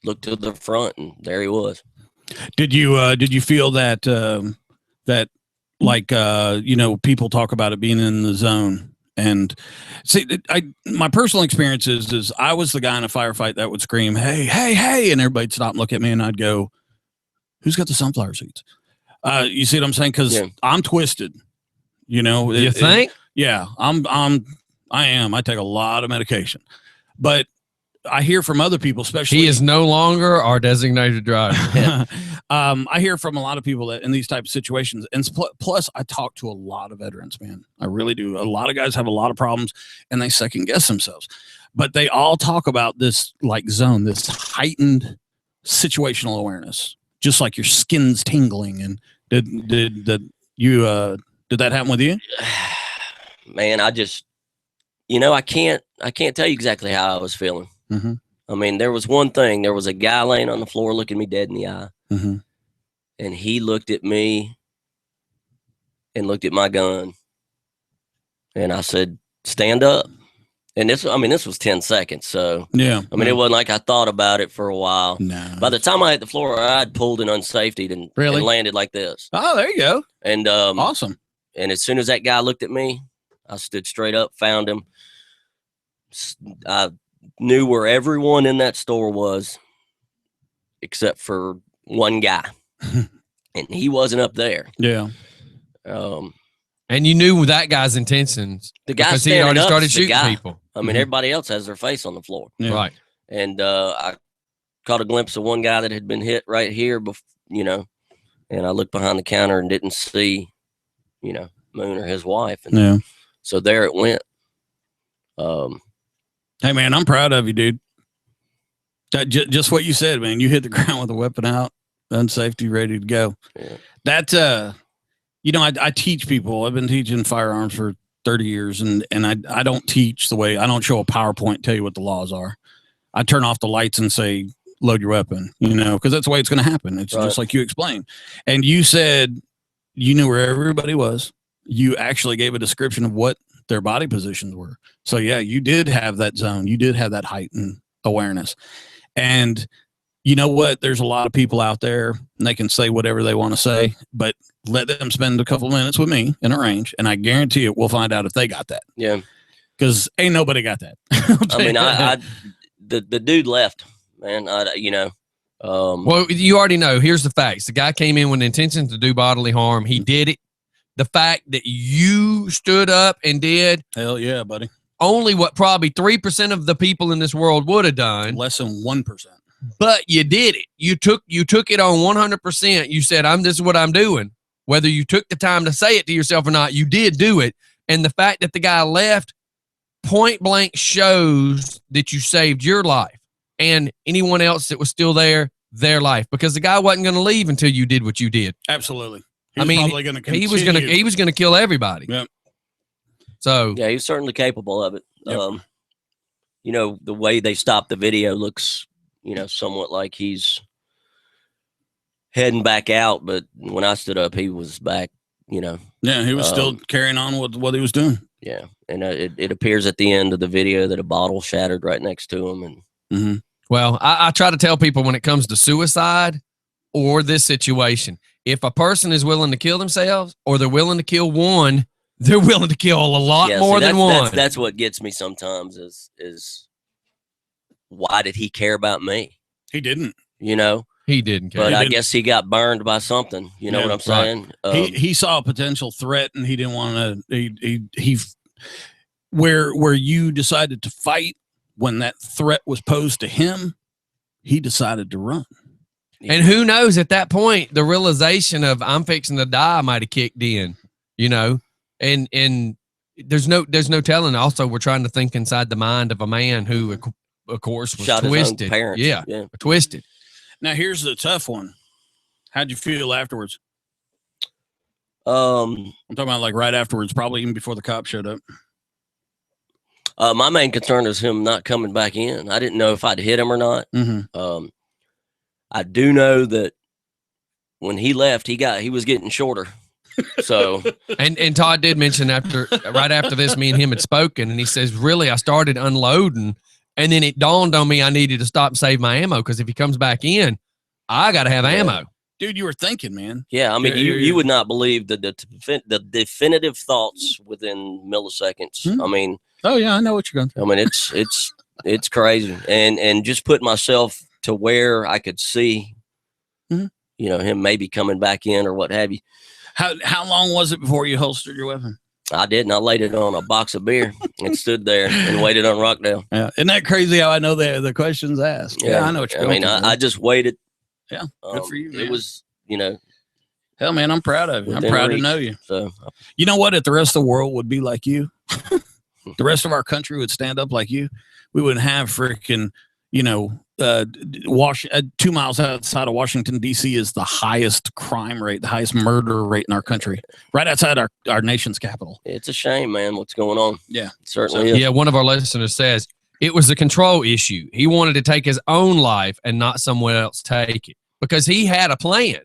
looked to the front, and there he was. Did you feel that people talk about it being in the zone? And see, my personal experience is I was the guy in a firefight that would scream, "Hey, hey, hey," and everybody'd stop and look at me, and I'd go, "Who's got the sunflower seeds?" You see what I'm saying? Because I'm twisted. You think? Yeah, I am. I take a lot of medication, but I hear from other people, especially he is no longer our designated driver. I hear from a lot of people that in these type of situations, and plus I talk to a lot of veterans, man. I really do. A lot of guys have a lot of problems and they second guess themselves, but they all talk about this like zone, this heightened situational awareness, just like your skin's tingling. And did that happen with you? Man, I just, I can't tell you exactly how I was feeling. Mm-hmm. I mean, there was one thing. There was a guy laying on the floor looking me dead in the eye. Mm-hmm. And he looked at me and looked at my gun. And I said, "Stand up." And this was 10 seconds. So, yeah. It wasn't like I thought about it for a while. No. By the time I hit the floor, I'd pulled an unsafety and landed like this. Oh, there you go. And awesome. And as soon as that guy looked at me, I stood straight up, found him. I knew where everyone in that store was except for one guy. And he wasn't up there. Yeah. And you knew that guy's intentions. The guy because he had already started shooting people. Everybody else has their face on the floor. Yeah. Right. And I caught a glimpse of one guy that had been hit right here, and I looked behind the counter and didn't see, Moon or his wife. And so there it went. Hey, man, I'm proud of you, dude. Just what you said, man. You hit the ground with a weapon out, unsafety, ready to go. Yeah. That, I teach people. I've been teaching firearms for 30 years, and I don't teach the way, I don't show a PowerPoint, tell you what the laws are. I turn off the lights and say, load your weapon, because that's the way it's going to happen. It's just like you explained. And you said you knew where everybody was. You actually gave a description of what their body positions were. So yeah, you did have that zone. You did have that heightened awareness. And you know what? There's a lot of people out there and they can say whatever they want to say, but let them spend a couple of minutes with me in a range. And I guarantee you we'll find out if they got that. Yeah. Cause ain't nobody got that. The dude left, man. Well, you already know. Here's the facts. The guy came in with intention to do bodily harm. He did it. The fact that you stood up and did, hell yeah, buddy. Only what probably 3% of the people in this world would have done. Less than 1%. But you did it. You took it on 100%. You said, this is what I'm doing. Whether you took the time to say it to yourself or not, you did do it. And the fact that the guy left point blank shows that you saved your life and anyone else that was still there, their life, because the guy wasn't going to leave until you did what you did. Absolutely. He was going to kill everybody. Yep. So yeah, he's certainly capable of it. Yep. The way they stopped the video looks, somewhat like he's heading back out. But when I stood up, he was back. Yeah, he was still carrying on with what he was doing. Yeah, and it appears at the end of the video that a bottle shattered right next to him. And well, I try to tell people when it comes to suicide or this situation. If a person is willing to kill themselves or they're willing to kill one, they're willing to kill a lot more than one. That's what gets me sometimes is why did he care about me? He didn't. You know? He didn't care. But I guess he got burned by something. You know what I'm saying? He saw a potential threat and he didn't want to. He where you decided to fight when that threat was posed to him, he decided to run. And who knows, at that point, the realization of I'm fixing to die might have kicked in, you know, and there's no telling. Also, we're trying to think inside the mind of a man who, of course, was shot twisted. His own parents. Yeah, twisted. Now, here's the tough one. How'd you feel afterwards? I'm talking about like right afterwards, probably even before the cop showed up. My main concern is him not coming back in. I didn't know if I'd hit him or not. Mm-hmm. I do know that when he left, he was getting shorter. So and Todd did mention right after this, me and him had spoken, and he says, really, I started unloading, and then it dawned on me I needed to stop and save my ammo, because if he comes back in, I got to have ammo. Dude, you were thinking, man. Yeah, I mean, you would not believe the definitive thoughts within milliseconds. Hmm. I mean, oh yeah, I know what you're going through. I mean, it's crazy, and just put myself to where I could see, mm-hmm. you know, him maybe coming back in or what have you. How long was it before you holstered your weapon? I didn't. I laid it on a box of beer and stood there and waited on Rockdale. Yeah, isn't that crazy how I know the questions asked? Yeah, I know what you're going through. I just waited. Yeah, good for you. Man. It was, you know. Hell, man, I'm proud of you. I'm proud to know you. So, you know what? If the rest of the world would be like you, the rest of our country would stand up like you. We wouldn't have freaking, you know, 2 miles outside of Washington, D.C. is the highest crime rate, the highest murder rate in our country, right outside our nation's capital. It's a shame, man, what's going on. Yeah, it certainly is. Yeah, one of our listeners says it was a control issue. He wanted to take his own life and not someone else take it, because he had a plan.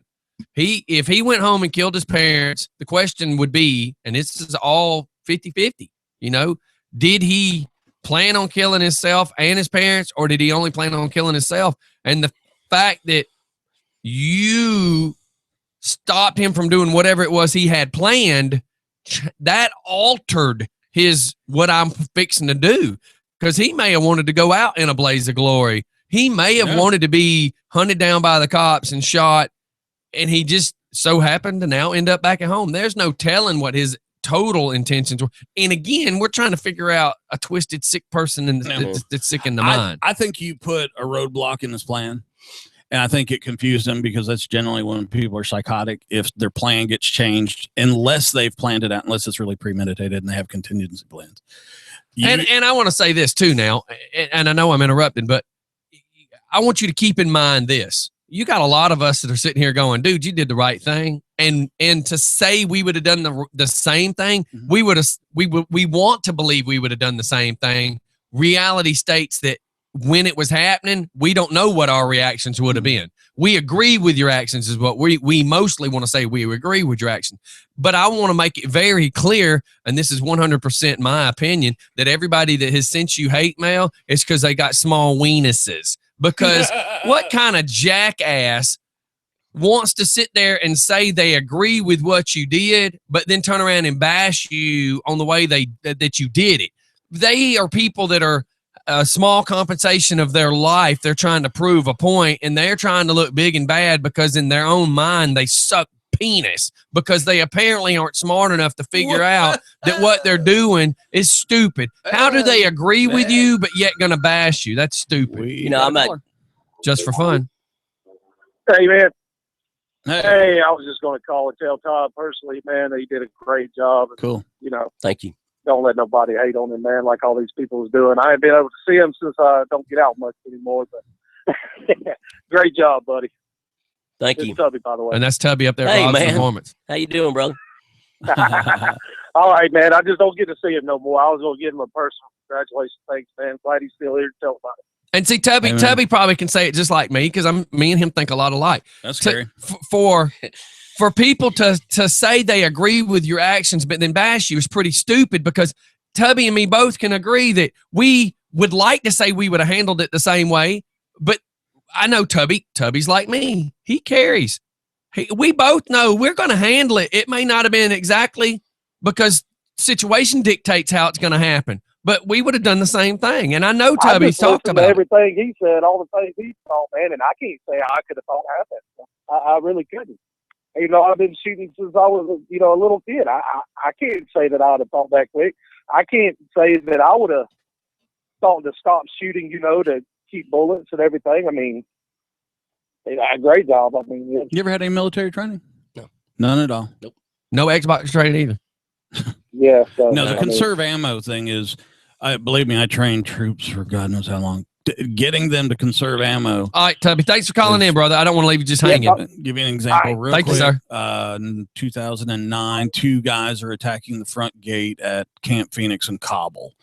If he went home and killed his parents, the question would be, and this is all 50-50, you know, did he plan on killing himself and his parents, or did he only plan on killing himself? And the fact that you stopped him from doing whatever it was he had planned, that altered what I'm fixing to do, because he may have wanted to go out in a blaze of glory. He may have wanted to be hunted down by the cops and shot, and he just so happened to now end up back at home. There's no telling what his total intentions were. And again, we're trying to figure out a twisted, sick person that's sick in the mind. I think you put a roadblock in this plan, and I think it confused them, because that's generally when people are psychotic, if their plan gets changed, unless they've planned it out, unless it's really premeditated and they have contingency plans. And I want to say this too now, and I know I'm interrupting, but I want you to keep in mind this. You got a lot of us that are sitting here going, dude, you did the right thing. And to say we would have done the same thing, mm-hmm. we want to believe we would have done the same thing. Reality states that when it was happening, we don't know what our reactions would have been. We agree with your actions is what we mostly want to say. We agree with your action. But I want to make it very clear, and this is 100% my opinion, that everybody that has sent you hate mail is because they got small weenuses. Because what kind of jackass wants to sit there and say they agree with what you did, but then turn around and bash you on the way that you did it? They are people that are a small compensation of their life. They're trying to prove a point, and they're trying to look big and bad because in their own mind they suck penis, because they apparently aren't smart enough to figure out that what they're doing is stupid. How do they agree with you but yet gonna bash you? That's stupid. You know, I'm not just for fun. Hey man. Hey, I was just going to call and tell Todd personally, man, that he did a great job. Cool. You know, thank you. Don't let nobody hate on him, man, like all these people was doing. I ain't been able to see him since I don't get out much anymore, but great job, buddy. Thank It's you. Tubby, by the way. And that's Tubby up there. Hey, Rob's man. Performance. How you doing, brother? All right, man. I just don't get to see him no more. I was going to give him a personal congratulations. Thanks, man. Glad he's still here to tell about it. And see, Tubby probably can say it just like me, because me and him think a lot alike. That's scary. For people to say they agree with your actions but then bash you is pretty stupid, because Tubby and me both can agree that we would like to say we would have handled it the same way, but I know Tubby's like me. He carries. We both know we're going to handle it. It may not have been exactly because situation dictates how it's going to happen, but we would have done the same thing. And I know Tubby's talked about everything he said, all the things he thought, man, and I can't say I could have thought happened. I really couldn't. You know, I've been shooting since I was, a little kid. I can't say that I would have thought that quick. I can't say that I would have thought to stop shooting, to keep bullets and everything. I mean, great job. I mean, you ever had any military training? No. None at all? Nope. no Xbox training either. Yeah. So, No, the conserve ammo thing is, believe me, I trained troops for God knows how long. Getting them to conserve ammo. All right, Tubby, thanks for calling in, brother. I don't want to leave you just hanging. Give you an example real Thank quick. you, sir. In 2009, 2 guys are attacking the front gate at Camp Phoenix in Kabul.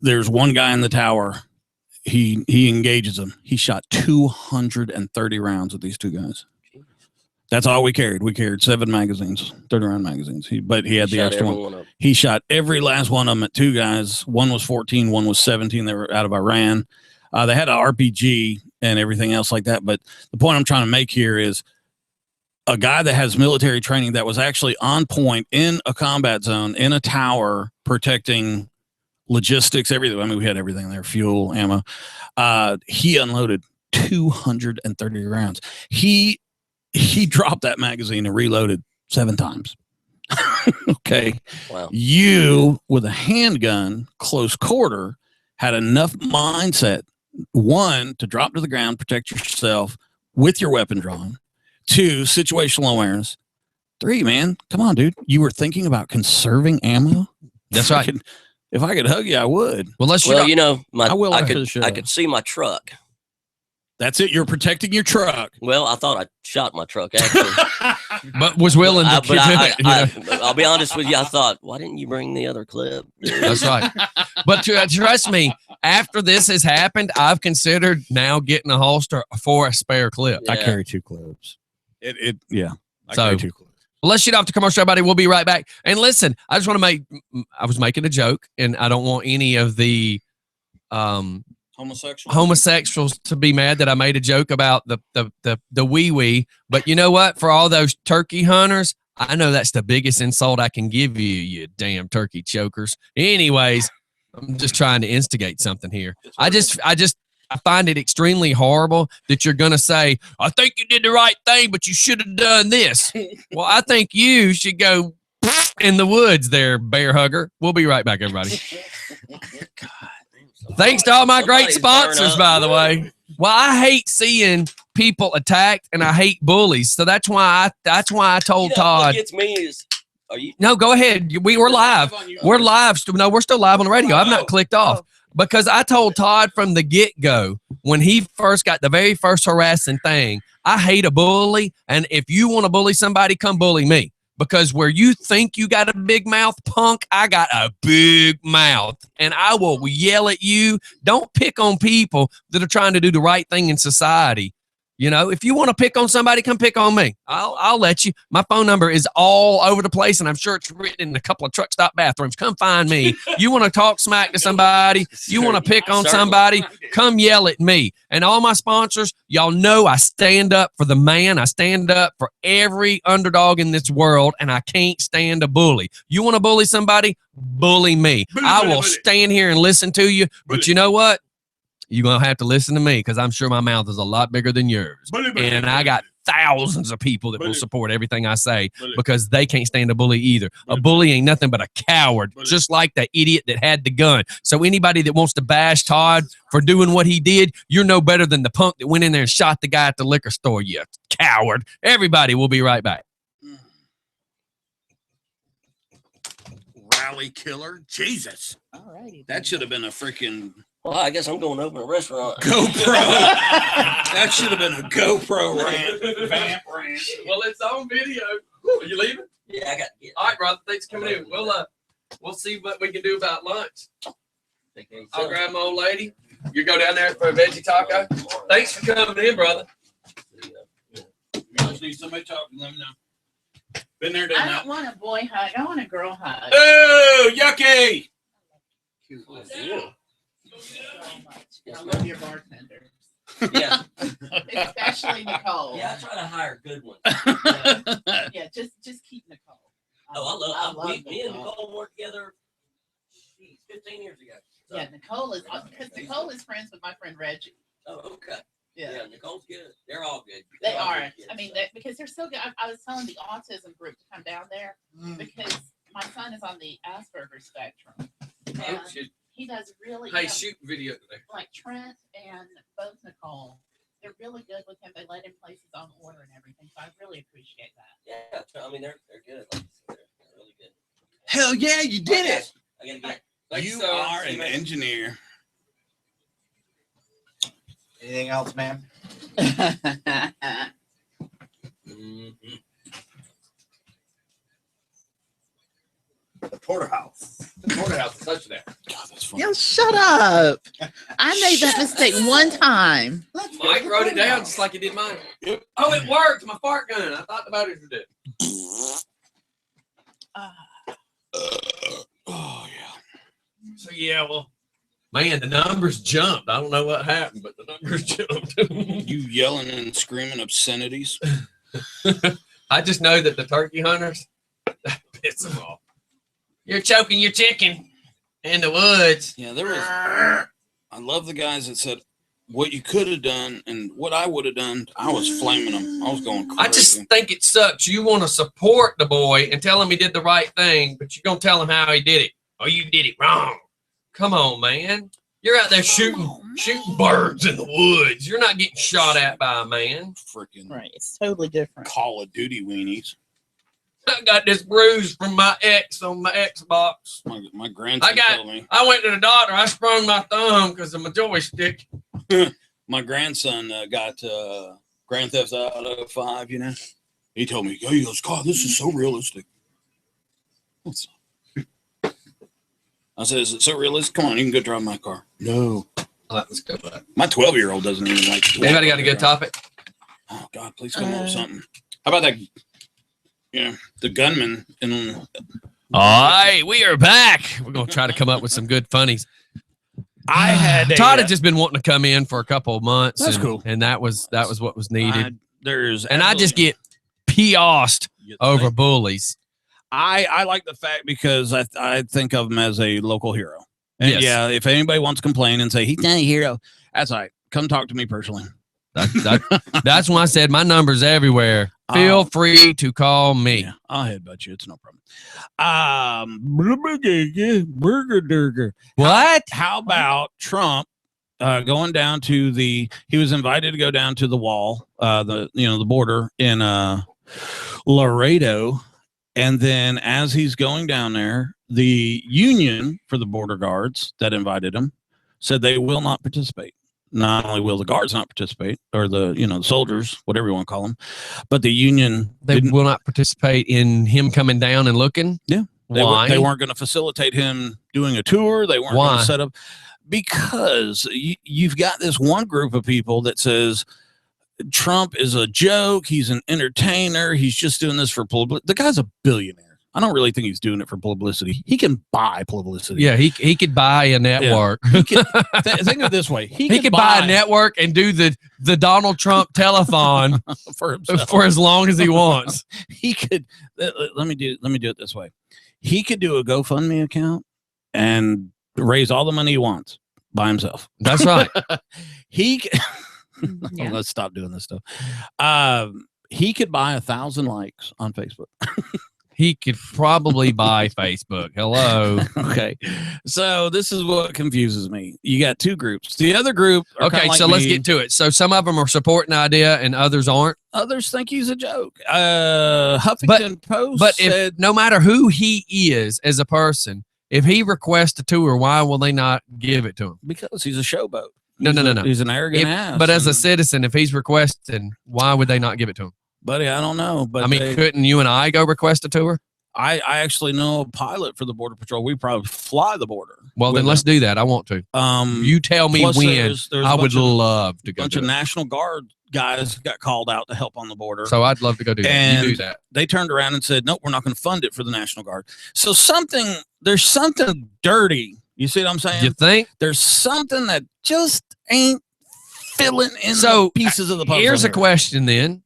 There's one guy in the tower. He engages them. He shot 230 rounds with these 2 guys. That's all we carried. We carried 7 magazines, 30-round magazines. But he had the extra one. He shot every last one of them at 2 guys. One was 14, one was 17. They were out of Iran. They had an RPG and everything else like that. But the point I'm trying to make here is a guy that has military training that was actually on point in a combat zone, in a tower, protecting logistics, everything. I mean, we had everything there, fuel, ammo. He unloaded 230 rounds. He dropped that magazine and reloaded 7 times. Okay. Wow. You, with a handgun, close quarter, had enough mindset, 1, to drop to the ground, protect yourself with your weapon drawn. 2, situational awareness. 3, man, come on, dude. You were thinking about conserving ammo? That's right. If I could hug you, I would. Well, I could see my truck. That's it. You're protecting your truck. Well, I thought I shot my truck actually, but was willing to. I'll be honest with you. I thought, why didn't you bring the other clip? That's right. But trust me, after this has happened, I've considered now getting a holster for a spare clip. Yeah. I carry 2 clips. I carry 2 clips. Well, let's shoot off the commercial, everybody. We'll be right back. And listen, I just want to I was making a joke, and I don't want any of the homosexuals to be mad that I made a joke about the wee. But you know what? For all those turkey hunters, I know that's the biggest insult I can give you, you damn turkey chokers. Anyways, I'm just trying to instigate something here. I find it extremely horrible that you're going to say, I think you did the right thing, but you should have done this. Well, I think you should go in the woods there, bear hugger. We'll be right back, everybody. Thanks to all my great sponsors, by the way. Well, I hate seeing people attacked, and I hate bullies. So that's why I told Todd. What gets me is, No, go ahead. We're live. We're live. No, we're still live on the radio. I've not clicked off. Because I told Todd from the get-go, when he first got the very first harassing thing, I hate a bully, and if you want to bully somebody, come bully me. Because where you think you got a big mouth, punk, I got a big mouth, and I will yell at you. Don't pick on people that are trying to do the right thing in society. If you want to pick on somebody, come pick on me. I'll let you. My phone number is all over the place, and I'm sure it's written in a couple of truck stop bathrooms. Come find me. You want to talk smack to somebody? You want to pick on somebody? Come yell at me. And all my sponsors, y'all know I stand up for the man. I stand up for every underdog in this world, and I can't stand a bully. You want to bully somebody? Bully me. I will stand here and listen to you, but you know what? You're going to have to listen to me because I'm sure my mouth is a lot bigger than yours. And I got thousands of people that will support everything I say because they can't stand a bully either. A bully ain't nothing but a coward, just like the idiot that had the gun. So anybody that wants to bash Todd for doing what he did, you're no better than the punk that went in there and shot the guy at the liquor store, you coward. Everybody, will be right back. Rally killer? Jesus. Alrighty. That should have been a freaking... Well, I guess I'm going to open a restaurant. GoPro. That should have been a GoPro vamp rant. Well, it's on video. Are you leaving? Yeah, I got to get. All right, brother. Thanks for coming in. We'll see what we can do about lunch. I'll grab my old lady. You go down there for a veggie taco. Thanks for coming in, brother. You just need somebody talking. Let me know. Been there, done I that. don't want a boy hug. I want a girl hug. Oh, yucky. So much. I love your bartender. Yeah. Especially Nicole. Yeah, I try to hire good ones. Yeah, just keep Nicole. Oh, I love Nicole. me and Nicole worked together 15 years ago. So. Yeah, Nicole is because Nicole is friends with my friend Reggie. Oh, okay. Yeah, Yeah, Nicole's good. They're all good. they They're all are. good kids, I mean, so. because they're so good. I was telling the autism group to come down there because my son is on the Asperger's spectrum. And he does really Hey, shoot video today. like Trent and both Nicole. They're really good with him. They let him place his own order and everything. So I really appreciate that. Yeah, I mean they're good. Like, they're really good. Hell yeah, you did it. I gotta get. You are an engineer. Anything else, man? Mhm. The porterhouse. The porterhouse is such that. God, that's funny. Yo, shut up. I made that mistake one time. Mike wrote it down just like he did mine. Oh, it worked. My fart gun. I thought the batteries were dead. Oh yeah. So yeah, well, man, the numbers jumped. I don't know what happened, but the numbers jumped. You yelling and screaming obscenities. I just know that the turkey hunters, that piss them off. You're choking your chicken in the woods. Yeah, there was. I love the guys that said what you could have done and what I would have done. I was flaming them. I was going crazy. I just think it sucks. You want to support the boy and tell him he did the right thing, but you're going to tell him how he did it. Oh, you did it wrong. Come on, man. You're out there shooting birds in the woods. You're not getting shot at by a man. freaking Right, it's totally different. Call of Duty weenies. I got this bruise from my ex on my Xbox. My grandson told me. I went to the doctor. I sprung my thumb because of my joystick. My grandson got Grand Theft Auto 5, you know. He told me, he goes, God, this is so realistic. I said, is it so realistic? Come on, you can go drive my car. No. Let's go back. My 12-year-old doesn't even like to Anybody got a good topic? Oh, God, please come up with something. How about that? Yeah, the gunman in. All right, we are back. We're going to try to come up with some good funnies. I had Todd had just been wanting to come in for a couple of months. That's and, cool. And that was what was needed. I just get pissed over bullies. I like the fact because I think of him as a local hero. And Yes. yeah, if anybody wants to complain and say he's not a hero, that's all right. Come talk to me personally. That's why I said my number's everywhere. Feel free to call me. Yeah, I'll headbutt you. It's no problem. Burger Durger. What? How about Trump going down to he was invited to go down to the wall, the border in Laredo. And then as he's going down there, the union for the border guards that invited him said they will not participate. Not only will the guards not participate, or the soldiers, whatever you want to call them, but the union They will not participate in him coming down and looking? Yeah. Why? They weren't going to facilitate him doing a tour. They weren't going Why? to set up because you've got this one group of people that says Trump is a joke. He's an entertainer. He's just doing this for publicity. The guy's a billionaire. I don't really think he's doing it for publicity. He can buy publicity. Yeah, he could buy a network. He can, think of it this way. He could buy a network and do the Donald Trump telethon for himself. for as long as he wants. He could let me do it this way. He could do a GoFundMe account and raise all the money he wants by himself. That's right. He Yeah. let's stop doing this stuff. He could buy 1,000 likes on Facebook. He could probably buy Facebook. Hello. Okay. So this is what confuses me. You got two groups. The other group. Okay, so let's get to it. So some of them are supporting the idea and others aren't. Others think he's a joke. Huffington Post But said, no matter who he is as a person, if he requests a tour, why will they not give it to him? because he's a showboat. No. He's an arrogant ass. But as a and- citizen, if he's requesting, why would they not give it to him? buddy, I don't know. But I mean, couldn't you and I go request a tour? I actually know a pilot for the Border Patrol. We probably fly the border. Well, then with let's do that. I want to. them. You tell me plus when. there's I a would bunch of- love to A go bunch do of it. National Guard guys got called out to help on the border. So I'd love to go do that. And You do that. they turned around and said, nope, we're not going to fund it for the National Guard. So there's something dirty. You see what I'm saying? You think? There's something that just ain't filling in So, the pieces of the puzzle. Here's a here. question then,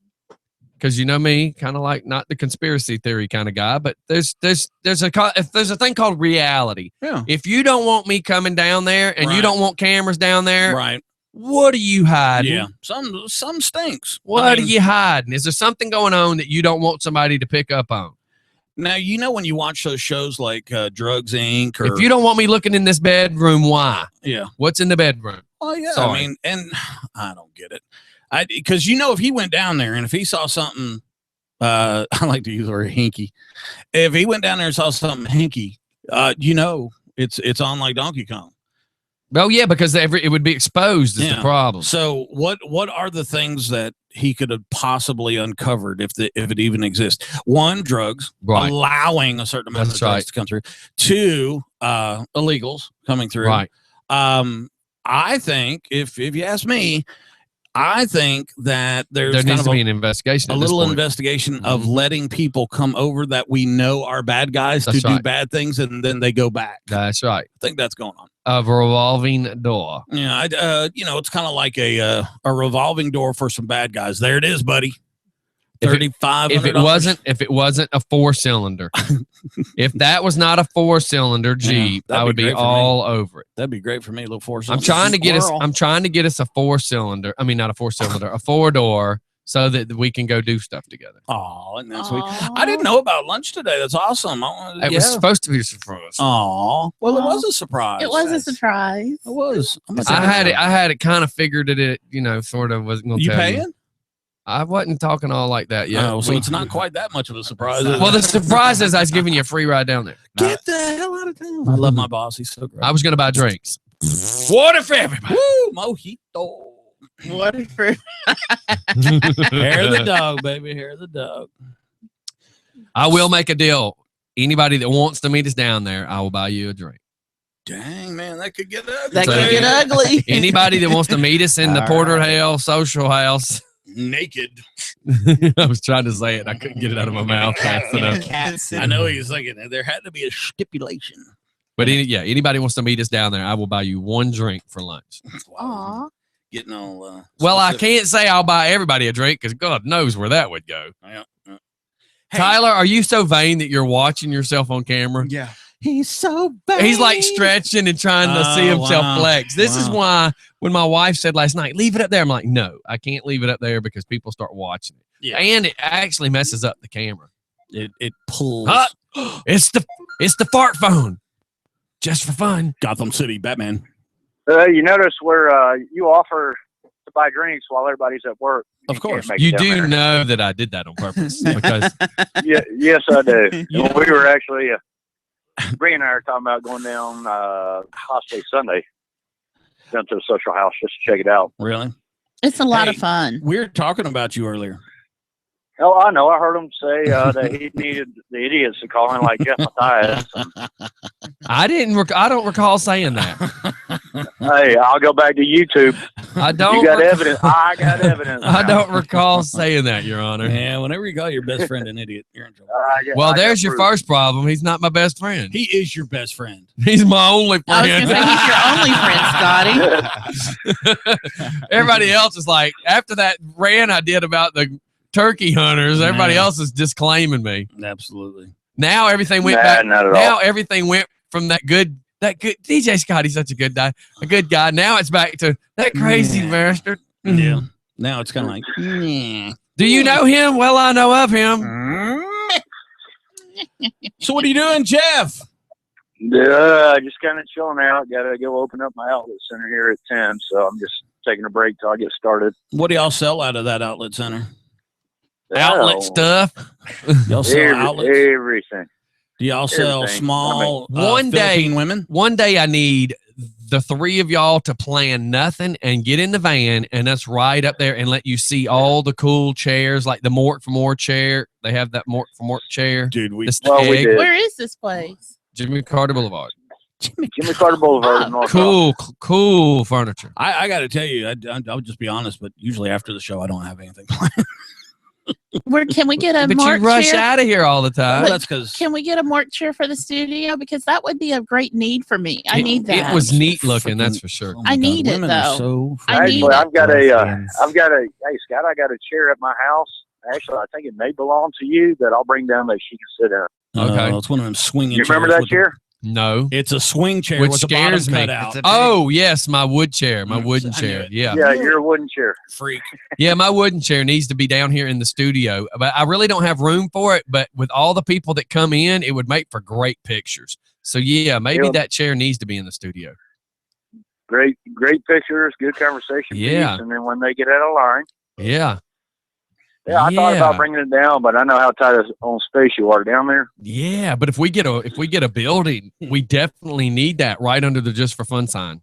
because you know me, kind of like not the conspiracy theory kind of guy, but there's a thing called reality. Yeah. If you don't want me coming down there and you Right. don't want cameras down there, Right. what are you hiding? Yeah. Some stinks. What I mean, are you hiding? Is there something going on that you don't want somebody to pick up on? Now, you know, when you watch those shows like Drugs Inc. or If you don't want me looking in this bedroom, why? yeah. What's in the bedroom? Oh yeah. Sorry. I mean, and I don't get it. Because you know, if he went down there and if he saw something, I like to use the word hinky. If he went down there and saw something hinky, you know, it's on like Donkey Kong. Oh yeah, because it would be exposed is Yeah. the problem. So what are the things that he could have possibly uncovered if it even exists? One, drugs, Right. allowing a certain amount That's of drugs right. to come through. Two, illegals coming through. Right. I think if you ask me, I think that There there's needs kind to of be an investigation. a at this little point. investigation of Mhm. letting people come over that we know are bad guys That's to do right. bad things, and then they go back. That's right. I think that's going on. A revolving door. Yeah, you know, it's kind of like a revolving door for some bad guys. There it is, buddy. If it- $3,500. If it wasn't a 4-cylinder, if that was not a 4-cylinder Jeep, that'd I be would be great for me. all over it. That'd be great for me, a little four. I'm trying to get us a 4-cylinder. I mean, not a 4-cylinder, a 4-door, so that we can go do stuff together. Oh, and that's sweet. Aw. I didn't know about lunch today. That's awesome. It was supposed to be a surprise. Oh, well, it Aw. was a surprise. It was a That's- surprise. It was. I'm gonna I tell had you. it. I had it kind of figured it. You know, sort of wasn't going to You tell paying? you. I wasn't talking all like that yet. Oh, so it's not quite that much of a surprise. is Well, it? the surprise is I was giving you a free ride down there. Get the hell out of town. I love my boss. He's so great. I was going to buy drinks. Water for everybody. Woo, mojito. What for? Hair of the dog, baby. Hair of the dog. I will make a deal. Anybody that wants to meet us down there, I will buy you a drink. Dang, man, that could get ugly. That So- could get ugly. Anybody that wants to meet us in the All Porter right. Hale Social House. naked. I was trying to say it. I couldn't get it out of my mouth fast enough. I know he's thinking that there had to be a stipulation. But anybody wants to meet us down there, I will buy you one drink for lunch. Aw. Getting all. Well, I specific. can't say I'll buy everybody a drink because God knows where that would go. Yeah. Hey, Tyler, are you so vain that you're watching yourself on camera? Yeah. He's so bad. He's like stretching and trying to see Oh, himself wow. flex. This is Wow. why when my wife said last night, leave it up there, I'm like, no, I can't leave it up there because people start watching it. Yeah. And it actually messes up the camera. It pulls. It's the fart phone. Just for fun. Gotham City, Batman. You notice where you offer to buy drinks while everybody's at work. Of You course. can't make it You down do there. know that I did that on purpose because Yes, I do. Yeah. We were actually, Bree and I are talking about going down possibly Sunday down to the social house just to check it out. Really? It's a lot Hey. of fun. We were talking about you earlier. Oh, I know. I heard him say that he needed the idiots to call in like Jeff Matthias. I don't recall saying that. Hey, I'll go back to YouTube. I don't. You got evidence. I got evidence. I don't recall saying that, Your Honor. Yeah, whenever you call your best friend an idiot, you're in trouble. Well, there's your first problem. He's not my best friend. He is your best friend. He's my only I was friend. going to say he's your only friend, Scotty. Everybody else is like, after that rant I did about the turkey hunters, everybody Yeah. else is disclaiming me. Absolutely. Now everything went Nah, back. not at Now all. everything went from that good DJ Scott. He's such a good guy. Now it's back to that crazy Yeah. bastard. Yeah. Now it's kind of like, nah. Do you know him? Well, I know of him. So what are you doing, Jeff? Just kind of chilling out. Got to go open up my outlet center here at 10, so I'm just taking a break till I get started. What do y'all sell out of that outlet center? Outlet Oh, stuff. Y'all sell outlets? Everything. Do y'all sell everything. small One day- Philippine women? One day I need the three of y'all to plan nothing and get in the van and us ride up there and let you see all the cool chairs, like the Mort for More chair. They have that Mort for More chair. Dude, we It's the Well, we egg. did. Where is this place? Jimmy Carter Boulevard. Jimmy Carter Boulevard in North Cool furniture. I got to tell you, I'll just be honest, but usually after the show, I don't have anything planned. Where can we get a But mark you rush chair? out of here all the time. Well, that's because Can we get a mark chair for the studio? Because that would be a great need for me. I need that. It was neat looking, that's for sure. I need it, women are though. so I need Actually, it. I've got a, Lesbians. hey Scott, I got a chair at my house. Actually, I think it may belong to you that I'll bring down that she can sit in. Okay. It's one of them swinging. You remember chairs that with the- chair? No. It's a swing chair Which with the scares bottom me. cut out. It's a Oh yes, my wood chair. My Mm, wooden I knew chair. it. Yeah. Yeah, you're a wooden chair. Freak. Yeah, my wooden chair needs to be down here in the studio. But I really don't have room for it. But with all the people that come in, it would make for great pictures. So yeah, maybe Yeah. that chair needs to be in the studio. Great pictures, good conversation Yeah. piece. And then when they get out of line, Yeah. yeah, I thought Yeah. about bringing it down, but I know how tight on space you are down there. Yeah. But if we get a building, we definitely need that right under the Just for Fun sign.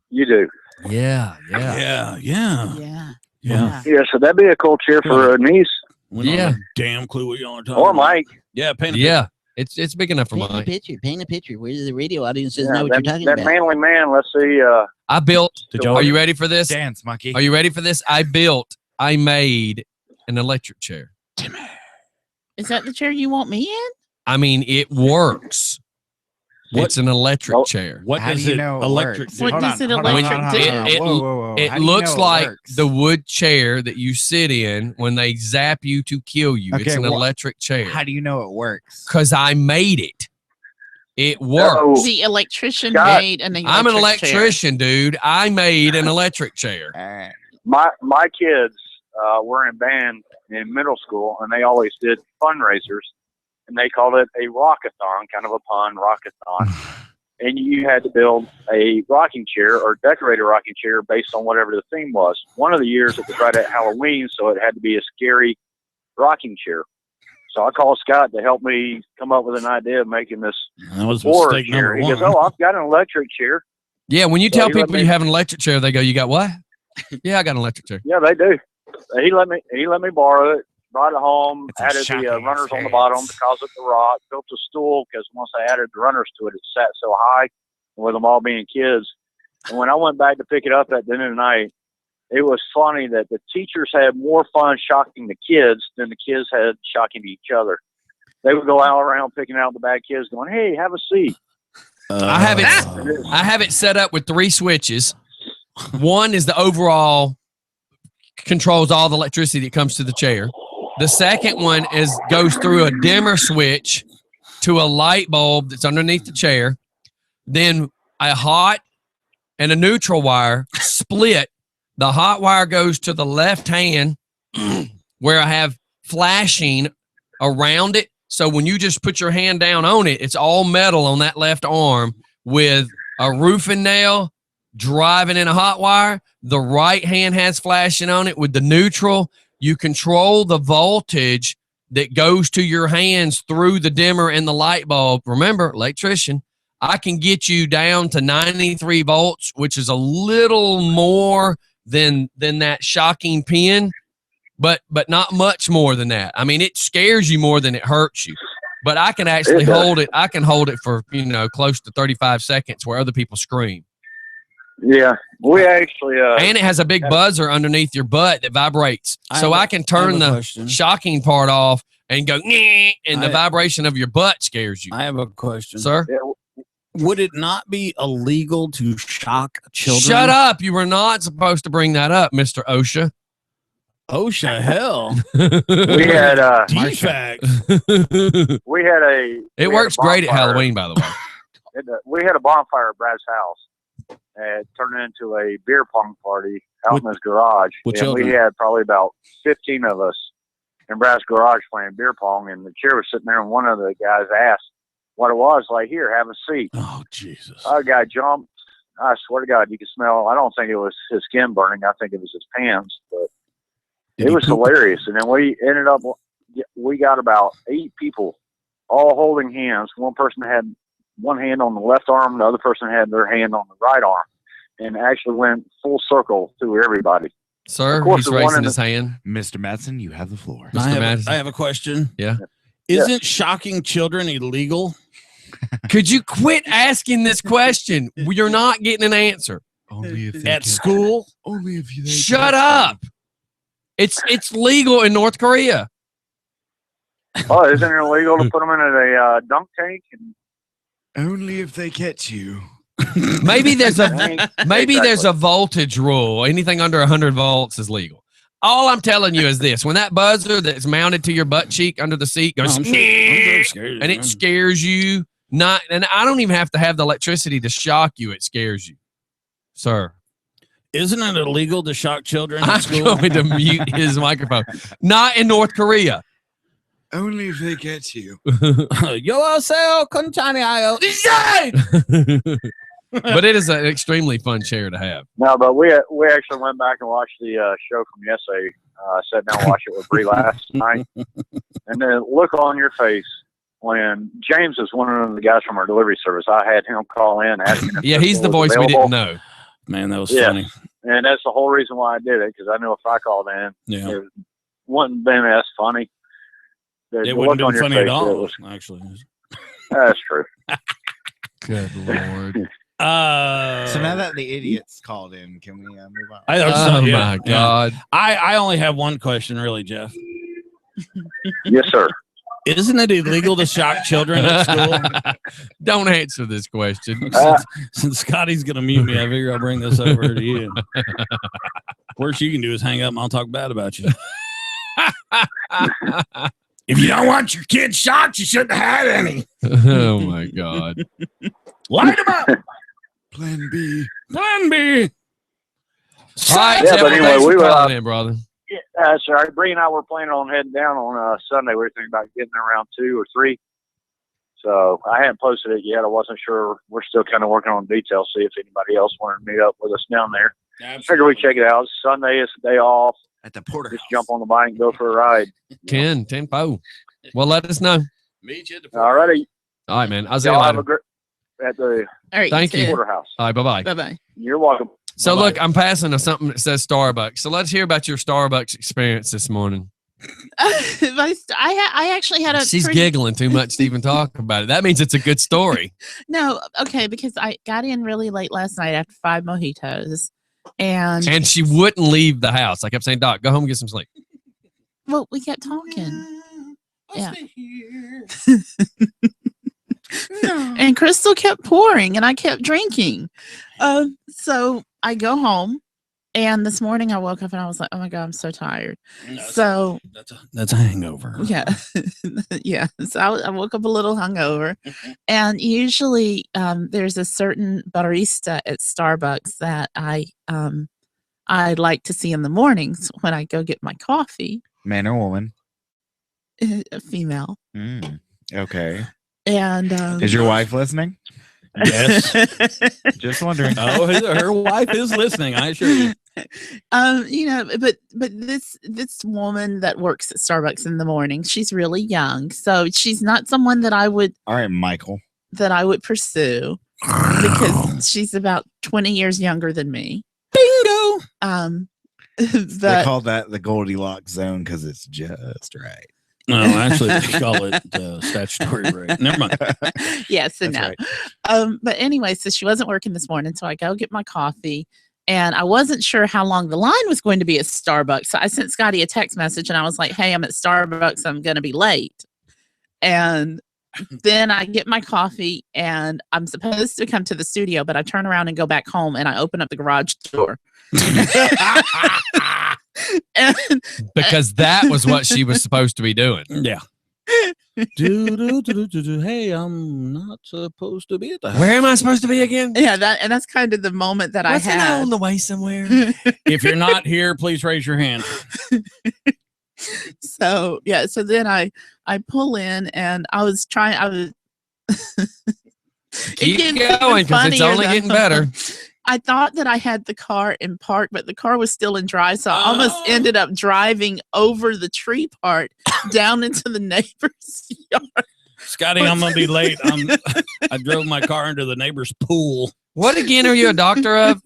You do. Yeah. Yeah. Yeah. Yeah. Yeah. Yeah, so that'd be a cool chair for a niece We don't Yeah. have a damn clue what y'all are talking or about. Mike. Yeah. Paint a Yeah. It's big enough for Paint a mine. picture. Paint a picture. Where the radio audience doesn't Yeah, know what you're talking that about. manly man. Let's see. I built. Did y'all Are you ready for this? Dance monkey. Are you ready for this? I made an electric chair. Is that the chair you want me in? I mean, it works. What- It's an electric Oh, chair. What How does do you it know it electric works? do? What Hold does on, it hold on, electric hold on, do? hold on. It- Whoa, whoa, whoa. How It do you looks know like works? the wood chair that you sit in when they zap you to kill you. It's Okay, an wha- electric chair. How do you know it works? Because I made it. It Oh, works. The electrician Scott, made an I'm an electric chair. electrician, dude. I made an electric chair. All right. my kids were in band in middle school, and they always did fundraisers, and they called it a rockathon, kind of a pun, rockathon. And you had to build a rocking chair or decorate a rocking chair based on whatever the theme was. One of the years it was right at Halloween, so it had to be a scary rocking chair. So I called Scott to help me come up with an idea of making this That was horror mistake chair. number He one. goes, "Oh, I've got an electric chair." Yeah, when you Yeah, tell he let people me- you have an electric chair, they go, "You got what?" Yeah, I got an electric chair. Yeah, they do. He let me borrow it. Brought it home. It's a Added the shocking runners on the bottom experience. to cause it to rock. Built a stool because once I added the runners to it, it sat so high. With them all being kids, and when I went back to pick it up at the end of the night, it was funny that the teachers had more fun shocking the kids than the kids had shocking each other. They would go out around picking out the bad kids, going, "Hey, have a seat." I have it set up with 3 switches. One is the overall controls all the electricity that comes to the chair. The second one goes through a dimmer switch to a light bulb that's underneath the chair. Then a hot and a neutral wire split. The hot wire goes to the left hand where I have flashing around it. So when you just put your hand down on it, it's all metal on that left arm with a roofing nail driving in a hot wire. The right hand has flashing on it with the neutral. You control the voltage that goes to your hands through the dimmer and the light bulb. Remember, electrician, I can get you down to 93 volts, which is a little more than that shocking pin, but not much more than that. I mean, it scares you more than it hurts you. But I can actually hold it. I can hold it for, close to 35 seconds where other people scream. Yeah, we actually. And it has a big buzzer underneath your butt that vibrates. So I can turn the question. shocking part off and go, "Nyeh," and the I- vibration of your butt scares you. I have a question. Sir? Would it not be illegal to shock children? Shut up. You were not supposed to bring that up, Mr. OSHA. OSHA, hell. We had Defect. we had a. It works great at Halloween, by the way. We had a bonfire at Brad's house. It turned into a beer pong party out in his garage. with And we children? had probably about 15 of us in Brad's garage playing beer pong, and the chair was sitting there, and one of the guys asked what it was. Like, "Here, have a seat." Oh, Jesus. Our guy jumped. I swear to God, you could smell. I don't think it was his skin burning. I think it was his pants, but Did it he was poop? hilarious. And then we ended up, we got about 8 people all holding hands. One person had one hand on the left arm, the other person had their hand on the right arm, and actually went full circle through everybody. Sir, Of course, he's the one raising in his hand. Mr. Madsen, you have the floor. Mr. Madison. I have a question. Yeah. Isn't shocking children illegal? Could you quit asking this question? You're not getting an answer. Only if At school? Only if you. Shut up. It's legal in North Korea. Oh, isn't it illegal to put them in a dunk tank? And Only if they catch you. Maybe there's a Exactly. there's a voltage rule. Anything under 100 volts is legal. All I'm telling you is this: when that buzzer that's mounted to your butt cheek under the seat goes, I'm scared. and it scares you, and I don't even have to have the electricity to shock you. It scares you, sir. Isn't it illegal to shock children in I'm school? going to mute his microphone. Not in North Korea. Only if they catch you. Yourself, Conchani. But it is an extremely fun chair to have. No, but we actually went back and watched the show from yesterday. Sat down and watched it with Bree last night, and the look on your face when James is one of the guys from our delivery service. I had him call in asking. If Yeah, this he's the was voice we available. didn't know. Man, that was Yeah. funny. And that's the whole reason why I did it, because I knew if I called in, Yeah. it wouldn't been as funny. The It look wouldn't on be your funny face, at it all, was- actually. That's true. Good Lord. So now that the idiots called in, can we move on? Oh, yeah, my yeah. God. I only have one question, really, Jeff. Yes, sir. Isn't it illegal to shock children at school? Don't answer this question. Since Scotty's going to mute me, I figure I'll bring this over to you. Worst you can do is hang up and I'll talk bad about you. If you don't want your kids shocked, you shouldn't have had any. Oh, my God. Light them up. Plan B. Plan B. All right, Yeah, Jeff, but well, anyway, thanks for we were, calling in, brother. Yeah, sorry. Bree and I were planning on heading down on Sunday. We were thinking about getting there around 2 or 3. So I hadn't posted it yet. I wasn't sure. We're still kind of working on details, see if anybody else wanted to meet up with us down there. Figure we check it out. Sunday is the day off. At the porter. Just jump on the bike and go for a ride. 10, 10-4. Well, let us know. Meet you at the All righty. All right, man. I'll see you Y'all have later. a great at the All right. Thank you. porterhouse. All right, bye-bye. Bye bye. You're welcome. So, Bye-bye. look, I'm passing something that says Starbucks. So let's hear about your Starbucks experience this morning. I actually had a. She's pretty- giggling too much to even talk about it. That means it's a good story. No, okay, because I got in really late last night after 5 mojitos, and And she wouldn't leave the house. I kept saying, Doc, go home and get some sleep. well, we kept talking. Yeah. And Crystal kept pouring and I kept drinking. So I go home, and this morning I woke up and I was like, oh my God, I'm so tired. So That's a hangover. yeah. Yeah. So I woke up a little hungover. And usually there's a certain barista at Starbucks that I like to see in the mornings when I go get my coffee. Man or woman? A female. Okay. And Is your wife listening? Yes. Just wondering. Oh, her wife is listening. I assure you. you know, but this woman that works at Starbucks in the morning, she's really young, so she's not someone that I would All right, Michael. pursue because she's about 20 years younger than me. Bingo. They But call that the Goldilocks zone because it's just right. No, actually, they call it statutory rape. Never mind. yes and That's no. right. But anyway, so she wasn't working this morning, so I go get my coffee. And I wasn't sure how long the line was going to be at Starbucks. So I sent Scotty a text message and I was like, hey, I'm at Starbucks. I'm going to be late. And then I get my coffee and I'm supposed to come to the studio, but I turn around and go back home and I open up the garage door. And Because that was what she was supposed to be doing. Yeah. Hey, I'm not supposed to be at the house. Where am I supposed to be again? yeah, that's kind of the moment that Wasn't I I had. on the way somewhere? If you're not here, please raise your hand. So yeah, so then I pull in and I was Keep gets even going because it's funnier, only though. getting better. I thought that I had the car in park, but the car was still in drive, so I almost ended up driving over the tree part down into the neighbor's yard. Scotty, I'm gonna be late. I drove my car into the neighbor's pool. What again are you a doctor of?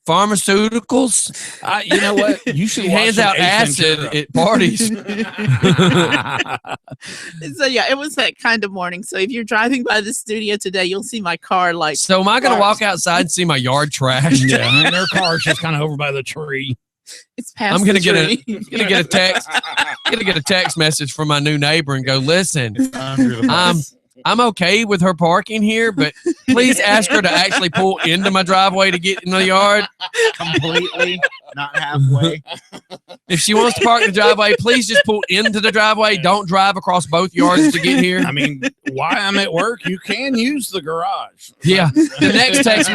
Pharmaceuticals? You know what? You should She watch hands some out Ace acid Ventura. at parties. So yeah, it was that kind of morning. So if you're driving by the studio today, you'll see my car like So am I going to walk outside and see my yard trash? Yeah, and their car's just kind of over by the tree. It's past. I'm gonna the get a tree. gonna get a text. Gonna get a text message from my new neighbor and go, listen, Under the bus. I'm okay with her parking here, but please ask her to actually pull into my driveway to get in the yard. Completely, not halfway. If she wants to park in the driveway, please just pull into the driveway. Don't drive across both yards to get here. I mean, while I'm at work, you can use the garage. Yeah. The next text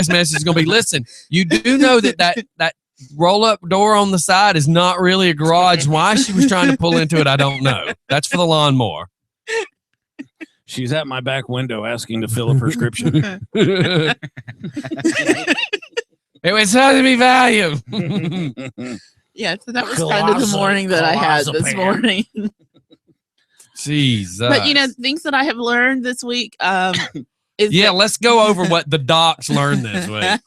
message is gonna be, listen, you do know that roll-up door on the side is not really a garage. Why she was trying to pull into it, I don't know. That's for the lawnmower. She's at my back window asking to fill a prescription. It was supposed to be value. Yeah, so that was kind of the morning that I had this morning. Jesus. But things that I have learned this week. Is yeah, let's go over what the docs learned this week.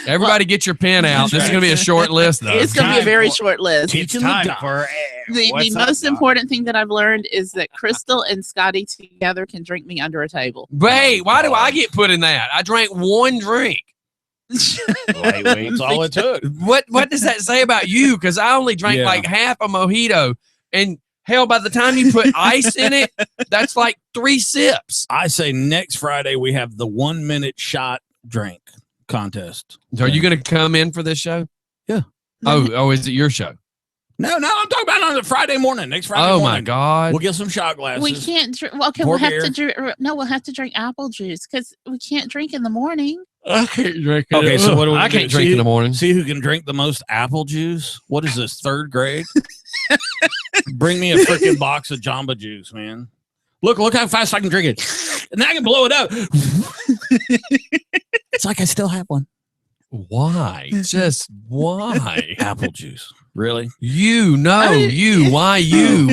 Everybody get your pen out. This is going to be a short list, though. It's going to be a very short list. It's time for the most important thing that I've learned is that Crystal and Scotty together can drink me under a table. Wait, why do I get put in that? I drank one drink. That's all it took. What does that say about you? Because I only drank like half a mojito, and hell, by the time you put ice in it, that's like 3 sips. I say next Friday we have the 1 minute shot drink contest. So are you going to come in for this show? Yeah. Oh, is it your show? No, I'm talking about on the Friday morning. Next Friday morning. Oh my God. We'll get some shot glasses. We can't drink. Well, okay, Pour we'll have beer. to drink. No, we'll have to drink apple juice because we can't drink in the morning. I can't drink. Okay, so what do we I do? can't drink in the morning. See who can drink the most apple juice? What is this, 3rd grade? Bring me a freaking box of Jamba Juice, man. Look how fast I can drink it. And I can blow it up. It's like I still have one. Why? Just why? Apple juice. Really? Why you?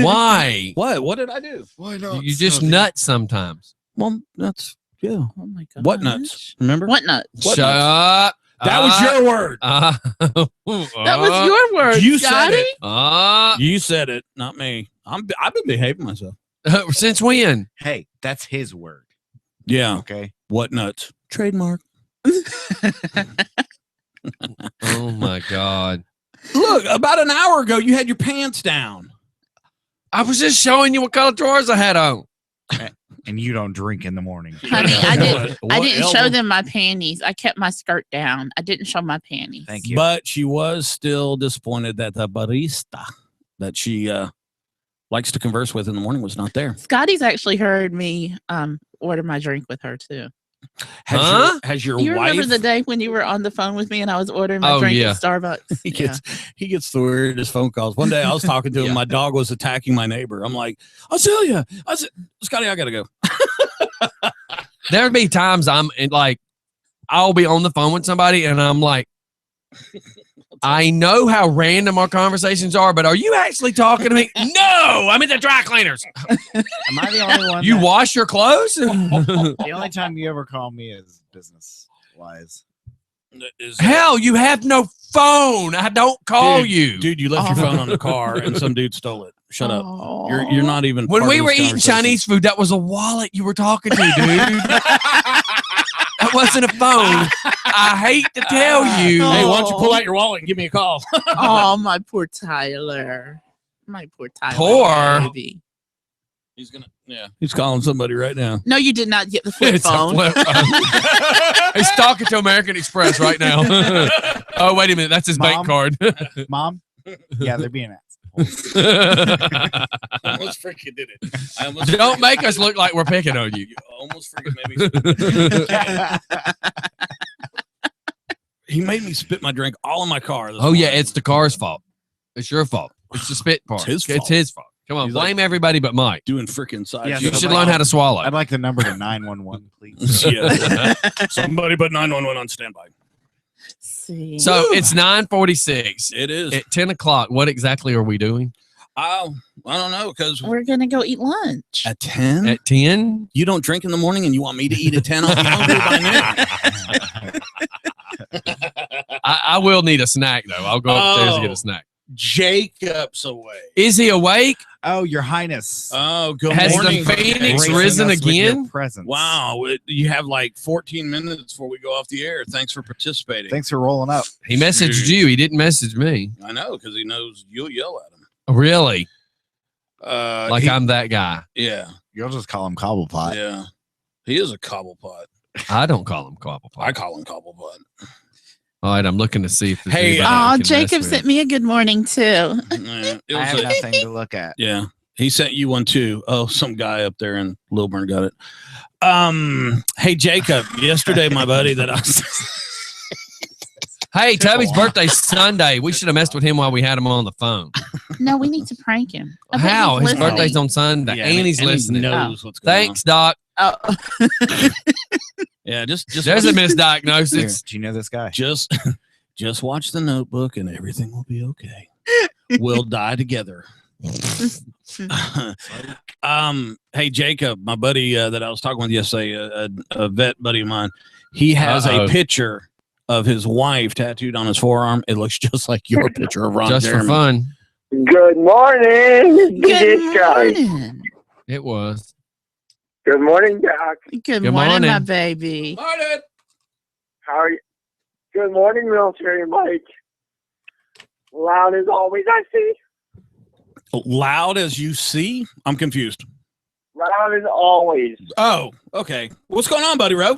Why? What did I do? Why not? You just nuts sometimes. Well, that's, yeah. Oh my God. What nuts? Remember? What nuts? What Shut nuts? up. That was your word. That was your word, You said Scotty. it. You said it, not me. I've been behaving myself. Since when? Hey, that's his word. Yeah. Okay. What nuts? Trademark. Oh my God. Look, about an hour ago, you had your pants down. I was just showing you what color drawers I had on. And you don't drink in the morning. Honey, I didn't show elbow? them my panties. I kept my skirt down. I didn't show my panties. Thank you. But she was still disappointed that the barista that she likes to converse with in the morning was not there. Scotty's actually heard me order my drink with her too. Has your You wife? remember the day when you were on the phone with me and I was ordering my drink at Starbucks? He gets the weirdest phone calls. One day I was talking to him. My dog was attacking my neighbor. I'm like, I'll tell you. I said, Scotty, I gotta go. There'd be times I'll be on the phone with somebody and I'm like, I know how random our conversations are, but are you actually talking to me? No, I'm at the dry cleaners. Am I the only one? You wash your clothes? The only time you ever call me is business wise. Hell, you have no phone. I don't call you. Dude, you left your phone on the car and some dude stole it. Shut up. You're not even. When part we of were this eating conversation. Chinese food, that was a wallet you were talking to, dude. That wasn't a phone. I hate to tell you. Hey, why don't you pull out your wallet and give me a call? Oh, my poor Tyler. My poor Tyler. Poor. Baby. He's gonna. Yeah. He's calling somebody right now. No, you did not get the flip It's a phone. flip phone. He's talking to American Express right now. Oh, wait a minute. That's his bank card. Mom? Yeah, they're being asked. I almost freaking did it. I almost Don't make us look like we're picking on you. You almost freaking made me. He made me spit my drink all in my car. Oh, yeah. It's the car's fault. It's your fault. It's the spit part. It's his fault. It's his fault. Come on. He's blame everybody but Mike. Doing freaking side. Yeah, You so should like- learn how to swallow. I'd like the number to 911, please. Yeah. Somebody but 911 on standby. See. So it's 9:46. It is. At 10 o'clock, what exactly are we doing? I don't know because We're going to go eat lunch. at 10 At 10? you don't drink in the morning and you want me to eat at 10. I'll be hungry by now. I will need a snack, though. I'll go upstairs and get a snack. Jacob's awake. Is he awake? Oh, Your Highness. Oh, good Has morning. the Phoenix Gracing risen us with your again? presence. Wow, you have like 14 minutes before we go off the air. Thanks for participating. Thanks for rolling up. He messaged you. He didn't message me. I know, because he knows you'll yell at him. Really? Like I'm that guy. Yeah, You'll just call him Cobblepot. yeah. He is a cobblepot. I don't call him Cobblepot. I call him cobblepot. All right, I'm looking to see if there's Hey, anybody I Oh, can Jacob mess sent with. me a good morning too. Yeah, it I was have a- nothing to look at. yeah, he sent you one too. Oh, some guy up there in Lilburn got it. Hey Jacob, yesterday my buddy that I Hey, Toby's birthday's Sunday. We should have messed with him while we had him on the phone. No, we need to prank him. I bet How? he's His listening. birthday's on Sunday, Yeah, and he's he listening. knows what's going Thanks, Doc. Oh, on. Yeah, just There's a Here, misdiagnosis. do you know this guy? just watch the Notebook and everything will be okay. We'll die together. Hey Jacob, my buddy that I was talking with yesterday, a vet buddy of mine, he has Uh-oh. a picture of his wife tattooed on his forearm. It looks just like your picture of Ron Just Jeremy. for fun. Good morning. good morning. It was. Good morning, Doc. Good Good morning, my morning. baby. How are you? Good morning, Military Mike. Loud as always, I see. Loud as you see? I'm confused. Loud as always. Oh, okay. What's going on, buddy Ro?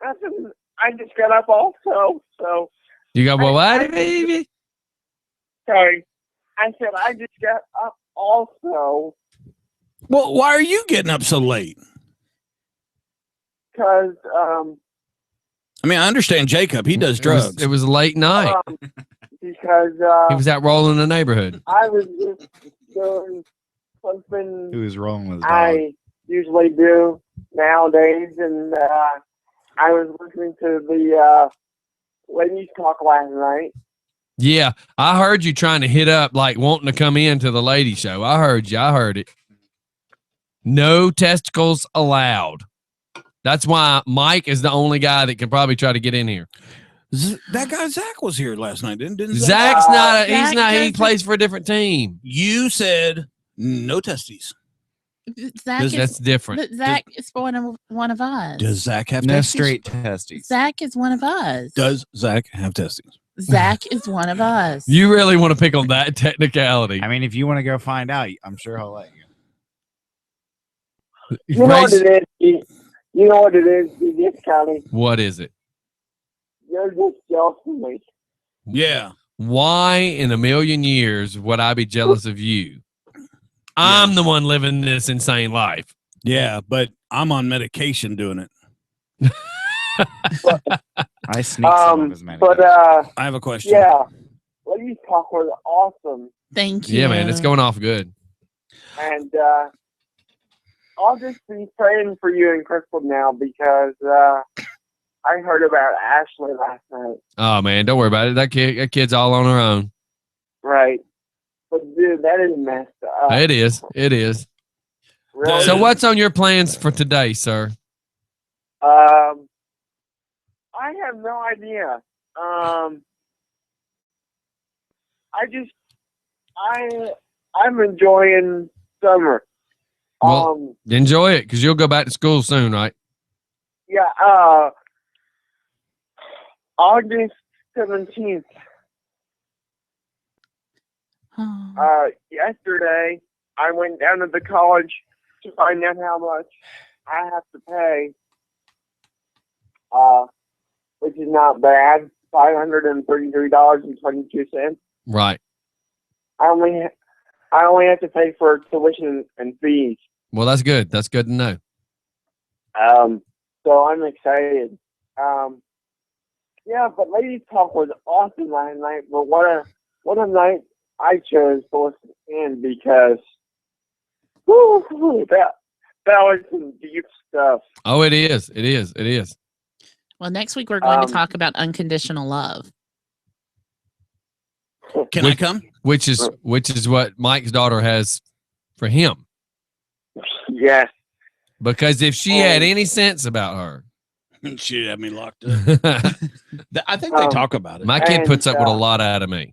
Nothing. I just got up also, so You got what? I- What, baby? sorry. I said I just got up also Well, why are you getting up so late? because I mean, I understand Jacob. He does drugs. It was a late night. because He was out rolling in the neighborhood. I was just doing something Who is rolling with his dog? I usually do nowadays, and I was listening to the ladies talk last night. Yeah, I heard you trying to hit up, like wanting to come into the lady show. I heard you. I heard it. No testicles allowed. That's why Mike is the only guy that can probably try to get in here. That guy Zach was here last night, didn't Zach's not. He's Zach not. He doesn't- plays for a different team. You said no testes. Zach is, That's different. but Zach is one of us. Does Zach have No testes? straight testes. Zach is one of us. Does Zach have testes? Zach is one of us. You really want to pick on that technicality? I mean, if you want to go find out, I'm sure he'll let you. You know what it is? You know what it is, this County? What is it? You're just jealous of me. Yeah. Why in a million years would I be jealous of you? I'm the one living this insane life. Yeah, but I'm on medication doing it. I sneak some of his But I have a question. yeah, ladies talk was awesome, Thank you. Yeah, man, it's going off good. and I'll just be praying for you and Crystal now because I heard about Ashley last night. Oh man, don't worry about it. That kid's all on her own. Right. But dude, that is messed up. It is. It is. Really? So what's on your plans for today, sir? I have no idea. I'm enjoying summer. Well- Enjoy it, because you'll go back to school soon, right? Yeah, August 17th. Oh. Yesterday, I went down to the college to find out how much I have to pay, which is not bad, $533.22. Right. I only have to pay for tuition and fees. Well, that's good. That's good to know. So I'm excited. Yeah, but Ladies Talk was awesome last night. But what a night I chose to listen in because that was some deep stuff. Oh, it is. It is. It is. Well, next week we're going to talk about unconditional love. Can I come? Which is what Mike's daughter has for him. Yes. Because if she had any sense about her, She had me locked up. I think they talk about it. my kid And, puts up with a lot out of me.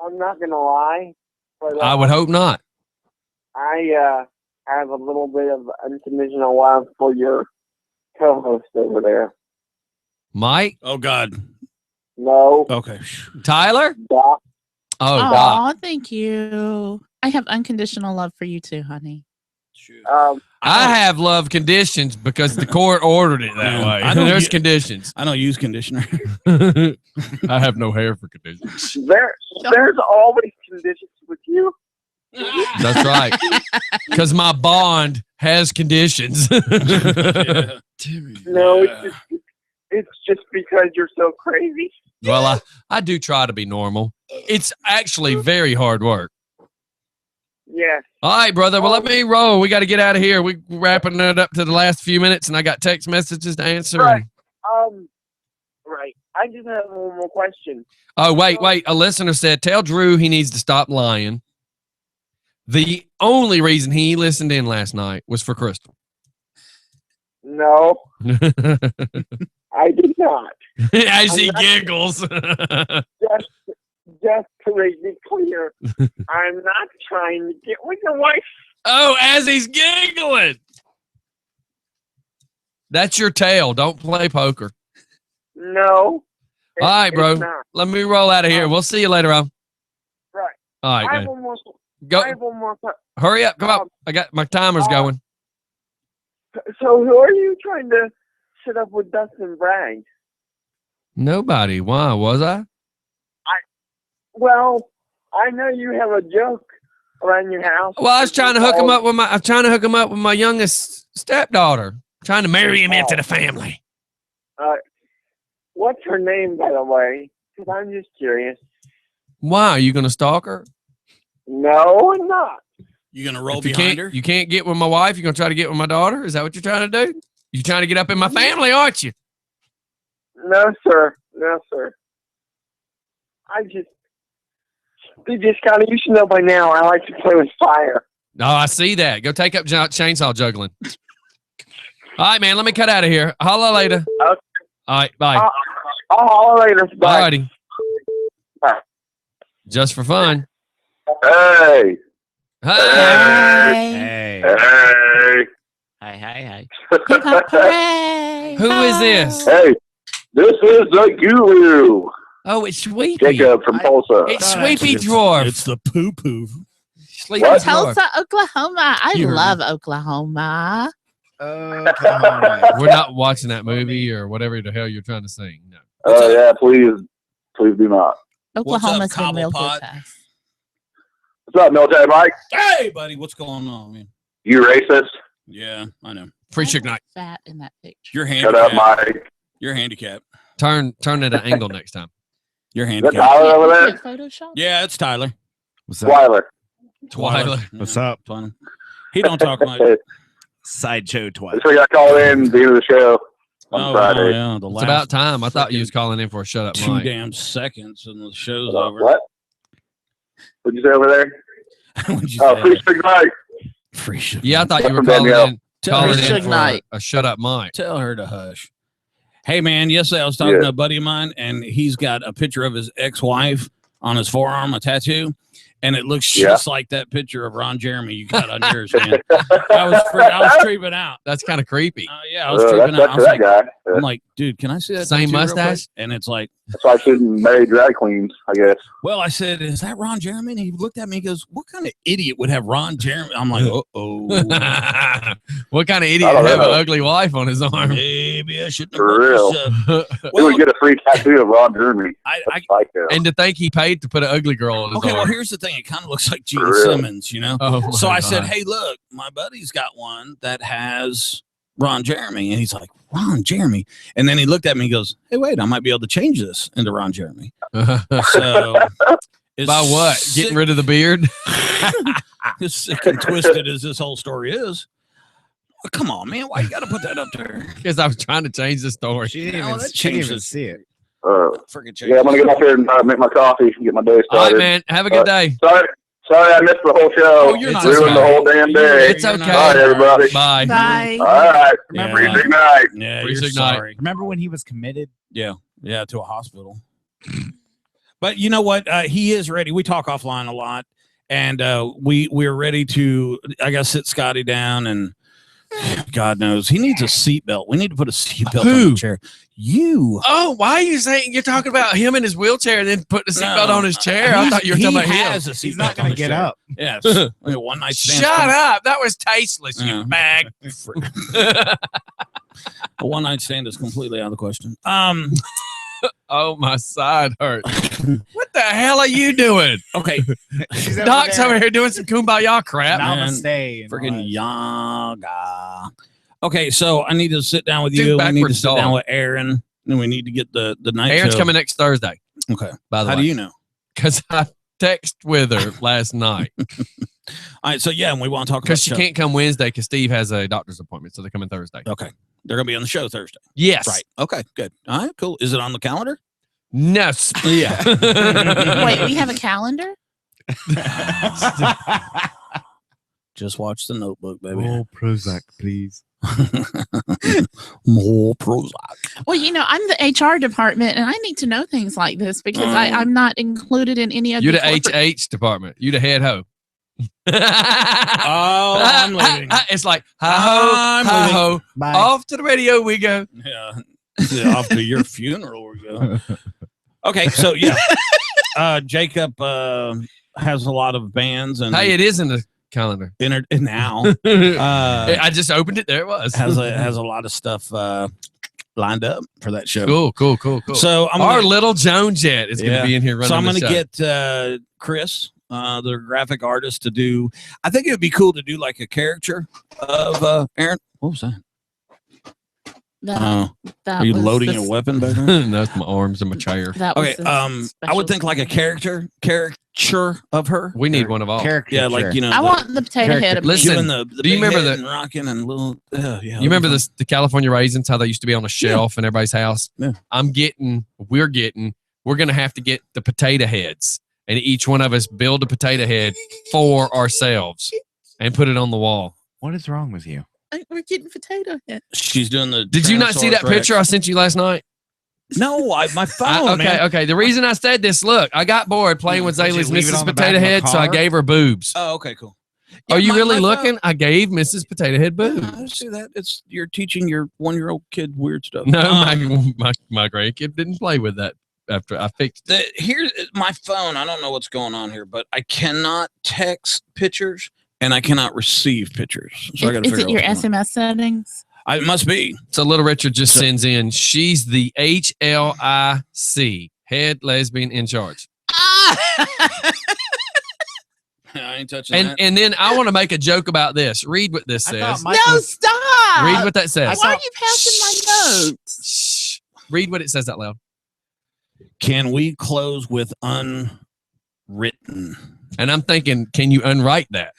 I'm not gonna lie, but I would hope not. I have a little bit of unconditional love for your co-host over there. Mike? Oh, God. No. Okay. Tyler? Doc. Oh, Oh, Doc. thank you. I have unconditional love for you too, honey. I have love conditions because the court ordered it that Man, way. I don't There's u- conditions. I don't use conditioner. I have no hair for conditions. There's always conditions with you. That's right. Because my bond has conditions. No, it's just because you're so crazy. Well, I do try to be normal. It's actually very hard work. Yes. All right, brother. Well, let me roll. We got to get out of here. We're wrapping it up to the last few minutes, and I got text messages to answer. Right. Right. I just have one more question. Oh, wait. A listener said, tell Drew he needs to stop lying. The only reason he listened in last night was for Crystal. No, I did not. As he giggles. Just to make it clear, I'm not trying to get with your wife. Oh, as he's giggling. That's your tail. Don't play poker. No. All right, bro. it's not. Let me roll out of here. We'll see you later on. Right. All right, I have man. one more. Go. I have one more. Hurry up. Come on. I got my timer's going. So who are you trying to sit up with Dustin Bragg? Nobody. Why? Was I? Well, I know you have a joke around your house. Well, I was trying to hook him up with my youngest stepdaughter. Trying to marry him into the family. What's her name, by the way? Because I'm just curious. Why? Are you going to stalk her? No, I'm not. You gonna roll If you behind can't, her? you can't get with my wife. You're gonna try to get with my daughter. Is that what you're trying to do? You're trying to get up in my family, aren't you? No, sir. No, sir. You just kind of, you should know by now, I like to play with fire. Oh, I see that. Go take up chainsaw juggling. All right, man. Let me cut out of here. Holla later. Okay. All right, bye. I'll holler later. Bye. All righty. Bye. Just for fun. Hey. Hey. Hey. Hi. Who is this? Hey, this is the guru, Oh, it's Sweepy. Jacob from Tulsa. It's Sweepy Dwarf. It's the poo poo. Sleepy Dwarf. Tulsa, Oklahoma. I You heard love Oklahoma. We're not watching that movie or whatever the hell you're trying to sing. No. Oh yeah, please do not. Oklahoma's been real Cobblepot? good to us. What's up, military Mike? Hey, buddy, what's going on, man? You racist? Yeah, I know. Free Suge Knight. Fat in that picture. You're Shut up, handicapped. Mike. You're handicapped. Turn it at an angle next time. You're Is that handicapped. Tyler over there? Photoshop? Yeah, it's Tyler. What's up? Twyler. Twyla. What's up? Tyler. He don't talk much. Sideshow Twilight. That's why I called in at the end of the show on Friday. yeah, the It's last about time. I thought you was freaking calling in for a shut up 2 mic. damn seconds and the show's over. What? What'd you say over there? What'd you Oh, say? Free Suge Knight. Free Suge. Yeah, I thought you were From calling Danielle. in, Tell calling her, Suge in for Knight. a shut up mic. tell her to hush. Hey, man, yesterday I was talking Yeah. to a buddy of mine, and he's got a picture of his ex-wife on his forearm, a tattoo, and it looks just like that picture of Ron Jeremy you got on yours, man. I was creeping out. That's kind of creepy. Yeah, I was creeping out. I That's was that like, guy. I'm like, dude, can I see that? Same tattoo real quick? mustache? And it's like, That's why I shouldn't marry drag queens, I guess. well, I said, is that Ron Jeremy? And he looked at me and goes, what kind of idiot would have Ron Jeremy? I'm like, uh-oh. What kind of idiot I don't would have an know. ugly wife on his arm? Maybe I shouldn't have For brought real. this up. Who Well, would get a free tattoo of Ron Jeremy? I, Psycho. And to think he paid to put an ugly girl on his okay, well, arm. here's the thing. It kind of looks like Gene For real. Simmons, you know? Oh, So my I said, God. hey, look, my buddy's got one that has Ron Jeremy. And he's like, Ron Jeremy. And then he looked at me and goes, hey, wait, I might be able to change this into Ron Jeremy. So as By what? sick- Getting rid of the beard? as sick and twisted as this whole story is. Well, come on, man. Why you got to put that up there? Because I was trying to change the story. She didn't No, even, that she didn't even changes. see it. Freaking change. Yeah, I'm going to get up here and make my coffee and get my day All right, started. man. Have a good day. Sorry I missed the whole show. Oh, you're not Ruined the sorry. whole damn day. It's okay. All right, everybody. Bye. Bye. All right. Yeah. Free Suge Knight. Yeah, Free you're Suge Knight. sorry. Remember when he was committed? Yeah, to a hospital. But you know what? He is ready. We talk offline a lot, and we're ready to. I got to sit Scotty down, and God knows he needs a seatbelt. We need to put a seatbelt on the chair. You. Oh, why are you saying you're talking about him in his wheelchair and then putting a seatbelt on his chair? I thought you were talking about him. He's not going to get up. Yeah. One night stand. Shut up. That was tasteless, you bag. A one night stand is completely out of the question. Oh, my side hurt. What the hell are you doing? Okay. Doc's over here doing some kumbaya crap. Namaste. Freaking yaga. Okay, so I need to sit down with you. I need to sit down with Aaron. And we need to get the night Aaron's show. coming next Thursday. Okay. By the way. How do you know? Because I texted with her last night. All right, so yeah, and we want to talk about because she can't come Wednesday because Steve has a doctor's appointment, so they're coming Thursday. Okay, they're gonna be on the show Thursday. Yes, right. Okay, good. All right, cool. Is it on the calendar? No. Yeah. Wait, we have a calendar? Just watch the Notebook, baby. More Prozac, please. More Prozac. Well, I'm the HR department, and I need to know things like this because I'm not included in any of You're the corporate- HH department. You the head ho. Oh, I'm leaving. It's like hi ho, Bye. off to the radio we go. Yeah, off to your funeral we go. Okay, so yeah, Jacob has a lot of bands, and Hey, it is in the calendar now. I just opened it. There it was. has a lot of stuff lined up for that show. Cool. So our little Joan Jet is going to be in here running. So I'm going going to get Chris, the graphic artist, to do. I think it would be cool to do like a caricature of Aaron. What was that? That Are you was loading the- your weapon back there? That's my arms and my chair. That was Okay. the I would special- think like a caricature of her. We need one of all. Yeah, like I want the potato head. Of Listen, doing the do you big remember head the- and rocking and little? Yeah. You remember the California raisins? How they used to be on a shelf in everybody's house. Yeah. We're going to have to get the potato heads, and each one of us build a potato head for ourselves and put it on the wall. What is wrong with you? We're getting potato head. She's doing the. Did you not see that Tyrannosaurus Rex. picture I sent you last night? No, my phone. Okay. The reason I said this, look, I got bored playing with Did you Zaylee's leave it Mrs. on the back Potato of a Head, so I car? gave her boobs. Oh, okay, cool. Are you really my looking? phone- I gave Mrs. Potato Head boobs. I see that. It's you're teaching your 1-year-old kid weird stuff. No, my grandkid didn't play with that after I fixed it. Here's my phone. I don't know what's going on here, but I cannot text pictures and I cannot receive pictures. So I got to Is figure it your out what's going SMS settings? on. It must be. So Little Richard just sends in, she's the HLIC, head lesbian in charge. I ain't touching that. And then I want to make a joke about this. Read what this says. No, stop! Read what that says. Why are you passing my notes? Shh. Read what it says out loud. Can we close with unwritten? And I'm thinking, can you unwrite that?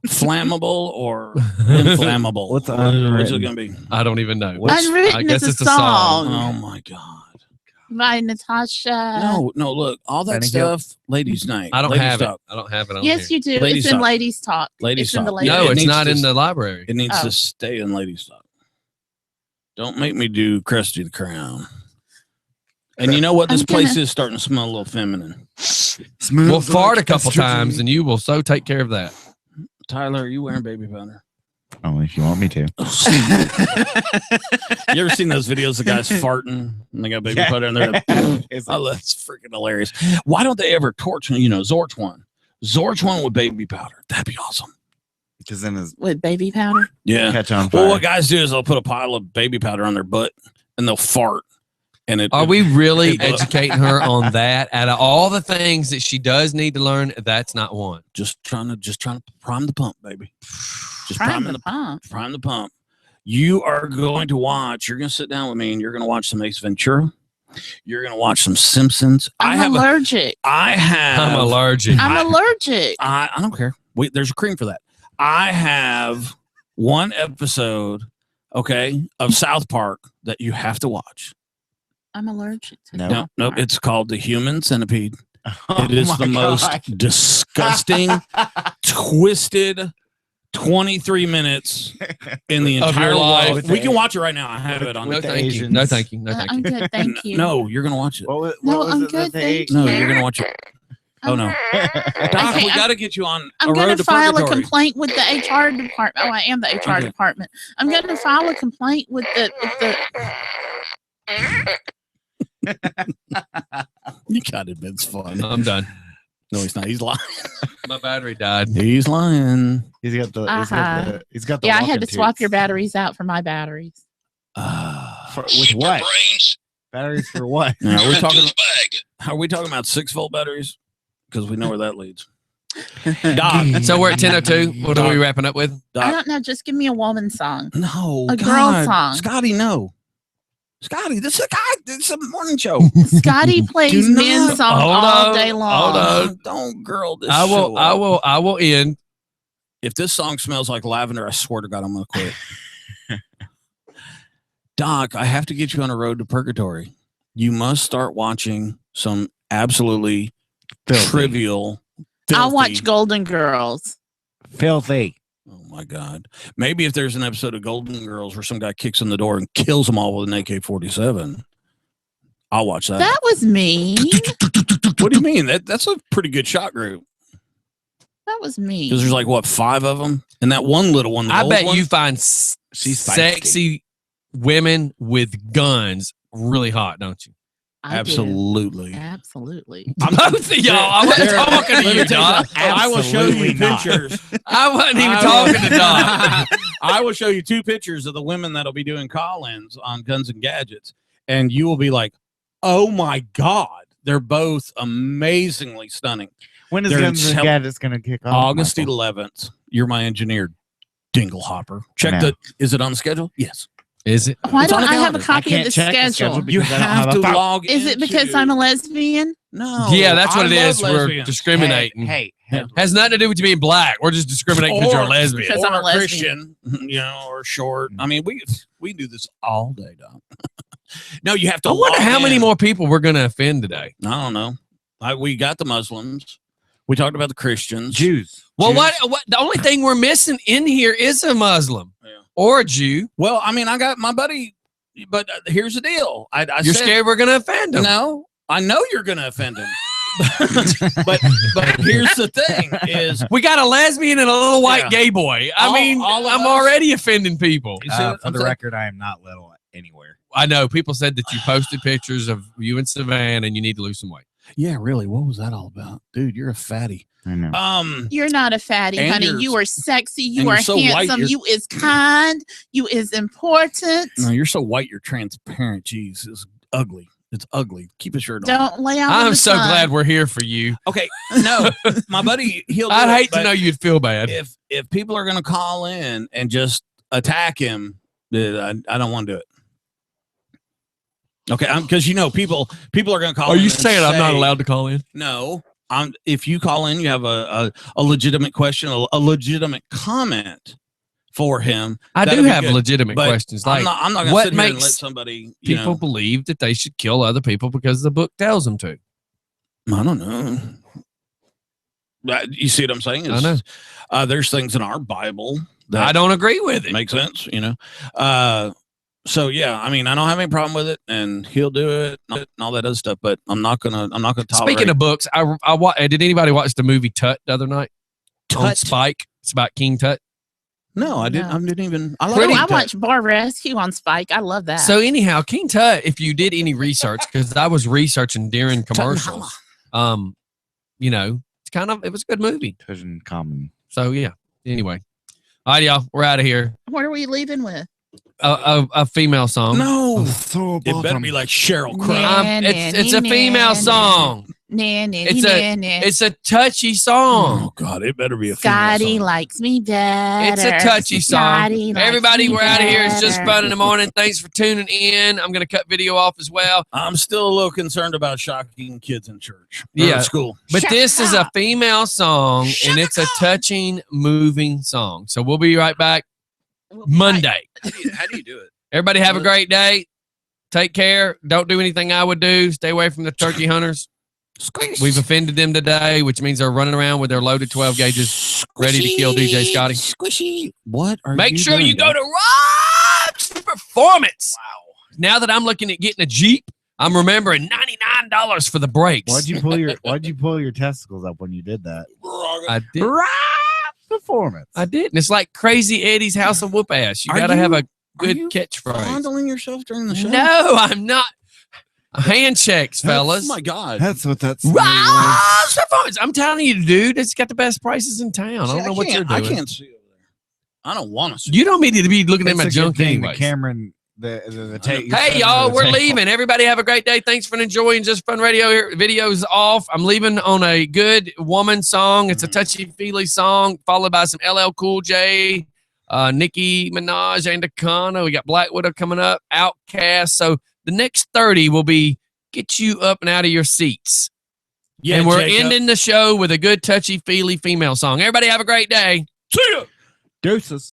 Flammable or inflammable? What's What's it unwritten? going to be? I don't even know. Unwritten I guess is it's a a song. song Oh my God. by Natasha. No, look, all that Benny Hill. stuff, ladies' night. I don't Ladies have it. Talk. I don't have it on Yes, here. you do. Ladies it's in Talk. Ladies Talk. Ladies it's in the Talk. ladies. No, it it's needs not to in the library. It needs Oh. to stay in ladies' talk. Don't make me do Krusty the Crown. And you know what? This I'm place gonna- is starting to smell a little feminine. We'll fart a couple times and you will so take care of that. Tyler, are you wearing baby powder? Oh, if you want me to. You ever seen those videos of guys farting and they got baby powder in there? It's Oh, that's freaking hilarious. Why don't they ever torch, Zorch one? Zorch one with baby powder. That'd be awesome. because then it's With baby powder. Yeah. catch on fire. Well, what guys do is they'll put a pile of baby powder on their butt and they'll fart. And it Are we really it- educating her on that? Out of all the things that she does need to learn, that's not one. just trying to prime the pump, baby. Just Prime priming the pump. prime the pump. You are going to watch. You're going to sit down with me, and you're going to watch some Ace Ventura. You're going to watch some Simpsons. I'm allergic. I'm allergic. I'm allergic. I don't care. Wait, there's a cream for that. I have one episode, okay, of South Park that you have to watch. I'm allergic to No. No, nope. It's called The Human Centipede. Oh It is my the most God. disgusting, twisted 23 minutes in the Of entire your life. life. We can watch it right now. I have it on. No, the thank you. Asians. No, thank you. No, thank I'm you. good, thank you. No, you're gonna watch it. No, I'm good, thank you. No, you're gonna watch it. Oh no, Doc, Okay, we got to get you on I'm a going road to to file a purgatory. complaint with the HR department. Oh, I am the HR Okay. department. I'm going to file a complaint with the. You got it. It's fun. I'm done. No, he's not. He's lying. My battery died. He's lying. He's got the. He's got the. Yeah, I had to walking swap your toots. batteries out for my batteries. With what? Batteries for what? Now, are we talking about 6-volt batteries? Because we know where that leads. Doc. So we're at 10:02. What are we wrapping up with? Doc. I don't know. Just give me a woman song. No, A girl God. song. Scotty, no. Scotty, this is a guy. This is a morning show. Scotty plays Do not- men's song Hold all on, day hold long. on. Don't girl this. I show up. will end. If this song smells like lavender, I swear to God, I'm gonna quit. Doc, I have to get you on a road to purgatory. You must start watching some absolutely trivial. I'll filthy- watch Golden Girls. Filthy. Oh my God! Maybe if there's an episode of Golden Girls where some guy kicks in the door and kills them all with an AK-47, I'll watch that. That was mean. What do you mean? That's a pretty good shot group. That was mean. Because there's like what 5 of them, and that one little one. The I gold bet one, you find She's feisty. sexy women with guns really hot, don't you? I do. absolutely. Absolutely. Both of y'all. I wasn't There- talking to let me you, tell Doc. something. I will show you Absolutely not. pictures. I wasn't even I will- talking to Doc. I will show you 2 pictures of the women that'll be doing call-ins on Guns and Gadgets, and you will be like, "Oh my God, they're both amazingly stunning." When is They're Guns and tell- Gadgets going to kick off? August Michael? 11th. You're my engineer, Dinglehopper. Check No. the. Is it on the schedule? Yes. Is it? Why It's on don't the I have a calendar. copy of can't the check the schedule? schedule You because I don't have have to a phone. log. Is it because into- I'm a lesbian? No. Yeah, that's what I it love is. We're lesbians. discriminating. Hey, Has nothing to do with you being black. We're just discriminating because you're a lesbian. Because I'm a or lesbian. Christian, or short. I mean, we do this all day, Doc. No, you have to. I wonder log how many in. more people we're going to offend today. I don't know. We got the Muslims. We talked about the Christians. Jews. Well, Jews. what? The only thing we're missing in here is a Muslim Yeah. or a Jew. Well, I mean, I got my buddy, but here's the deal. I You're said, scared we're going to offend them. No, I know you're going to offend him. but here's the thing: is We got a lesbian and a little white Yeah. gay boy. I All- mean, all of I'm us- already offending people. you see what For I'm the saying? record, I am not little anywhere. I know people said that you posted pictures of you and Savannah and you need to lose some weight. Yeah, really. What was that all about, dude? You're a fatty. I know. You're not a fatty, And honey. you're- You are sexy. and You you're are so white, handsome. you're- You is kind. You is important. No, you're so white. You're transparent. Jeez, it's ugly. It's ugly. Keep a shirt on. Don't lay out. in I'm the so sun. glad we're here for you. Okay, no, my buddy. He'll. Do I'd it, hate to but know you'd feel bad. if people are going to call in and just attack him, then I don't want to do it. Okay, because people are going to call. Are in you and saying I'm not say, allowed to call in? No, if you call in, you have a legitimate question, a legitimate comment for him. I That'd do be have good. legitimate But questions. Like, I'm not going to what sit here and let makes somebody people believe that they should kill other people because the book tells them to. I don't know. You see what I'm saying? I know. There's things in our Bible that I don't agree with it. makes sense, So yeah, I mean, I don't have any problem with it, and he'll do it and all that other stuff. But I'm not gonna tolerate. Speaking of books, did anybody watch the movie Tut the other night on Tut? Spike? It's about King Tut. No, I didn't. No. I didn't even. I Pretty love I it. watched Bar Rescue on Spike. I love that. So anyhow, King Tut, if you did any research, because I was researching during commercials, it's it was a good movie. Pigeon common. So yeah. Anyway, all right, y'all, we're out of here. what are we leaving with? A female song. No, So it better be like Cheryl Crow. Yeah. It's a female song. It's a touchy song. Oh God, it better be a female Scotty song. likes me better. It's a touchy song. Scotty likes Everybody, me we're out of here. It's just better. fun in the morning. Thanks for tuning in. I'm going to cut video off as well. I'm still a little concerned about shocking kids in church. Or Yeah. at school. But Shut this is a up. female song, and it's a touching, moving song. So we'll be right back Monday. How do you do it? Everybody have a great day. Take care. Don't do anything I would do. Stay away from the turkey hunters. We've offended them today, which means they're running around with their loaded 12 gauges ready to kill DJ Scotty. Squishy. What are Make you sure doing, you go Dad? to Rob's Performance. Wow. Now that I'm looking at getting a Jeep, I'm remembering $99 for the brakes. Why'd you pull your testicles up when you did that? I did. Performance. I did. And it's like Crazy Eddie's House of Whoop Ass. You got to have a good catchphrase. Fondling yourself during the show? No, I'm not. Handshakes, fellas. Oh my God. That's what that's. Rob's Performance. I'm telling you, dude, it's got the best prices in town. I don't know what you're doing. I can't see over there. I don't want to see. You don't need to be looking at my junk anyway. anyways. Cameron, the tape. Hey, y'all, we're leaving. Everybody have a great day. Thanks for enjoying Just Fun Radio here. Video's off. I'm leaving on a good woman song. It's a touchy-feely song, followed by some LL Cool J, Nicki Minaj, and Akana. We got Black Widow coming up, Outkast. So the next 30 will be get you up and out of your seats. Yeah, and we're Jacob. ending the show with a good touchy-feely female song. Everybody have a great day. See ya. Deuces.